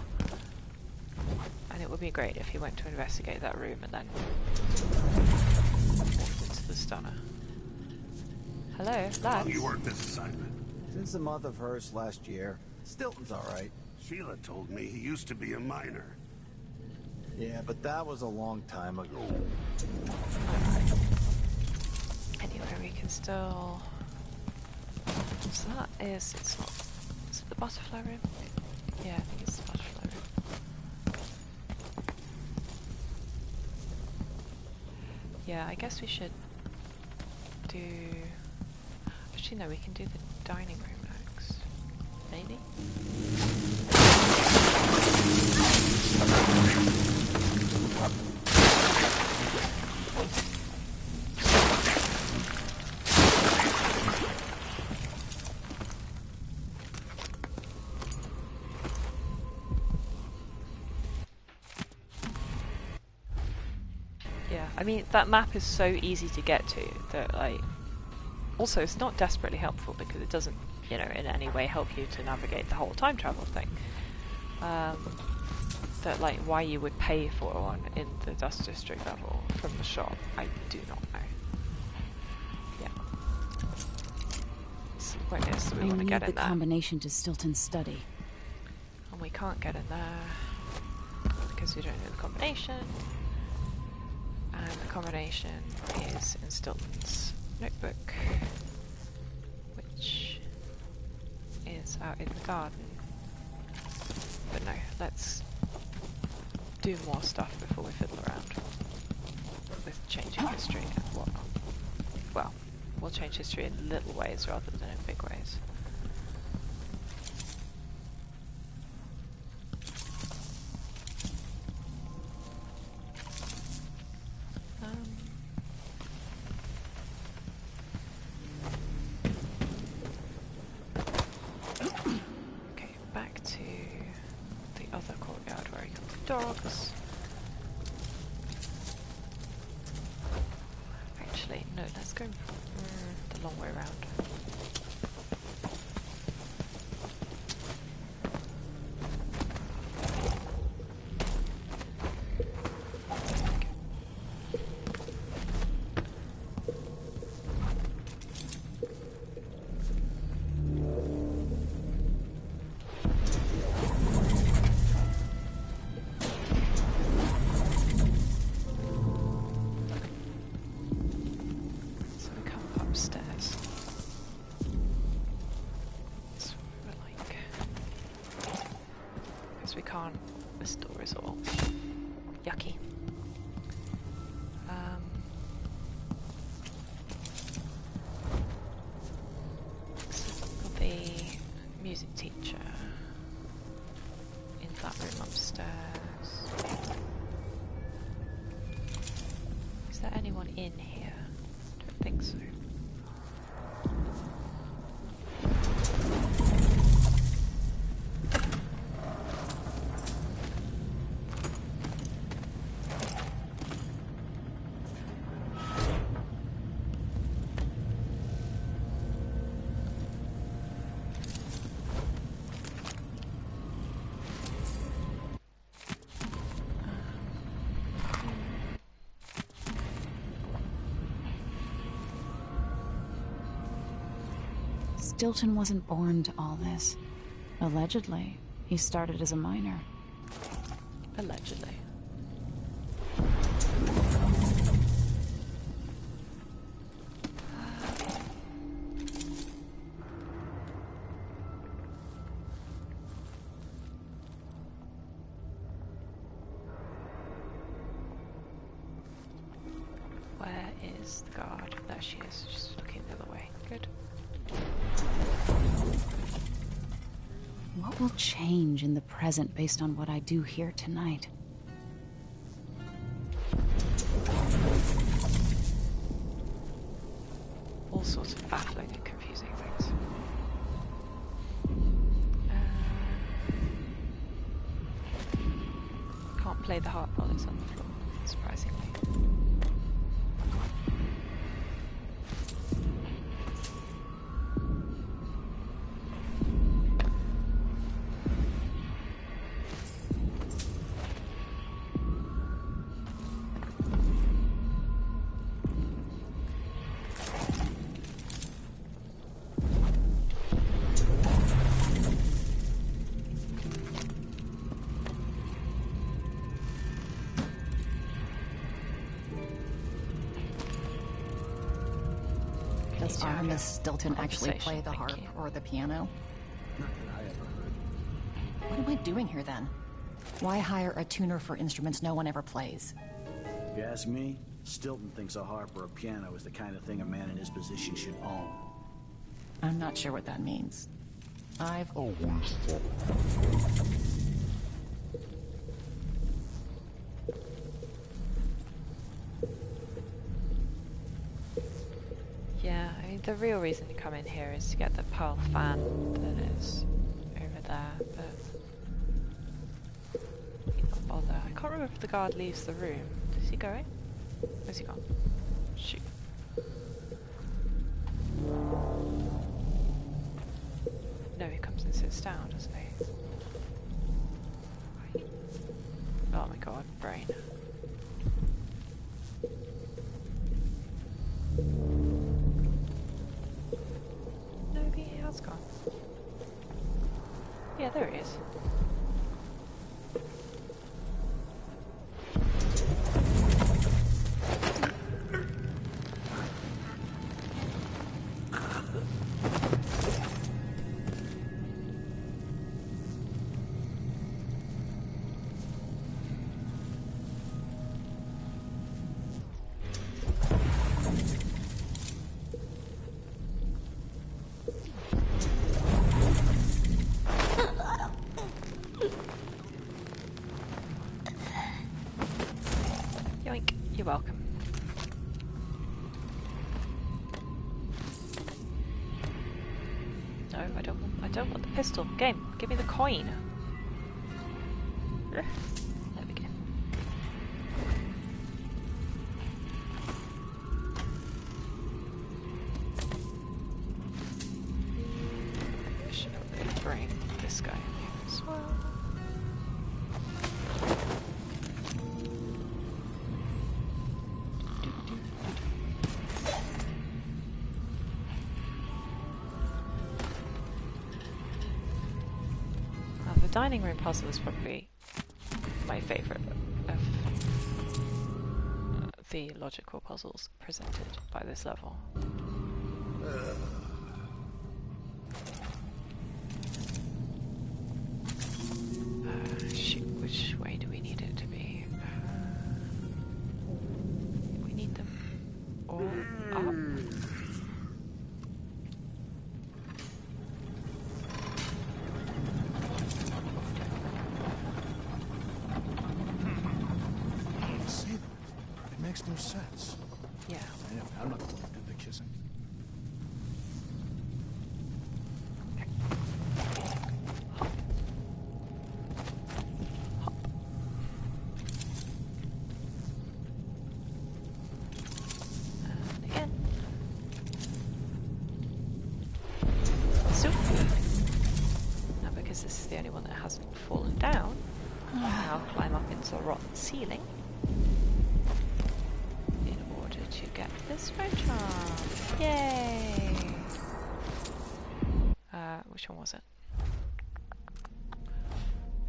And it would be great if he went to investigate that room and then walked into the stunner. Hello, lads. How long you worked this assignment? Since a month of hers last year. Stilton's alright. Sheila told me he used to be a miner. Yeah, but that was a long time ago. Anyway, we can still... So that is... It's not... Is it the butterfly room? Yeah, I think it's the butterfly room. Yeah, I guess we should do... Actually, no, we can do the dining room next. Maybe? Yeah, I mean, that map is so easy to get to that, like... Also, it's not desperately helpful because it doesn't, you know, in any way help you to navigate the whole time travel thing. That, like, why you would pay for one in the Dust District level from the shop, I do not know. Yeah. So the point is, we want to get in there. The combination to Stilton's study. And we can't get in there because we don't know the combination. And the combination is in Stilton's notebook, which is out in the garden. But no, let's do more stuff before we fiddle around with changing history and whatnot. Well, we'll change history in little ways rather than in big ways. Okay, back to the other courtyard where you got the dogs. Actually, no, let's go the long way around. In here? Don't think so. Stilton wasn't born to all this. Allegedly, he started as a miner. Allegedly. Where is the guard? There she is. She's looking the other way. Good. What will change in the present based on what I do here tonight? All sorts of baffling and confusing things. Can't play the harp while it's on the floor, surprisingly. ever Miss Stilton actually play the harp or the piano? Not that I ever heard. What am I doing here then? Why hire a tuner for instruments no one ever plays? If you ask me, Stilton thinks a harp or a piano is the kind of thing a man in his position should own. I'm not sure what that means. I've always thought. Yeah, I mean, the real reason to come in here is to get the pearl fan that is over there, but need not bother. I can't remember if the guard leaves the room. Is he going? Where's he gone? Shoot. No, he comes and sits down, doesn't he? Oh my god, brain. No, he has gone. Yeah, there he is. Yoink, you're welcome. No, I don't want the pistol. Game, give me the coin. There we go. I should probably bring this guy in here as well. The dining room puzzle is probably my favourite of the logical puzzles presented by this level. Shoot, which way do we need it to be? We need them all up. Makes no sense. Yeah. I'm not the one who did the kissing. Hop. And again. Soup. Now because this is the only one that hasn't fallen down, I'll climb up into a rotten ceiling. To get this red charm. Yay! Which one was it?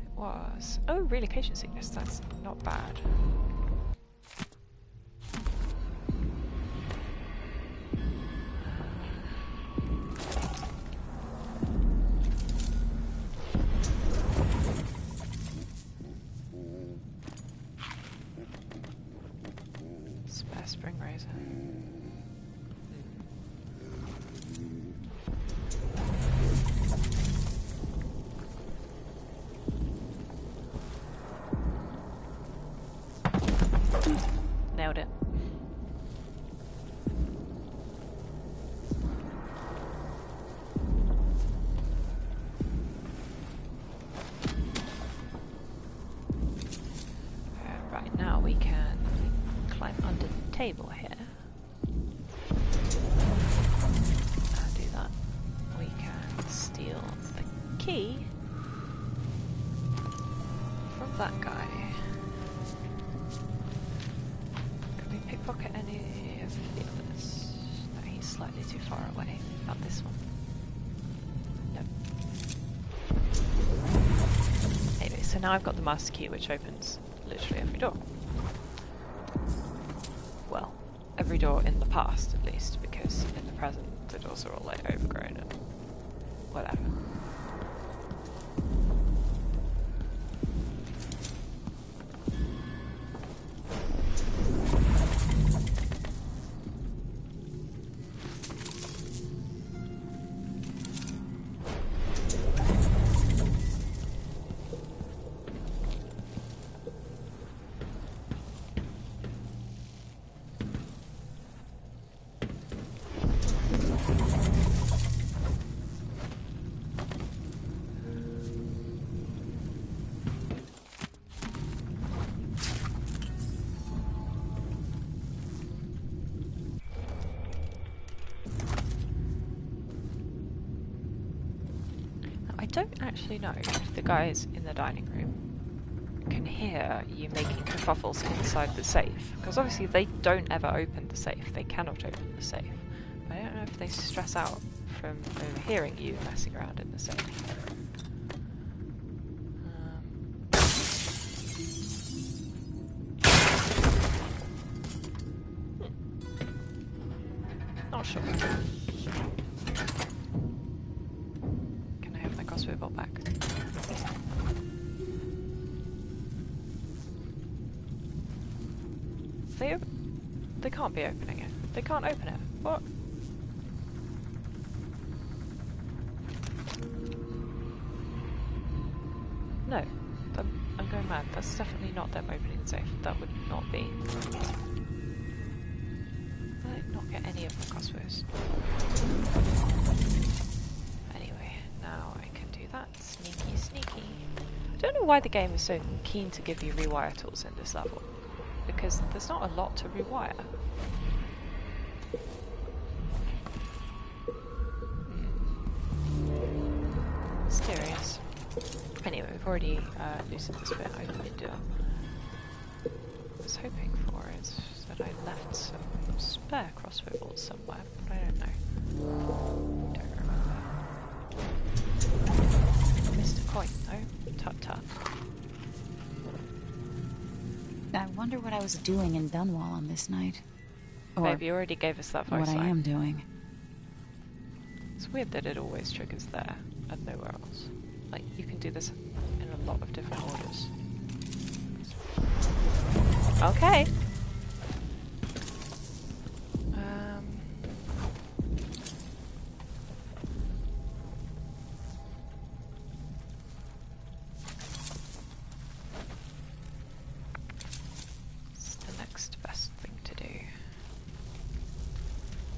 It was... Oh, relocation sickness. That's not bad. Spare spring razor. Nailed it. Right, now we can climb under the table here. And do that. We can steal the key from that guy. Can we pickpocket any of the others? No, he's slightly too far away. Not this one. Nope. Anyway, so now I've got the master key, which opens literally every door. Well, every door in the past, at least, because in the present The doors are all like overgrown and whatever. I don't actually know if the guys in the dining room can hear you making kerfuffles inside the safe, because obviously they don't ever open the safe. They cannot open the safe. But I don't know if they stress out from overhearing you messing around in the safe. Not sure. Can I have my crossbow bolt back? They can't be opening it. They can't open it. What? No. I'm going mad. That's definitely not them opening the safe. That would not be. I did not get any of my crossbows. Anyway, now I can do that. Sneaky, sneaky. I don't know why the game is so keen to give you rewire tools in this level, because there's not a lot to rewire. Mysterious. Anyway, we've already loosened this bit I was hoping for is that I left some spare crossbow bolts somewhere, but I don't know. Don't remember. Missed a coin though. Tut tut. I wonder what I was doing in Dunwall on this night. Or Babe, you already gave us that voice what line. I am doing. It's weird that it always triggers there and nowhere else. Like, you can do this in a lot of different orders. Okay. What's the next best thing to do?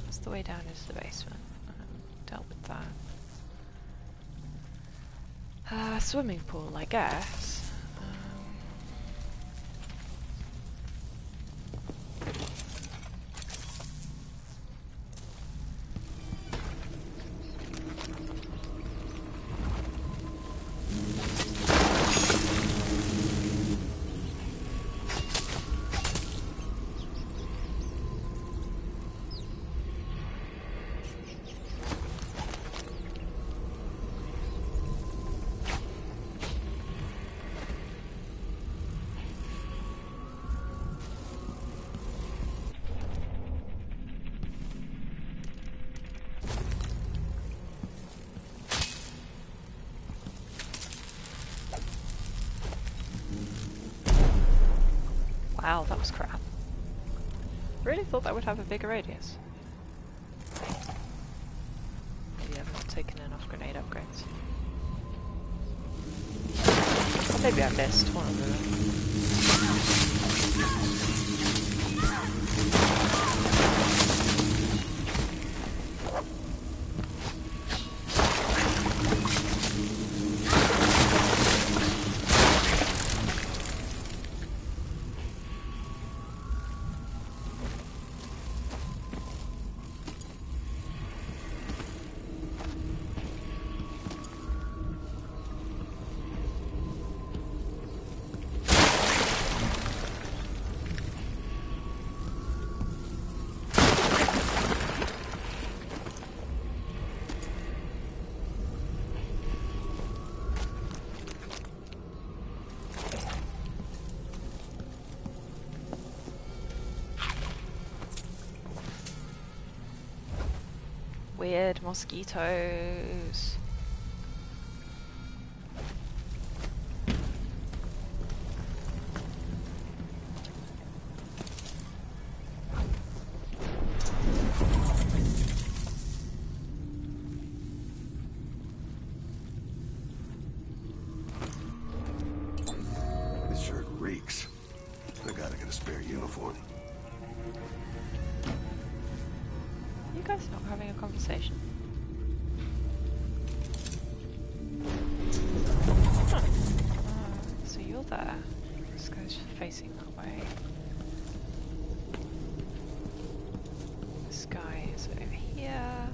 That's the way down is the basement. Dealt with that. Swimming pool, I guess. Wow, that was crap. Really thought that would have a bigger radius. Maybe I haven't taken enough grenade upgrades. Maybe I missed one of them. Weird mosquitoes. This shirt reeks. I gotta get a spare uniform. You guys not having a conversation? Huh. So you're there. This guy's facing that way. This guy is over here.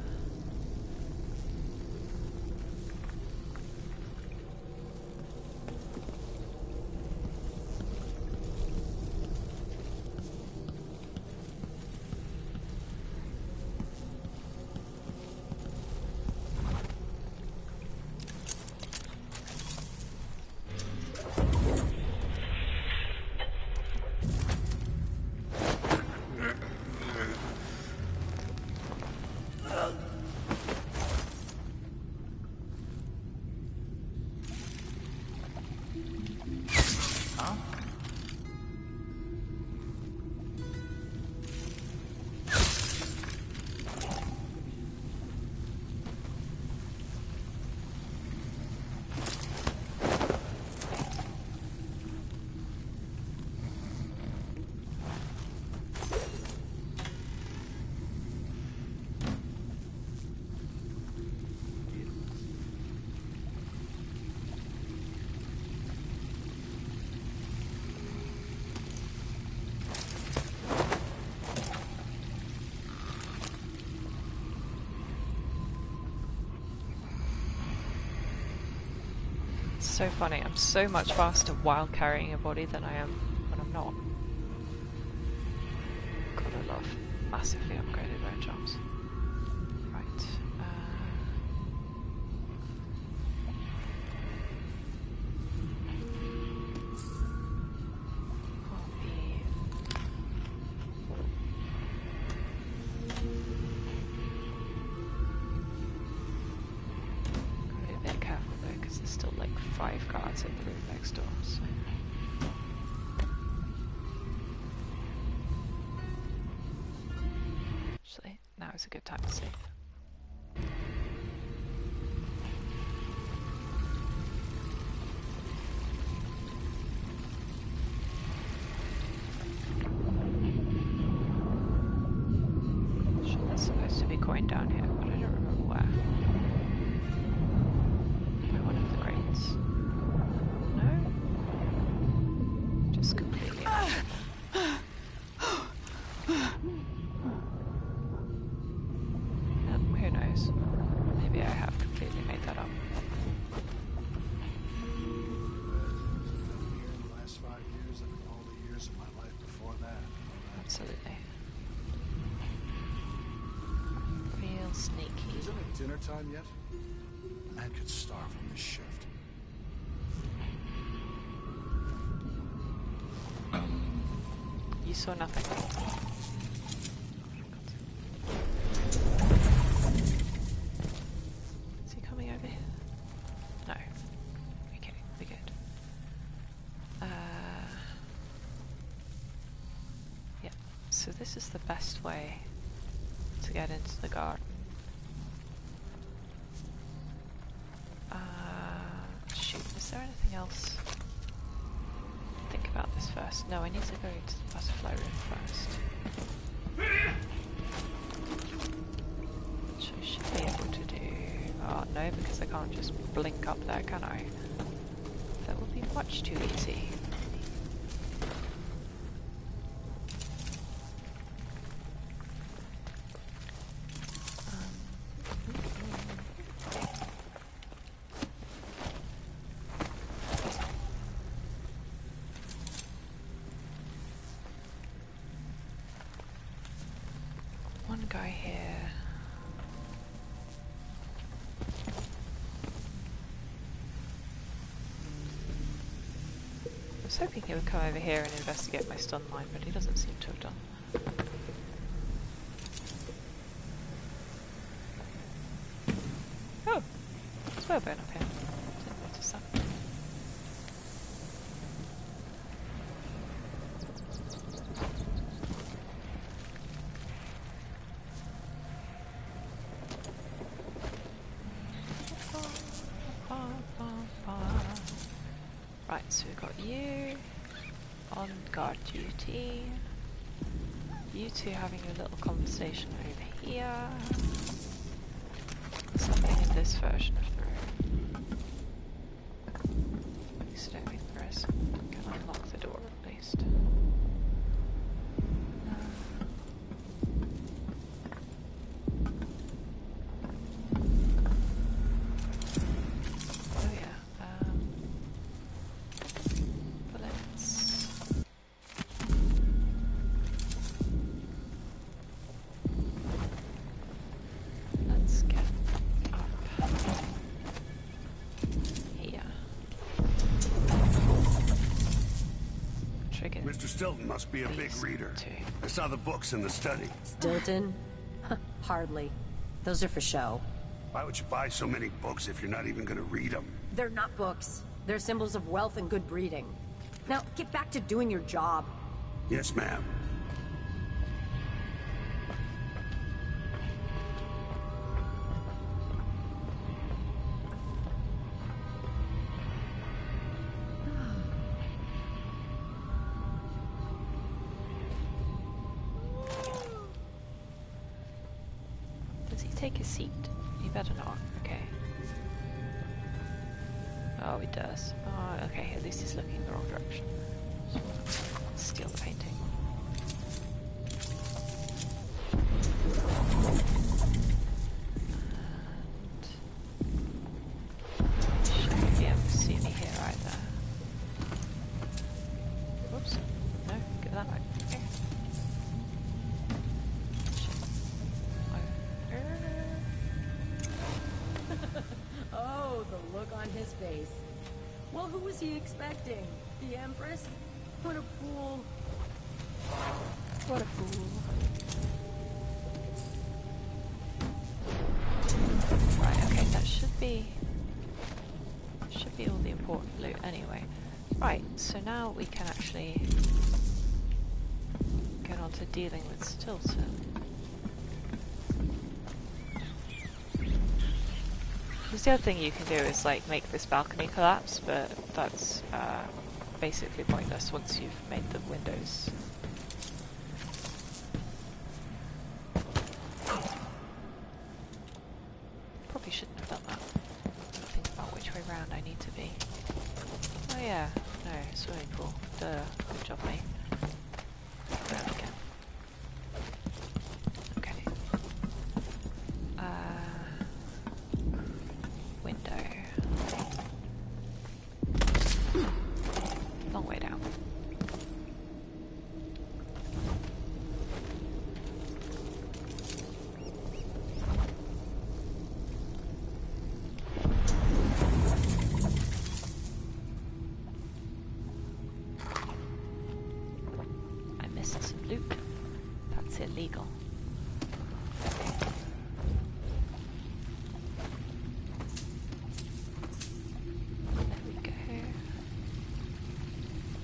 So funny, I'm so much faster while carrying a body than I am when I'm not. God, I love massively upgraded bone jumps. Right. There's still like 5 guards in the room next door, so. Actually, now is a good time to save. Sure, there's supposed to be coin down here, but I don't remember where. One of the crates. No? Just completely who knows? Maybe I have completely made that up. The last 5 years and all the years of my life before that. Absolutely. Real sneaky. Isn't it dinner time yet? Man could starve on this shift. You saw nothing. Is he coming over here? No. Okay, we're good. Yeah, so this is the best way to get into the garden. Shoot, is there anything else? Think about this first. No, I need to go into the butterfly room first. Which I should be able to do. Oh, no, because I can't just blink up there, can I? That would be much too easy. One guy here. I was hoping he would come over here and investigate my stun line, but he doesn't seem to have done. bone up here. Didn't notice that. Right, so we've got you on guard duty. You two having a little conversation over here. Something in this version of the room. At least I don't think there is. Can unlock the door at least. Oh yeah. Bullets. Let's get up here. Trigger. Mr. Stilton must be a big reader. I saw the books in the study. Stilton? Hardly. Those are for show. Why would you buy so many books if you're not even going to read them? They're not books. They're symbols of wealth and good breeding. Now, get back to doing your job. Yes, ma'am. Does he take his seat? He better not. Okay. Oh, he does. Oh, okay. At least he's looking the wrong direction. Steal the painting. Shouldn't be able to see me here either. Whoops. No, go that way. Okay. Oh, the look on his face. Well, who was he expecting? The Empress? What a fool. What a fool. Right, okay, that should be all the important loot anyway. Right, so now we can actually get on to dealing with Stilton. Because the other thing you can do is like make this balcony collapse, but that's basically pointless once you've made the windows. Probably shouldn't have done that. Think about which way round I need to be. Oh yeah, no, swimming pool. Duh, good job mate. Round again. Okay. Window. Long way down. I missed some loot. That's illegal. There we go.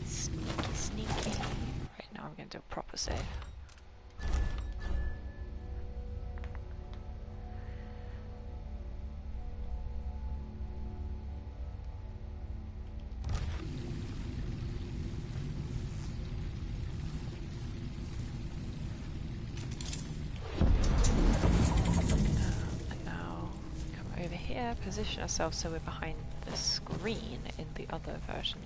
Sneaky, sneaky. Right, now I'm going to do a proper save. And now come over here, position ourselves so we're behind the screen in the other version.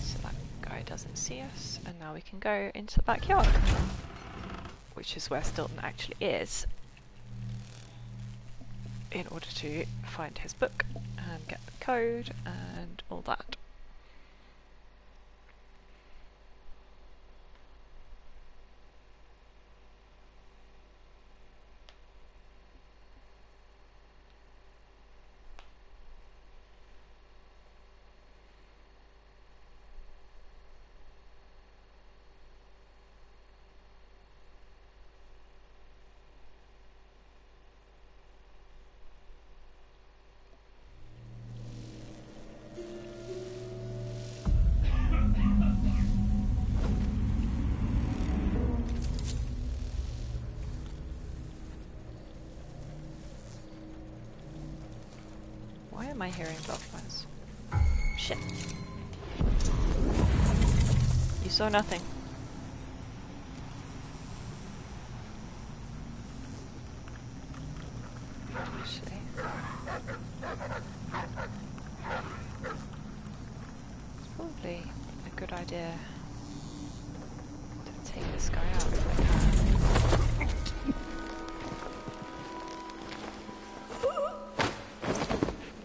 So that guy doesn't see us, and now we can go into the backyard, which is where Stilton actually is, in order to find his book and get the code and all that. am I hearing dog noise? Shit. You saw nothing. Actually. It's probably a good idea to take this guy out if I can.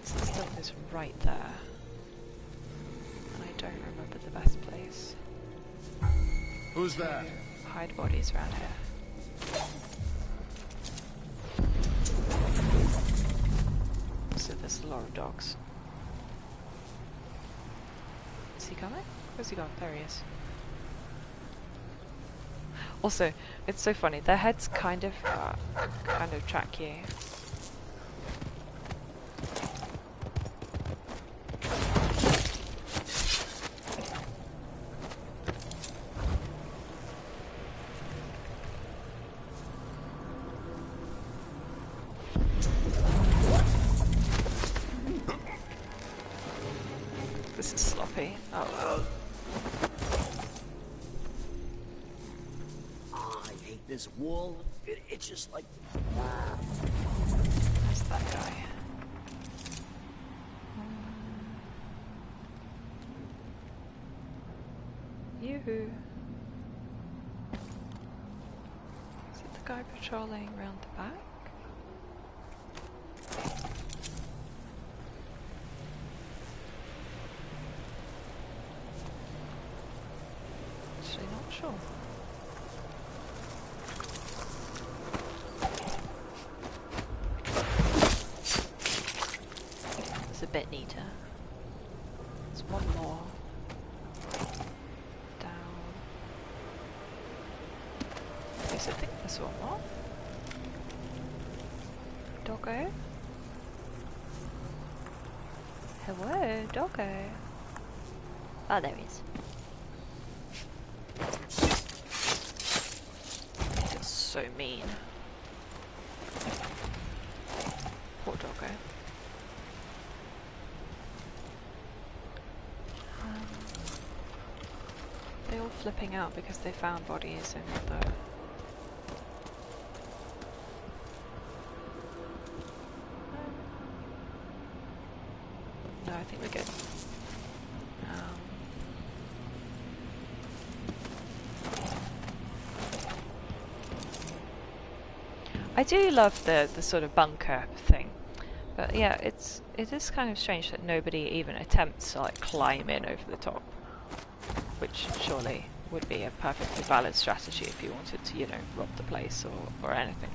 So stuff is right there. And I don't remember the best place. Who's that? Hide bodies around here. So there's a lot of dogs. Is he coming? Where's he gone? There he is. Also, it's so funny. Their heads kind of track you. This is sloppy. Oh. I hate this wall. It's just like... That's that guy. Yoo-hoo. Is it the guy patrolling around the back? Actually not sure. It's a bit neater. There's one more. Down. Yes, I think there's one more. Doggo? Hello, doggo. Oh, there he is. It's so mean. Poor doggo. They're all flipping out because they found bodies in the... No, I think we're good. I do love the sort of bunker thing, but yeah, it is kind of strange that nobody even attempts to like climb in over the top, which surely would be a perfectly valid strategy if you wanted to, you know, rob the place or anything.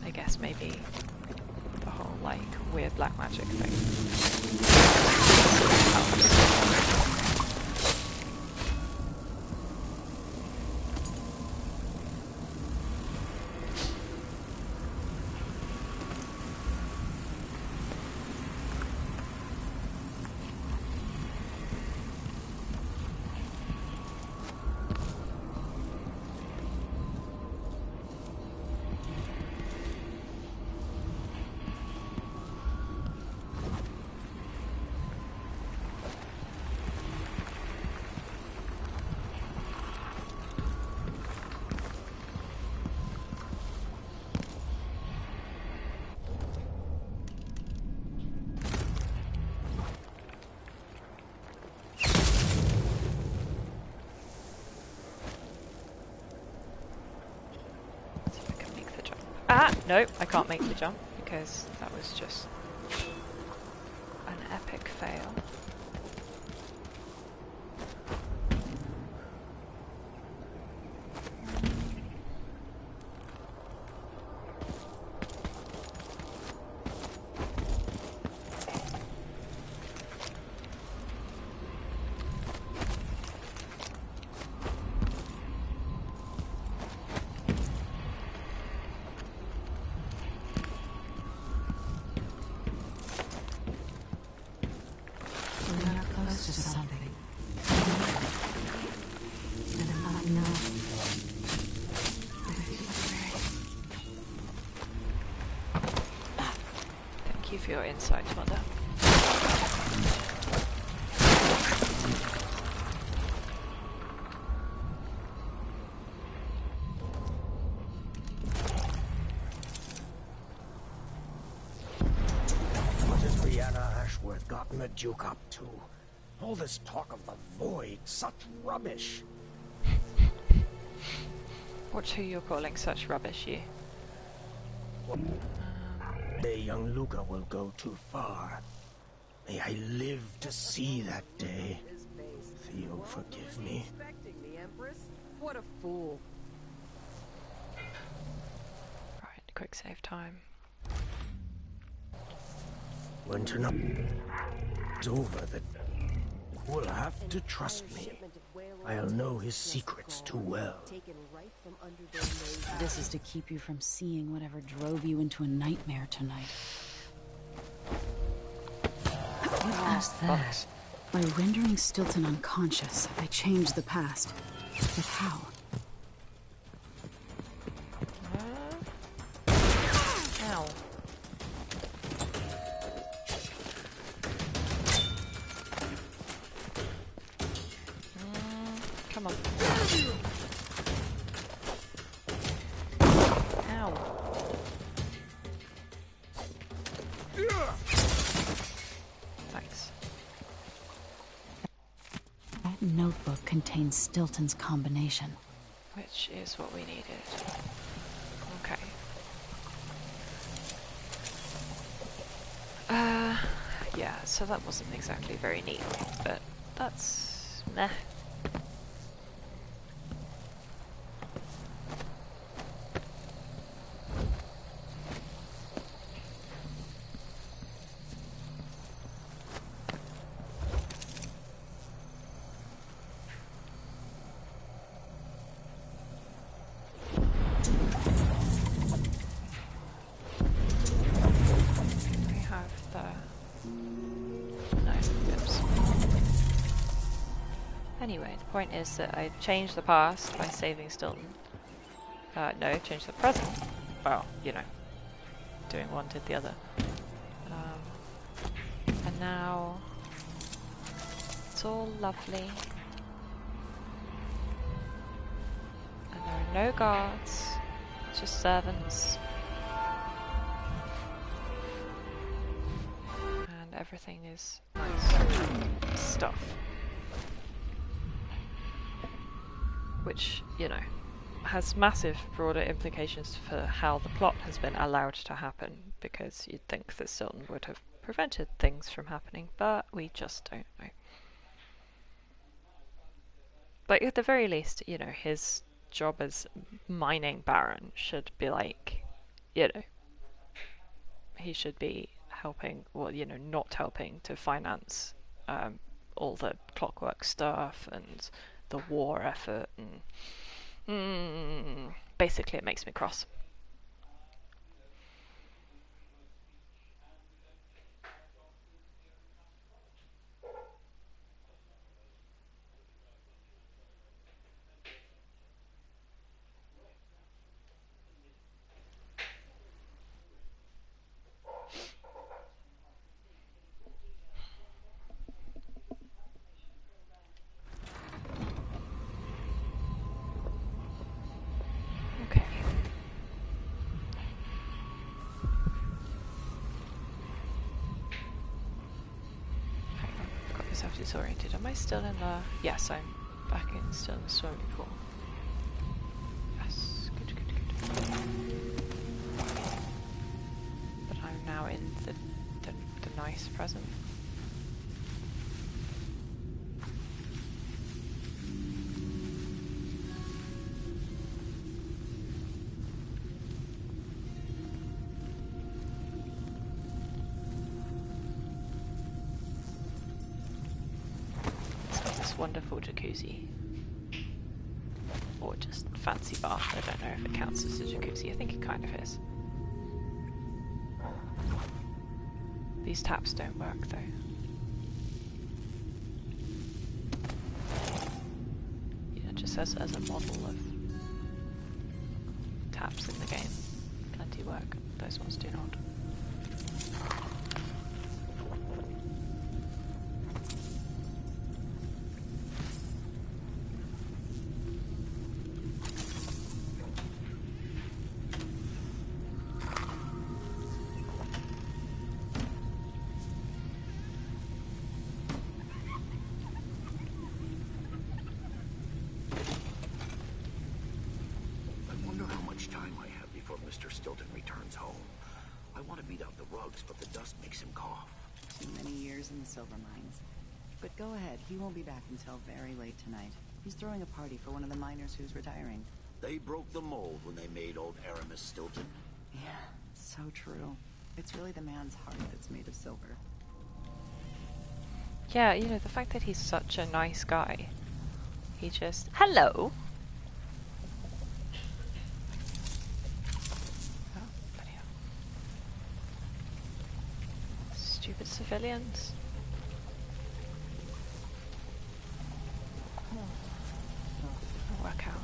I guess maybe the whole like weird black magic thing. Ah! No, I can't make the jump because that was just an epic fail. Thank you for your insight, Mother. What has Brianna Ashworth gotten the Duke up to? All this talk of the void, such rubbish. Watch who you're calling such rubbish, you. Day young Luca will go too far. May I live to see that day. Theo, forgive me. The Empress? What a fool. Right, quick save time. When tonight is over, that will have to trust me. I'll know his secrets too well. This is to keep you from seeing whatever drove you into a nightmare tonight. What was that? By rendering Stilton unconscious, I changed the past. But how? Ow. Come on. Ow. Thanks. That notebook contains Stilton's combination. Which is what we needed. Okay. Yeah, so that wasn't exactly very neat, but that's meh. Anyway, the point is that I changed the past by saving Stilton. No, changed the present. Well, you know, doing one did the other. And now it's all lovely. And there are no guards, just servants. And everything is nice stuff. Which, you know, has massive broader implications for how the plot has been allowed to happen, because you'd think that Stilton would have prevented things from happening, but we just don't know. But at the very least, you know, his job as mining baron should be like, you know, he should be helping, well, you know, not helping to finance all the clockwork stuff and the war effort, and basically it makes me cross. Disoriented. Am I still in the... Yes, I'm back in, still in the swimming pool. Yes, good. But I'm now in the nice present. Wonderful jacuzzi, or just fancy bath. I don't know if it counts as a jacuzzi. I think it kind of is. These taps don't work though. Yeah, just as a model of taps in the game, plenty work. Those ones do not. Stilton returns home. I want to beat out the rugs, but the dust makes him cough. Too many years in the silver mines. But go ahead, he won't be back until very late tonight. He's throwing a party for one of the miners who's retiring. They broke the mold when they made old Aramis Stilton. Yeah, so true. It's really the man's heart that's made of silver. Yeah, you know, the fact that he's such a nice guy. He just... Hello! Oh, bloody hell. Stupid civilians. I'll work out.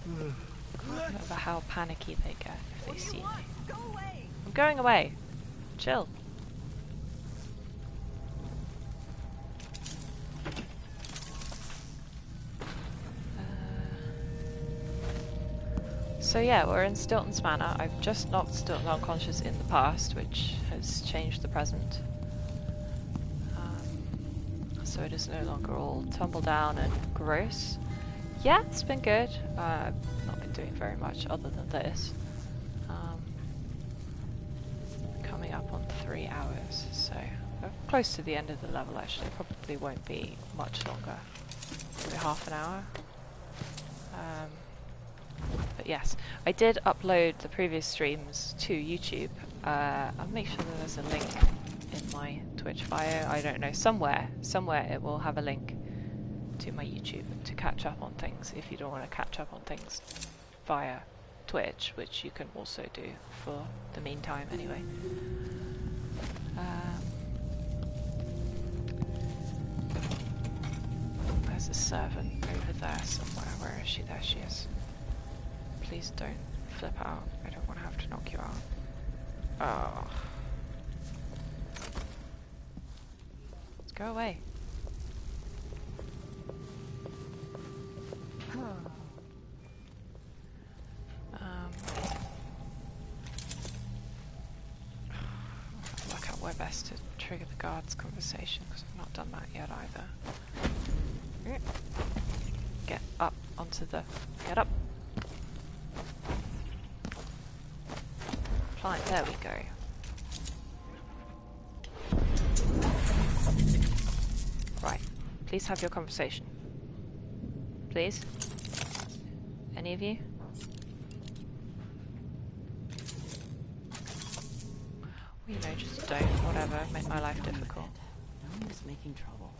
I can't remember how panicky they get if they see me. I'm going away! Chill. So yeah, we're in Stilton's Manor. I've just knocked Stilton unconscious in the past, which has changed the present. So it is no longer all tumble down and gross. Yeah, it's been good. I've not been doing very much other than this. Coming up on 3 hours, so we're close to the end of the level actually. Probably won't be much longer. Maybe half an hour. But yes, I did upload the previous streams to YouTube. I'll make sure that there's a link in my Twitch bio. I don't know, somewhere it will have a link to my YouTube to catch up on things if you don't want to catch up on things via Twitch, which you can also do for the meantime anyway. There's a servant over there somewhere. Where is she? There she is. Please don't flip out. I don't want to have to knock you out. Oh. Let's go away. Work out where best to trigger the guards' conversation, because I've not done that yet either. Get up onto the... Get up! Fine, there we go. Right, please have your conversation. Please? Any of you? Well, you know, just don't, whatever, make my life difficult. No one is making trouble.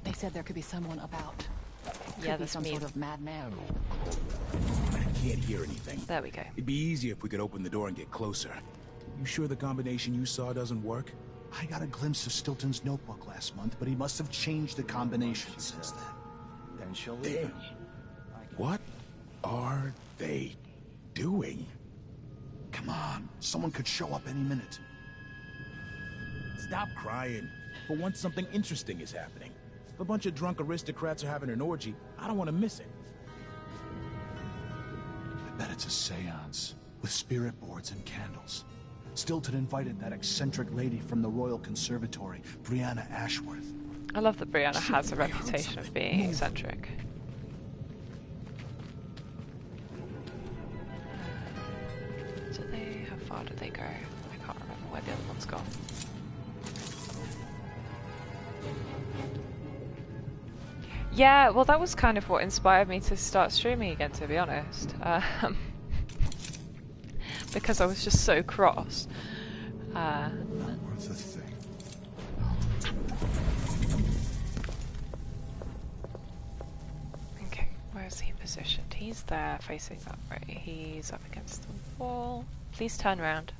They said there could be someone about. Yeah, Could be that's some me. sort of madman. I can't hear anything. There we go. It'd be easier if we could open the door and get closer. You sure the combination you saw doesn't work? I got a glimpse of Stilton's notebook last month, but he must have changed the combination since then. Then she'll leave. What are they doing? Come on, someone could show up any minute. Stop crying. For once, something interesting is happening. If a bunch of drunk aristocrats are having an orgy, I don't want to miss it. I bet it's a seance, with spirit boards and candles. Stilton invited that eccentric lady from the Royal Conservatory, Brianna Ashworth. I love that Brianna has a reputation of being eccentric. How far did they go? I can't remember where the other one's gone. Yeah, well that was kind of what inspired me to start streaming again, to be honest. Because I was just so cross. Not worth a thing. Okay, where's he positioned? He's there, facing that way. He's up against the wall. Please turn around.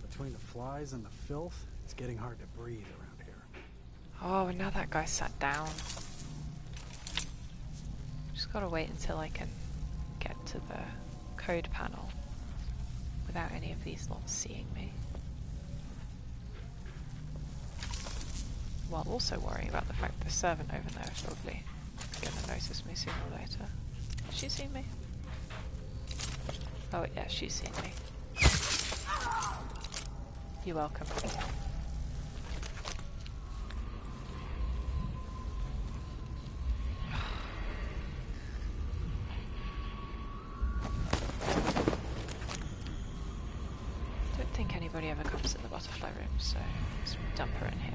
Between the flies and the filth, it's getting hard to breathe around here. Oh, and now that guy sat down. Just gotta wait until I can get to the code panel without any of these lot seeing me. While also worrying about the fact the servant over there is probably gonna notice me sooner or later. Has she seen me? Oh yeah, she's seen me. You're welcome. anybody ever comes in the butterfly room, so let's dump her in here.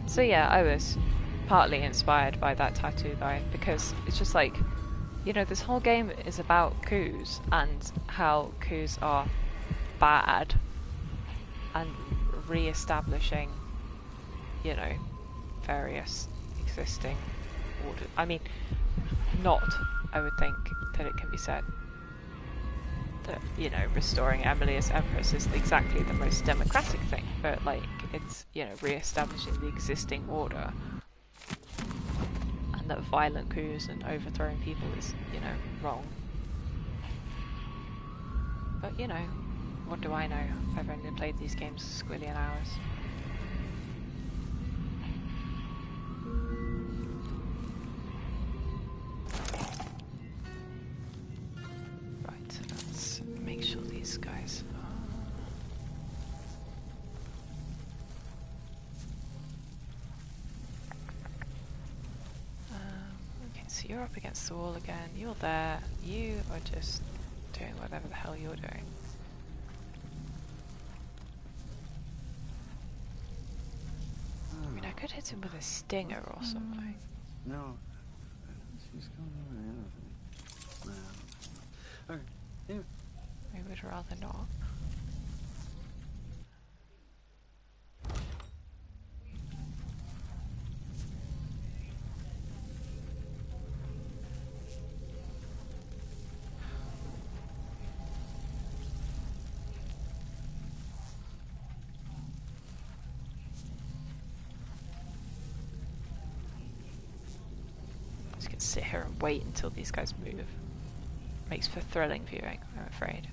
So yeah, I was partly inspired by that tattoo guy, because it's just like, you know, this whole game is about coups and how coups are bad and re-establishing, you know, various existing orders. I mean, not, I would think, that it can be said that, you know, restoring Emily as Empress is exactly the most democratic thing, but, like, it's, you know, re-establishing the existing order, and that violent coups and overthrowing people is, you know, wrong. But, you know, what do I know? I've only played these games a squillion hours. Right, let's make sure these guys are... okay, so you're up against the wall again. You're there. You are just doing whatever the hell you're doing. I mean, I could hit him with a stinger or something. No. She's coming around. Alright, yeah. I would rather not. Just gonna sit here and wait until these guys move. Makes for thrilling viewing, I'm afraid.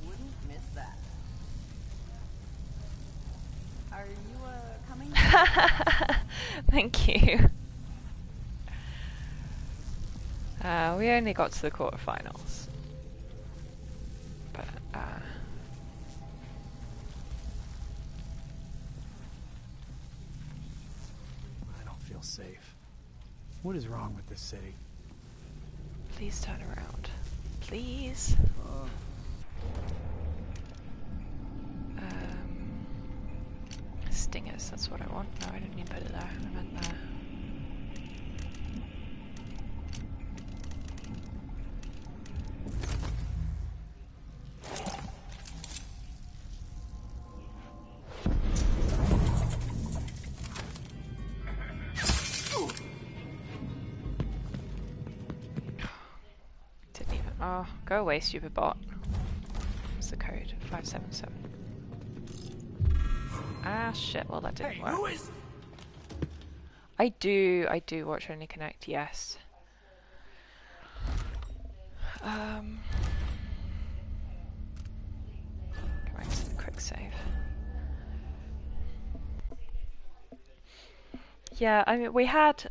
Wouldn't miss that. Are you coming? Thank you. We only got to the quarterfinals. But, I don't feel safe. What is wrong with this city? please turn around. Please. Stingers, that's what I want. No, I didn't mean put it there. I meant there. Didn't even. Oh, go away, stupid bot. What's the code? 577. Ah, shit. Well, that didn't work. Who is? I do watch Only Connect. Yes. Come on, just a quick save. Yeah, I mean, we had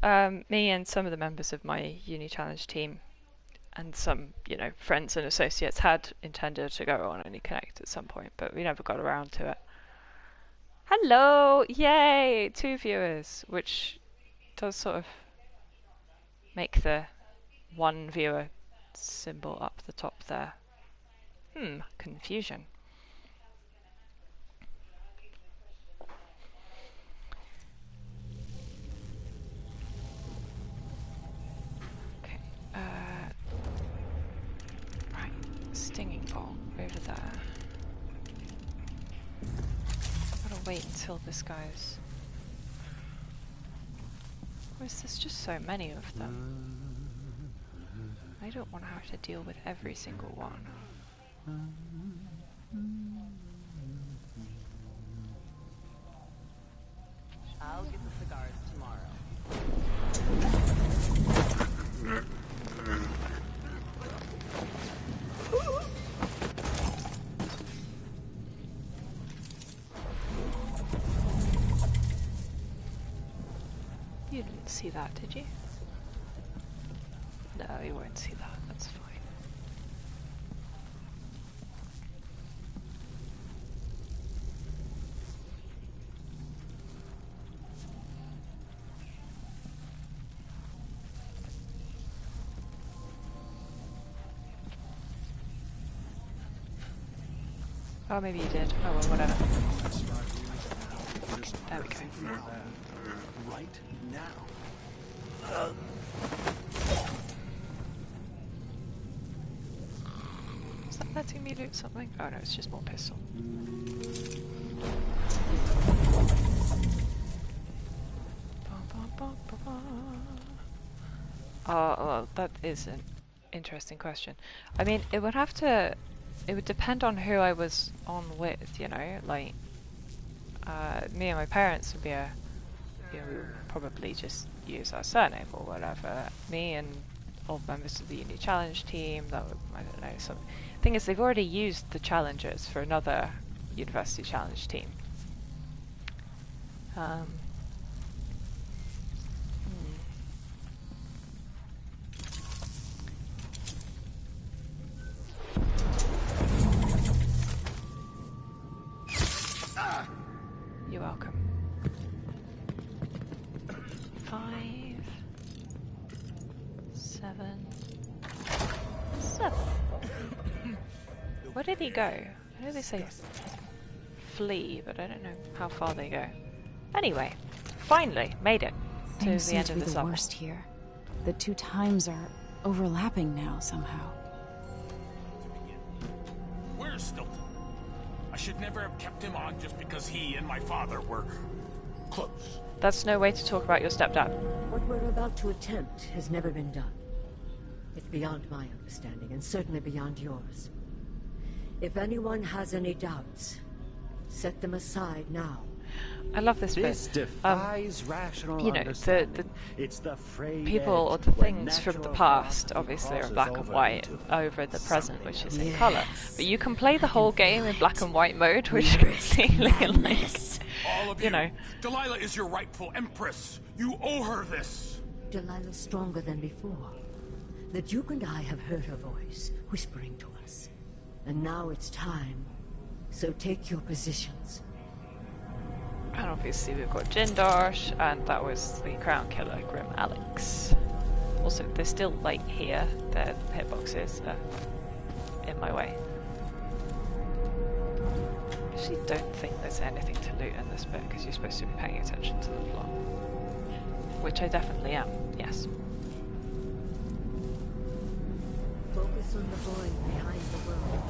me and some of the members of my Uni Challenge team, and some, you know, friends and associates had intended to go on Only Connect at some point, but we never got around to it. Hello! Yay! 2 viewers, which does sort of make the 1 viewer symbol up the top there. Confusion. Okay, right, stinging ball over there. Gotta wait until this guy's... Or is there's just so many of them? I don't want to have to deal with every single one. I'll get the cigars tomorrow. You didn't see that, did you? No, you won't see that. That's fine. Oh, maybe you did. Oh, well, whatever. There we go. Right now. Is that letting me loot something? Oh no, it's just more pistol. Oh, well, that is an interesting question. I mean, it would depend on who I was on with, you know, like, me and my parents would be we would probably just use our surname or whatever. Me and all members of the Uni Challenge team, that would, I don't know, some... Thing is, they've already used the challengers for another University Challenge team. You're welcome. 5, 7, 7. Where did he go? I know they say flee, but I don't know how far they go. Anyway, finally made it to Things the end seem of to be this the level. worst here. The two times are overlapping now somehow. Where's Stilton? I should never have kept him on just because he and my father were close. That's no way to talk about your stepdad. What we're about to attempt has never been done. It's beyond my understanding, and certainly beyond yours. If anyone has any doubts, set them aside now. I love this bit. This defies rational you know, understanding. It's the frayed people or edge the where things from the natural past philosophy obviously are crosses black and over white into over the present, which is in Yes. colour. But you can play the whole game in black and white mode, which completely like, All of you know. Delilah is your rightful empress. You owe her this. Delilah's stronger than before. The Duke and I have heard her voice, whispering to us. And now it's time. So take your positions. And obviously we've got Jindosh, and that was the Crown Killer, Grim Alex. Also, they're still like here, their hitboxes are in my way. I actually don't think there's anything to loot in this bit, because you're supposed to be paying attention to the plot. Which I definitely am, yes. Focus on the void behind the world.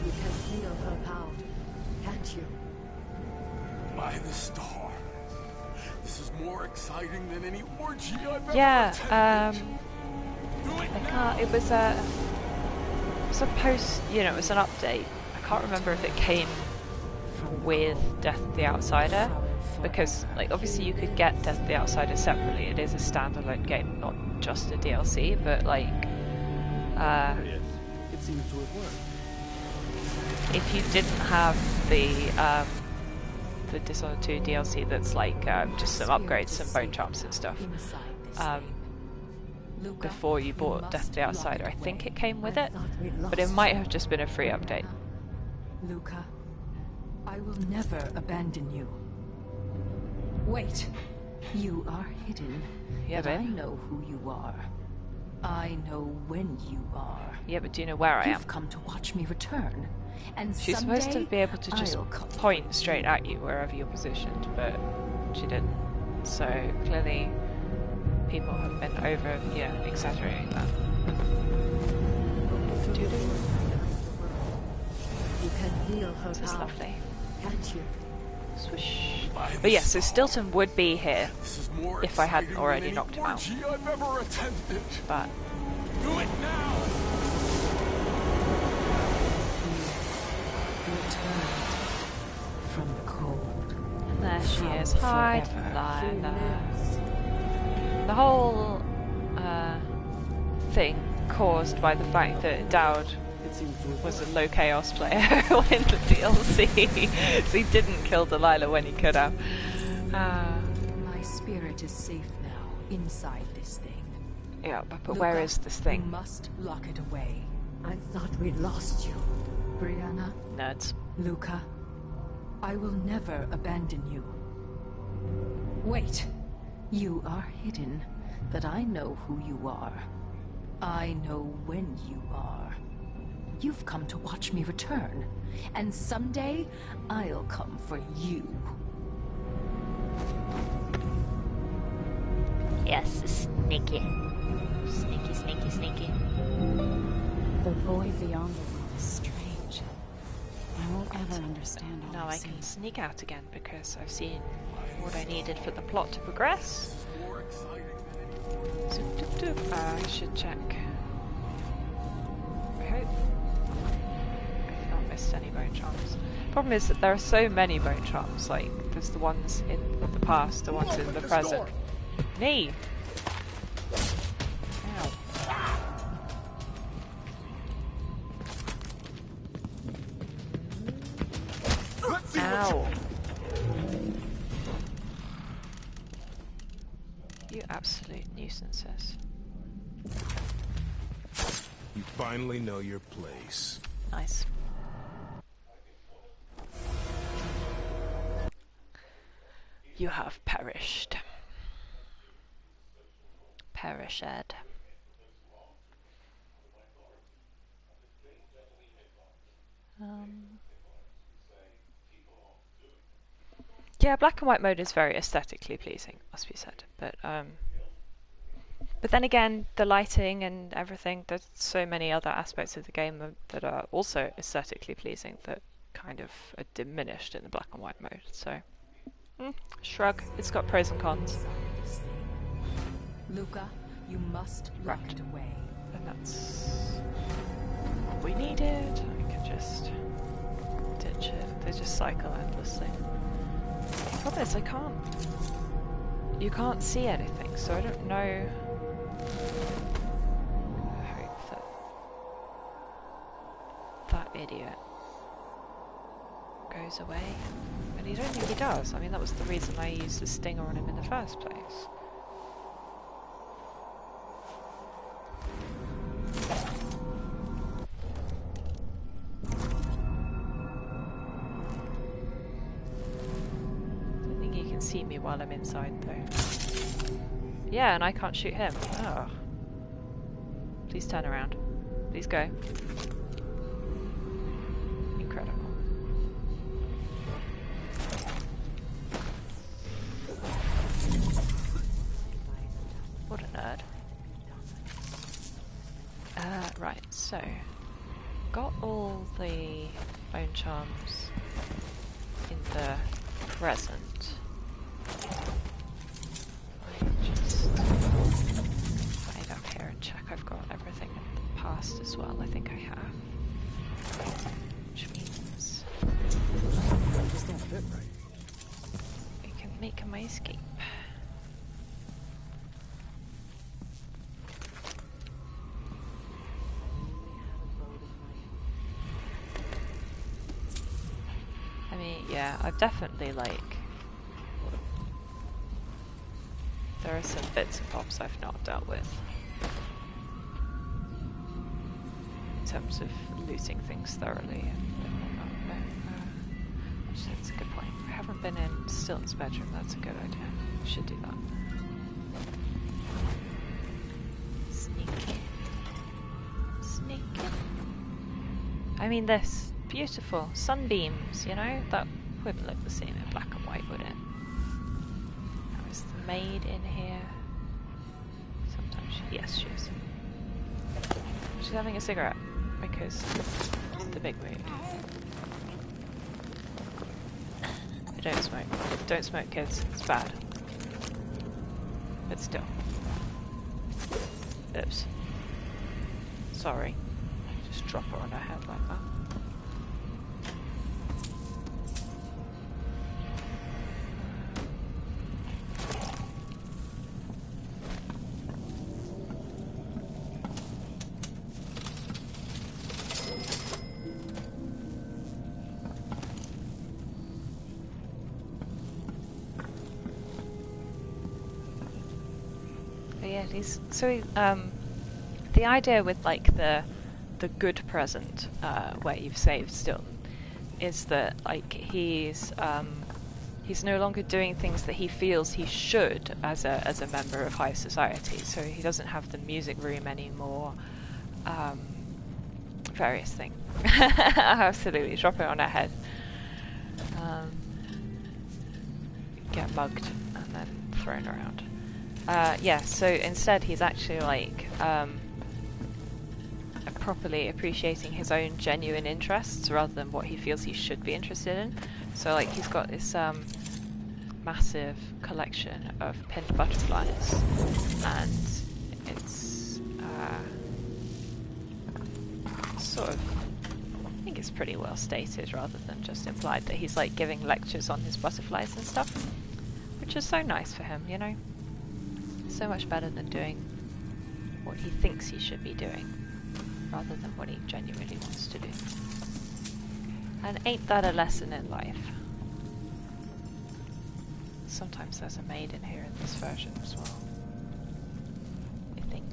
You can feel her power, can't you? By the star. This is more exciting than any orgy I've ever Yeah, attended. it was a post, you know, it was an update. I can't remember if it came with Death of the Outsider, because like obviously you could get Death of the Outsider separately. It is a standalone game, not just a DLC, but like It seems to have worked. if you didn't have the Dishonored 2 DLC that's like just some upgrades, some bone chops and stuff, before you bought Death of the Outsider, I think it came with it, but it might have just been a free update. Luca, I will never abandon you. Wait, you are hidden. Yeah, but I babe. know who you are. I know when you are. Yeah, but do you know where I am? You've come to watch me return. And She's supposed to someday be able to just I'll come point straight at you wherever you're positioned, but she didn't. So clearly people have been over, exaggerating that. You can feel her This is power, lovely. can't you? Swoosh. But yeah, so Stilton would be here More if I hadn't exciting already than knocked any him out. orgy I've ever attended. But Do it now. from the cold. and there she is. Hi, Delilah. The whole thing caused by the fact that Dowd was a low chaos player in the DLC, so he didn't kill Delilah when he could have. My spirit is safe now, inside this thing. Yeah, but where Luca, is this thing? You must lock it away. I thought we'd lost you. Brianna, Nerds. Luca, I will never abandon you. Wait, you are hidden, but I know who you are. I know when you are. You've come to watch me return, and someday I'll come for you. Yes, sneaky. Sneaky, sneaky, sneaky. The void beyond the world is strange. I won't ever understand all Now I've I seen. can sneak out again because I've seen what I needed for the plot to progress. So, I should check. I hope I've not missed any bone charms. Problem is that there are so many bone charms. Like, there's the ones in the past, the ones in the present. Me! Ow. Ow. You absolute nuisances. You finally know your place. Nice. You have perished. Perished. Yeah, black and white mode is very aesthetically pleasing, must be said. But then again, the lighting and everything, there's so many other aspects of the game that are also aesthetically pleasing that kind of are diminished in the black and white mode. So, shrug. It's got pros and cons. Luca, you must lock it away. And that's what we needed. I can just ditch it. They just cycle endlessly. The problem is I can't. You can't see anything, so I don't know. I hope that idiot goes away. And I don't think he does. I mean, that was the reason I used the stinger on him in the first place. See me while I'm inside though. Yeah, and I can't shoot him. Oh. Please turn around. Please go. Incredible. What a nerd. Right, so got all the bone charms in the present. Just hide up here and check I've got everything in the past as well. I think I have. Which means This don't fit right. we can make my escape. I mean, yeah, I've definitely there are some bits and bobs I've not dealt with in terms of looting things thoroughly and whatnot. But, actually, that's a good point. I haven't been in Stilton's bedroom. That's a good idea. Should do that. Sneaky. Sneaky. I mean, this beautiful sunbeams. You know, that wouldn't look the same in black and white, would it? Is the maid in here? Sometimes yes, she is. She's having a cigarette because the big mood. I don't smoke. Don't smoke, kids. It's bad. But still. Oops. Sorry. Just drop her on her head like that. So the idea with like the good present where you've saved Stilton is that like he's no longer doing things that he feels he should as a member of high society. So he doesn't have the music room anymore. various thing. Absolutely, drop it on her head. Get mugged and then thrown around. Yeah, so instead he's actually like properly appreciating his own genuine interests rather than what he feels he should be interested in. So like he's got this massive collection of pinned butterflies, and it's sort of, I think it's pretty well stated rather than just implied that he's like giving lectures on his butterflies and stuff, which is so nice for him, you know? So much better than doing what he thinks he should be doing rather than what he genuinely wants to do. And ain't that a lesson in life? Sometimes there's a maid in here in this version as well, I think.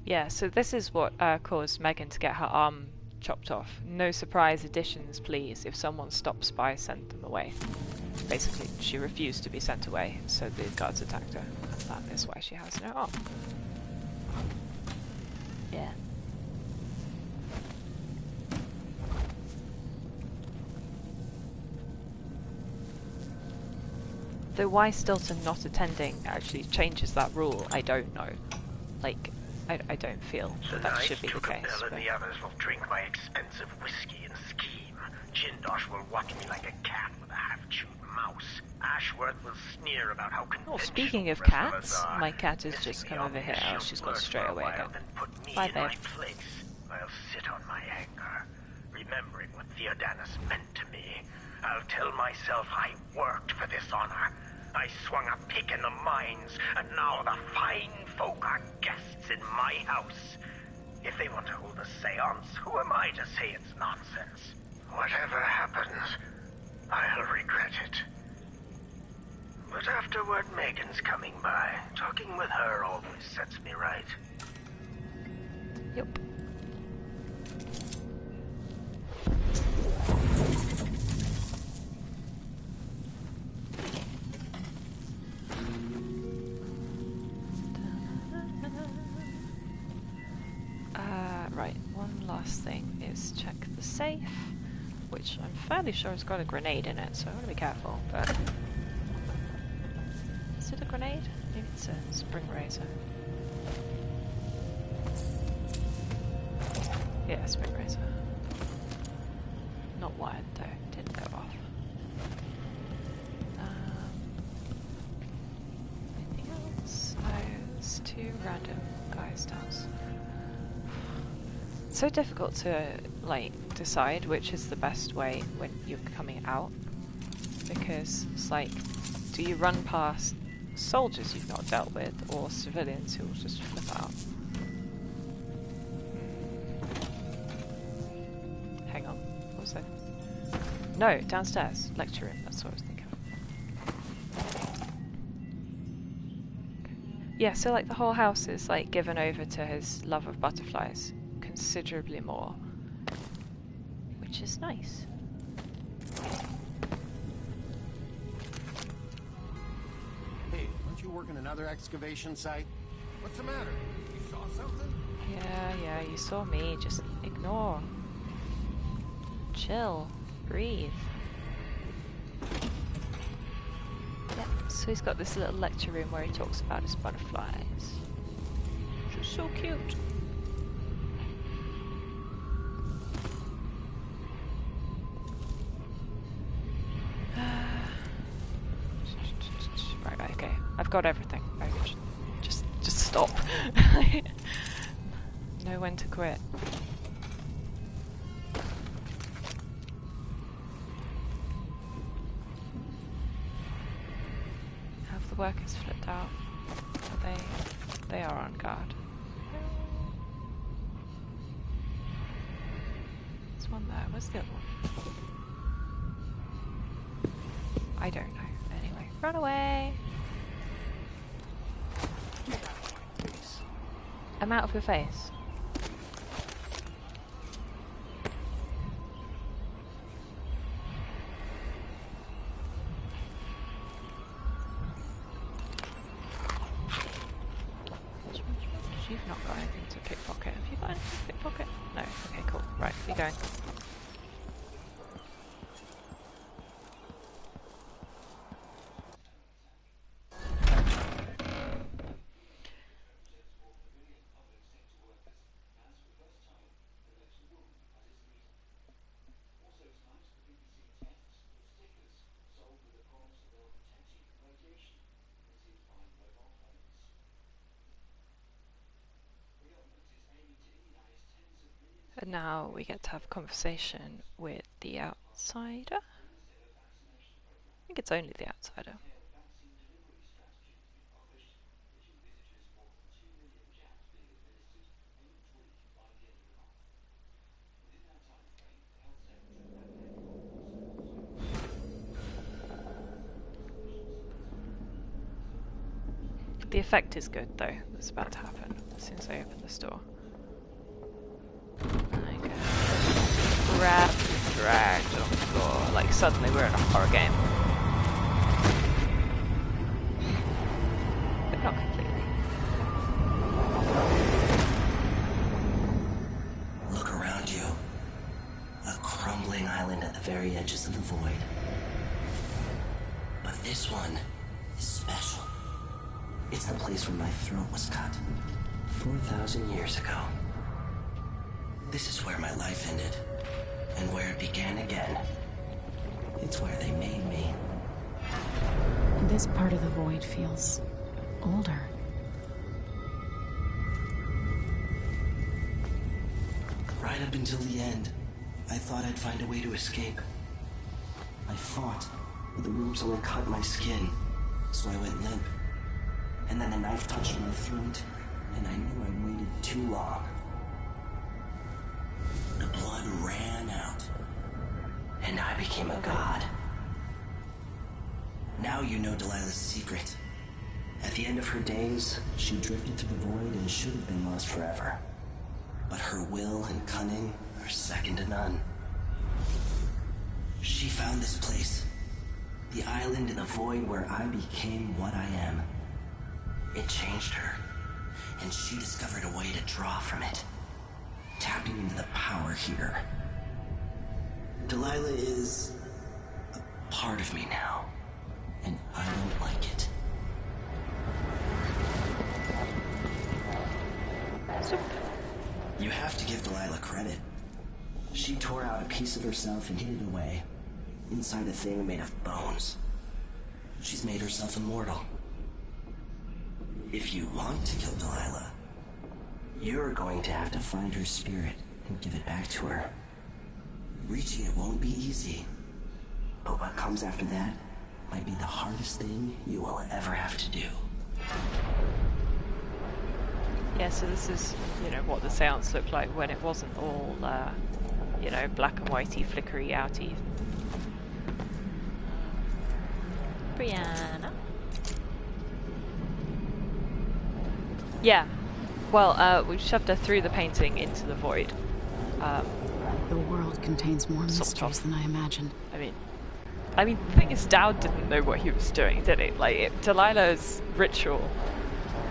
Yeah, so this is what caused Megan to get her arm chopped off. No surprise additions, please. If someone stops by, send them away. Basically, she refused to be sent away, so the guards attacked her. And that is why she has no arm. Yeah. Though why Stilton not attending actually changes that rule, I don't know. Like, I don't feel that that should be the case. Bell and the others will drink my expensive whiskey and scheme. Jindosh will watch me like a cat with a half-chewed mouse. Ashworth will sneer about how conventional. Oh, speaking of the rest of us cats, are. my cat has just come over here. Oh, she's gone straight away again. Bye, babe. I'll sit on my anger, remembering what Theodanis meant to me. I'll tell myself I worked for this honor. I swung a pick in the mines, and now the fine folk are guests in my house. If they want to hold a seance, who am I to say it's nonsense? Whatever happens, I'll regret it. But afterward, Megan's coming by. Talking with her always sets me right. Yep. Right, one last thing is check the safe, which I'm fairly sure has got a grenade in it, so I want to be careful, but... Is it a grenade? Maybe it's a spring razor. Yeah, spring razor. Not wired though, didn't go off. Anything else? No, it's two random guys' house. It's so difficult to like decide which is the best way when you're coming out, because it's like, do you run past soldiers you've not dealt with or civilians who will just flip out? Hang on, what was that? No, downstairs, lecture room, that's what I was thinking of. Yeah, so like the whole house is like given over to his love of butterflies. Considerably more, which is nice. Hey, aren't you working another excavation site? What's the matter? You saw something? Yeah, you saw me. Just ignore. Chill. Breathe. Yep, so he's got this little lecture room where he talks about his butterflies. Which is so cute. Right, okay. I've got everything. Just stop. Know when to quit. the workers flipped out? They are on guard. There's one there. Where's the other one? I don't know. Anyway, run away! I'm out of your face. You've not got anything to pickpocket. Have you got anything to pickpocket? No. Okay, cool. Right, keep going. And now we get to have a conversation with the outsider. I think it's only the outsider. The effect is good though, that's about to happen as soon as I open this door. Grabbed and dragged on the floor, like suddenly we're in a horror game. But not completely. Look around you. A crumbling island at the very edges of the void. But this one is special. It's the place where my throat was cut 4,000 years ago. This is where my life ended, and where it began again. It's where they made me. This part of the void feels older. Right up until the end, I thought I'd find a way to escape. I fought, but the ropes only cut my skin, so I went limp. And then the knife touched my throat, and I knew I waited too long. The blood ran out, and I became a god. Now you know Delilah's secret. At the end of her days, she drifted to the void and should have been lost forever. But her will and cunning are second to none. She found this place, the island in the void where I became what I am. It changed her, and she discovered a way to draw from it, tapping into the power here. Delilah is a part of me now, and I don't like it. You have to give Delilah credit. She tore out a piece of herself and hid it away, inside a thing made of bones. She's made herself immortal. If you want to kill Delilah, you're going to have to find her spirit and give it back to her. Reaching it won't be easy, but what comes after that might be the hardest thing you will ever have to do. Yeah, so this is, you know, what the seance looked like when it wasn't all, you know, black and whitey, flickery, outy. Brianna. Yeah. Well, we shoved her through the painting into the void. The world contains more mysteries than I imagined. I mean, the thing is, Dowd didn't know what he was doing, did he? Like, Delilah's ritual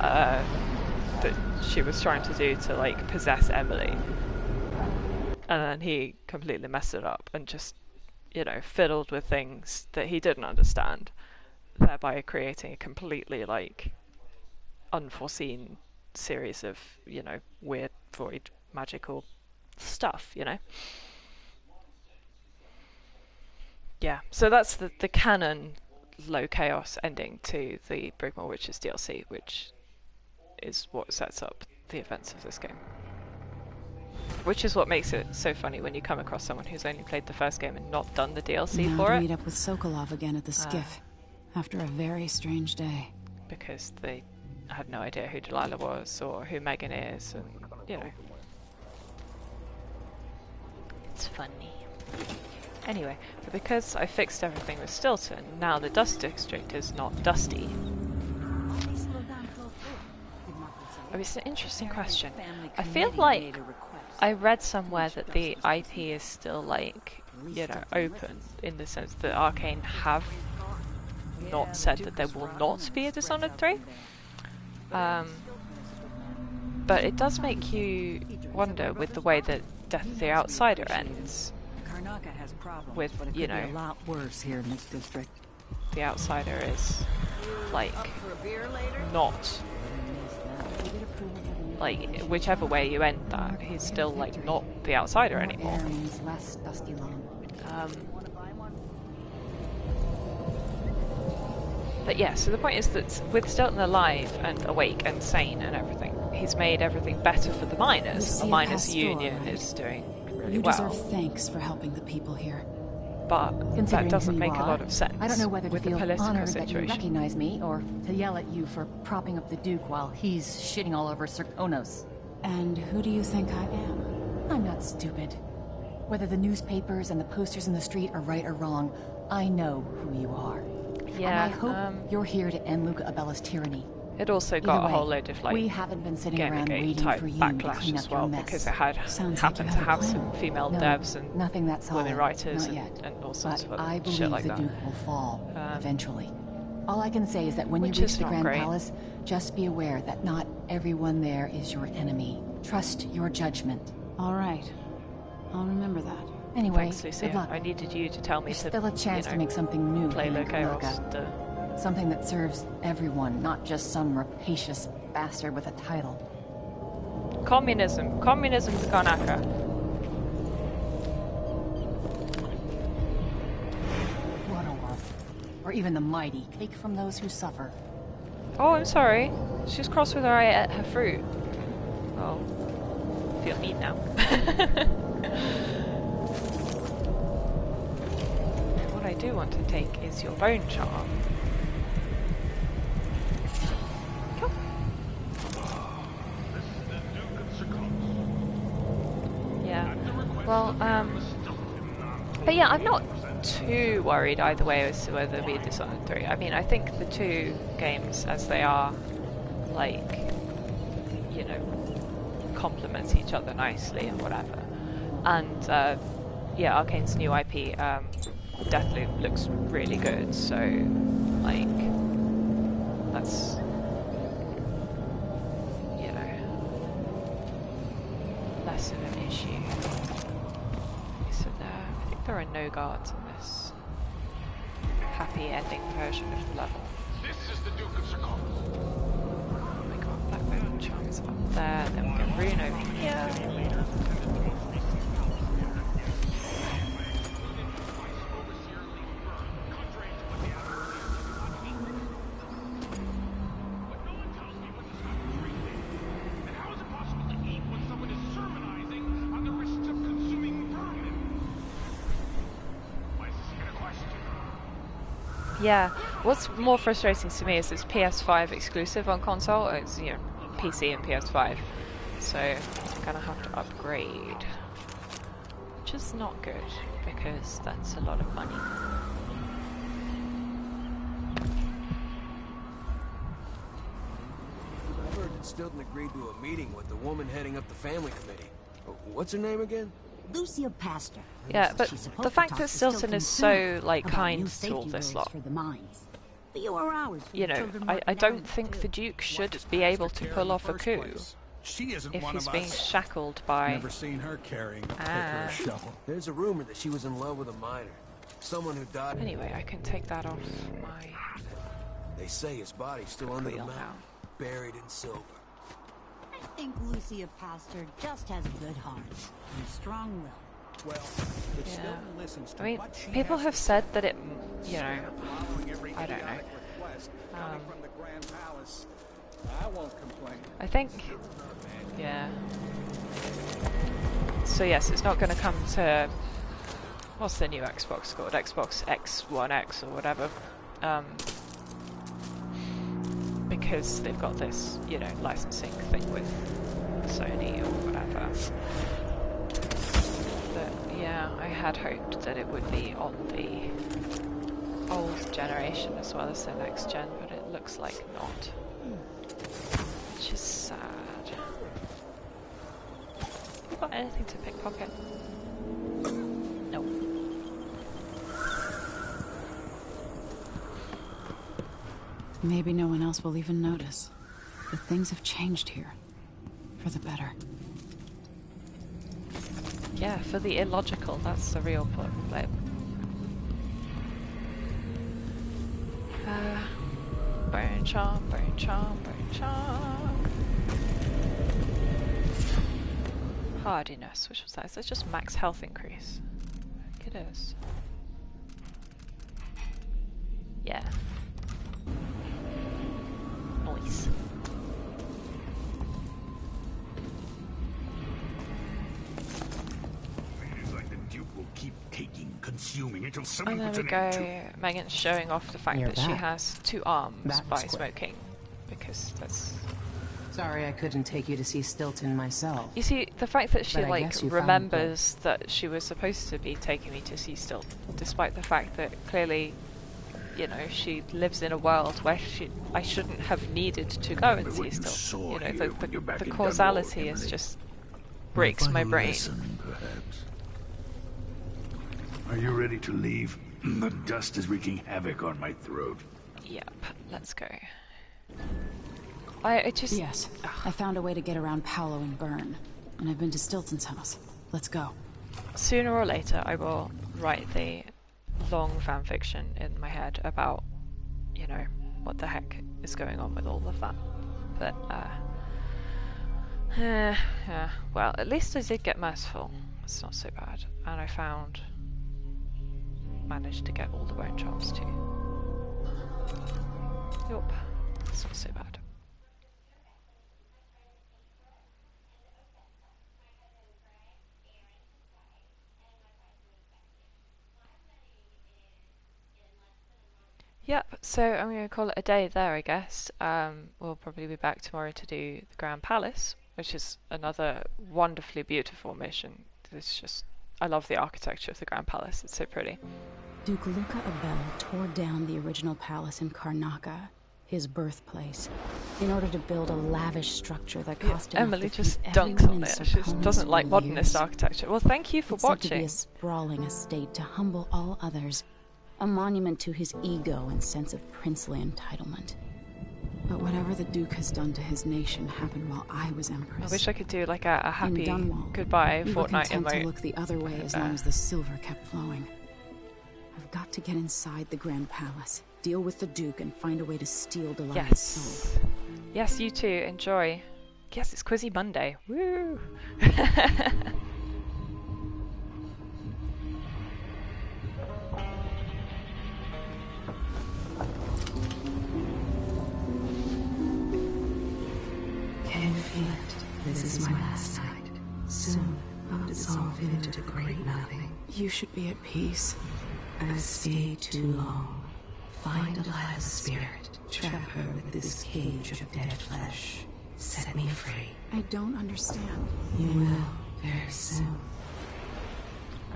that she was trying to do to, like, possess Emily. And then he completely messed it up and just, you know, fiddled with things that he didn't understand, thereby creating a completely, like, unforeseen series of, you know, weird, void, magical stuff, you know? Yeah, so that's the canon low chaos ending to the Brigmore Witches DLC, which is what sets up the events of this game. Which is what makes it so funny when you come across someone who's only played the first game and not done the DLC now for to it. meet up with Sokolov again at the skiff. After a very strange day. Because they had no idea who Delilah was or who Megan is, and you know. It's funny. Anyway, but because I fixed everything with Stilton, now the Dust District is not dusty. Oh, it's an interesting question. I feel like I read somewhere that the IP is still, like, you know, open, in the sense that Arcane have not said that there will not be a Dishonored 3. But it does make you wonder with the way that Death of the Outsider ends. With, you know, a lot worse here in this district. The Outsider is, like, not, like, whichever way you end that, he's still, like, not the Outsider anymore. But yeah, so the point is that with Stilton alive and awake and sane and everything, he's made everything better for the miners. The miners' union is doing really well. You deserve thanks for helping the people here. But that doesn't make a lot of sense. I don't know whether to feel honored that you situation. recognize me, or to yell at you for propping up the Duke while he's shitting all over Serkonos. And who do you think I am? I'm not stupid. Whether the newspapers and the posters in the street are right or wrong, I know who you are. Yeah, and I hope you're here to end Luca Abella's tyranny. It also got a whole load of, like, we haven't been sitting around waiting type for you backlash to clean as up well, your mess. because it had happened to have some female devs and nothing that's women writers not yet. and all sorts But of I other believe shit like the that. Duke will fall eventually. All I can say is that when you Which reach is the not Grand great. Palace, just be aware that not everyone there is your enemy. Trust your judgment. All right. I'll remember that. Anyway, Thanks, Lucia. good luck. I needed you to tell me There's to, still a chance you know, to make something new play here low in chaos. Kalurga. Something that serves everyone, not just some rapacious bastard with a title. Communism. Communism to Karnaka. What a world. Or even the mighty take from those who suffer. Oh, I'm sorry. She's cross with her eye at her fruit. Oh. I feel mean now. What I do want to take is your bone charm. Cool. Yeah. Well, but yeah, I'm not too worried either way as to whether there'll be a Dishonored 3. I mean, I think the two games, as they are, like, you know, complement each other nicely and whatever. And, yeah, Arcane's new IP, Deathloop, looks really good, so, like, that's, you know, less of an issue. So I think there are no guards in this happy ending version of the level. This is the Duke of Serkonos. Oh my god, Blackbone Charm is up there, then we get Rune over here. Yeah, what's more frustrating to me is it's PS5 exclusive on console. It's, you know, PC and PS5, so I'm gonna have to upgrade, which is not good because that's a lot of money. I heard that Stilton agreed to a meeting with the woman heading up the family committee. What's her name again? Lucia Pastor. Yeah, but the fact that Stilton is so, like, kind to all this lot, you know, I don't think the Duke should be able to pull off a coup She isn't if one he's of being us. shackled by... Never seen her carrying a pick or a shovel. There's a rumor that she was in love with a miner. Someone who died. Anyway, I can take that off my... They say his body's still under the mountain, buried in silver. I think Lucia Pastor just has a good heart and strong will. Well, if Yeah. Stilton listens to I mean, what she people has have to said that it, you know, following every I don't know. idiotic request coming from the Grand Palace, I won't complain. I think, yeah. So yes, it's not going to come to, what's the new Xbox called? Xbox X, One X or whatever. because they've got this, you know, licensing thing with Sony or whatever. But yeah, I had hoped that it would be on the old generation as well as the next gen, but it looks like not. Which is sad. Have you got anything to pickpocket? No. Maybe no one else will even notice. But things have changed here. For the better. Yeah, for the illogical, that's the real problem. Burn charm, burn charm, burn charm. Hardiness, which was that? Is that just max health increase? I think it is. Yeah. Nice. Will keep taking, consuming until And someone there puts we an end to go. Megan's showing off the fact You're that she back. has 2 arms That by was quick. smoking. Because that's... Sorry I couldn't take you to see Stilton myself. You see, the fact that she, But I like, guess you found the place. remembers that she was supposed to be taking me to see Stilton, despite the fact that clearly, you know, she lives in a world where I shouldn't have needed to go and see Stilton. You know, the causality is just breaks my brain. Lesson, perhaps. Are you ready to leave? The dust is wreaking havoc on my throat. Yep, let's go. I just... Yes, I found a way to get around Paolo and Byrne. And I've been to Stilton's house. Let's go. Sooner or later I will write the long fanfiction in my head about, you know, what the heck is going on with all of that. But, yeah, well, at least I did get merciful. It's not so bad. And I managed to get all the bone charms too. Yup, it's not so bad. Yep, so I'm going to call it a day there, I guess. We'll probably be back tomorrow to do the Grand Palace, which is another wonderfully beautiful mission. It's just, I love the architecture of the Grand Palace, it's so pretty. Duke Luca Abel tore down the original palace in Karnaca, his birthplace, in order to build a lavish structure that cost enough Emily to just feed dunks everyone on in it. She just Serpones doesn't for like modernist years. architecture. Well, thank you for It's said to be watching. a sprawling estate to humble all others, a monument to his ego and sense of princely entitlement. But whatever the Duke has done to his nation happened while I was Empress. I wish I could do like a happy In Dunwall, goodbye we were fortnight content emote. to look the other way as long as the silver kept flowing. I've got to get inside the Grand Palace, deal with the Duke, and find a way to steal Delilah's soul. Yes, you too. Enjoy. Yes, it's Quizzy Monday. Woo! Can you feel it? This is my last night. Soon, I'll dissolve into the great nothing. You should be at peace. I've stayed too long. Find Delilah's spirit. Trap her with this cage of dead flesh. Set me free. I don't understand. You will, very soon.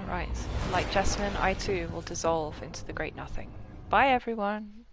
Alright, like Jessamine, I too will dissolve into the great nothing. Bye everyone!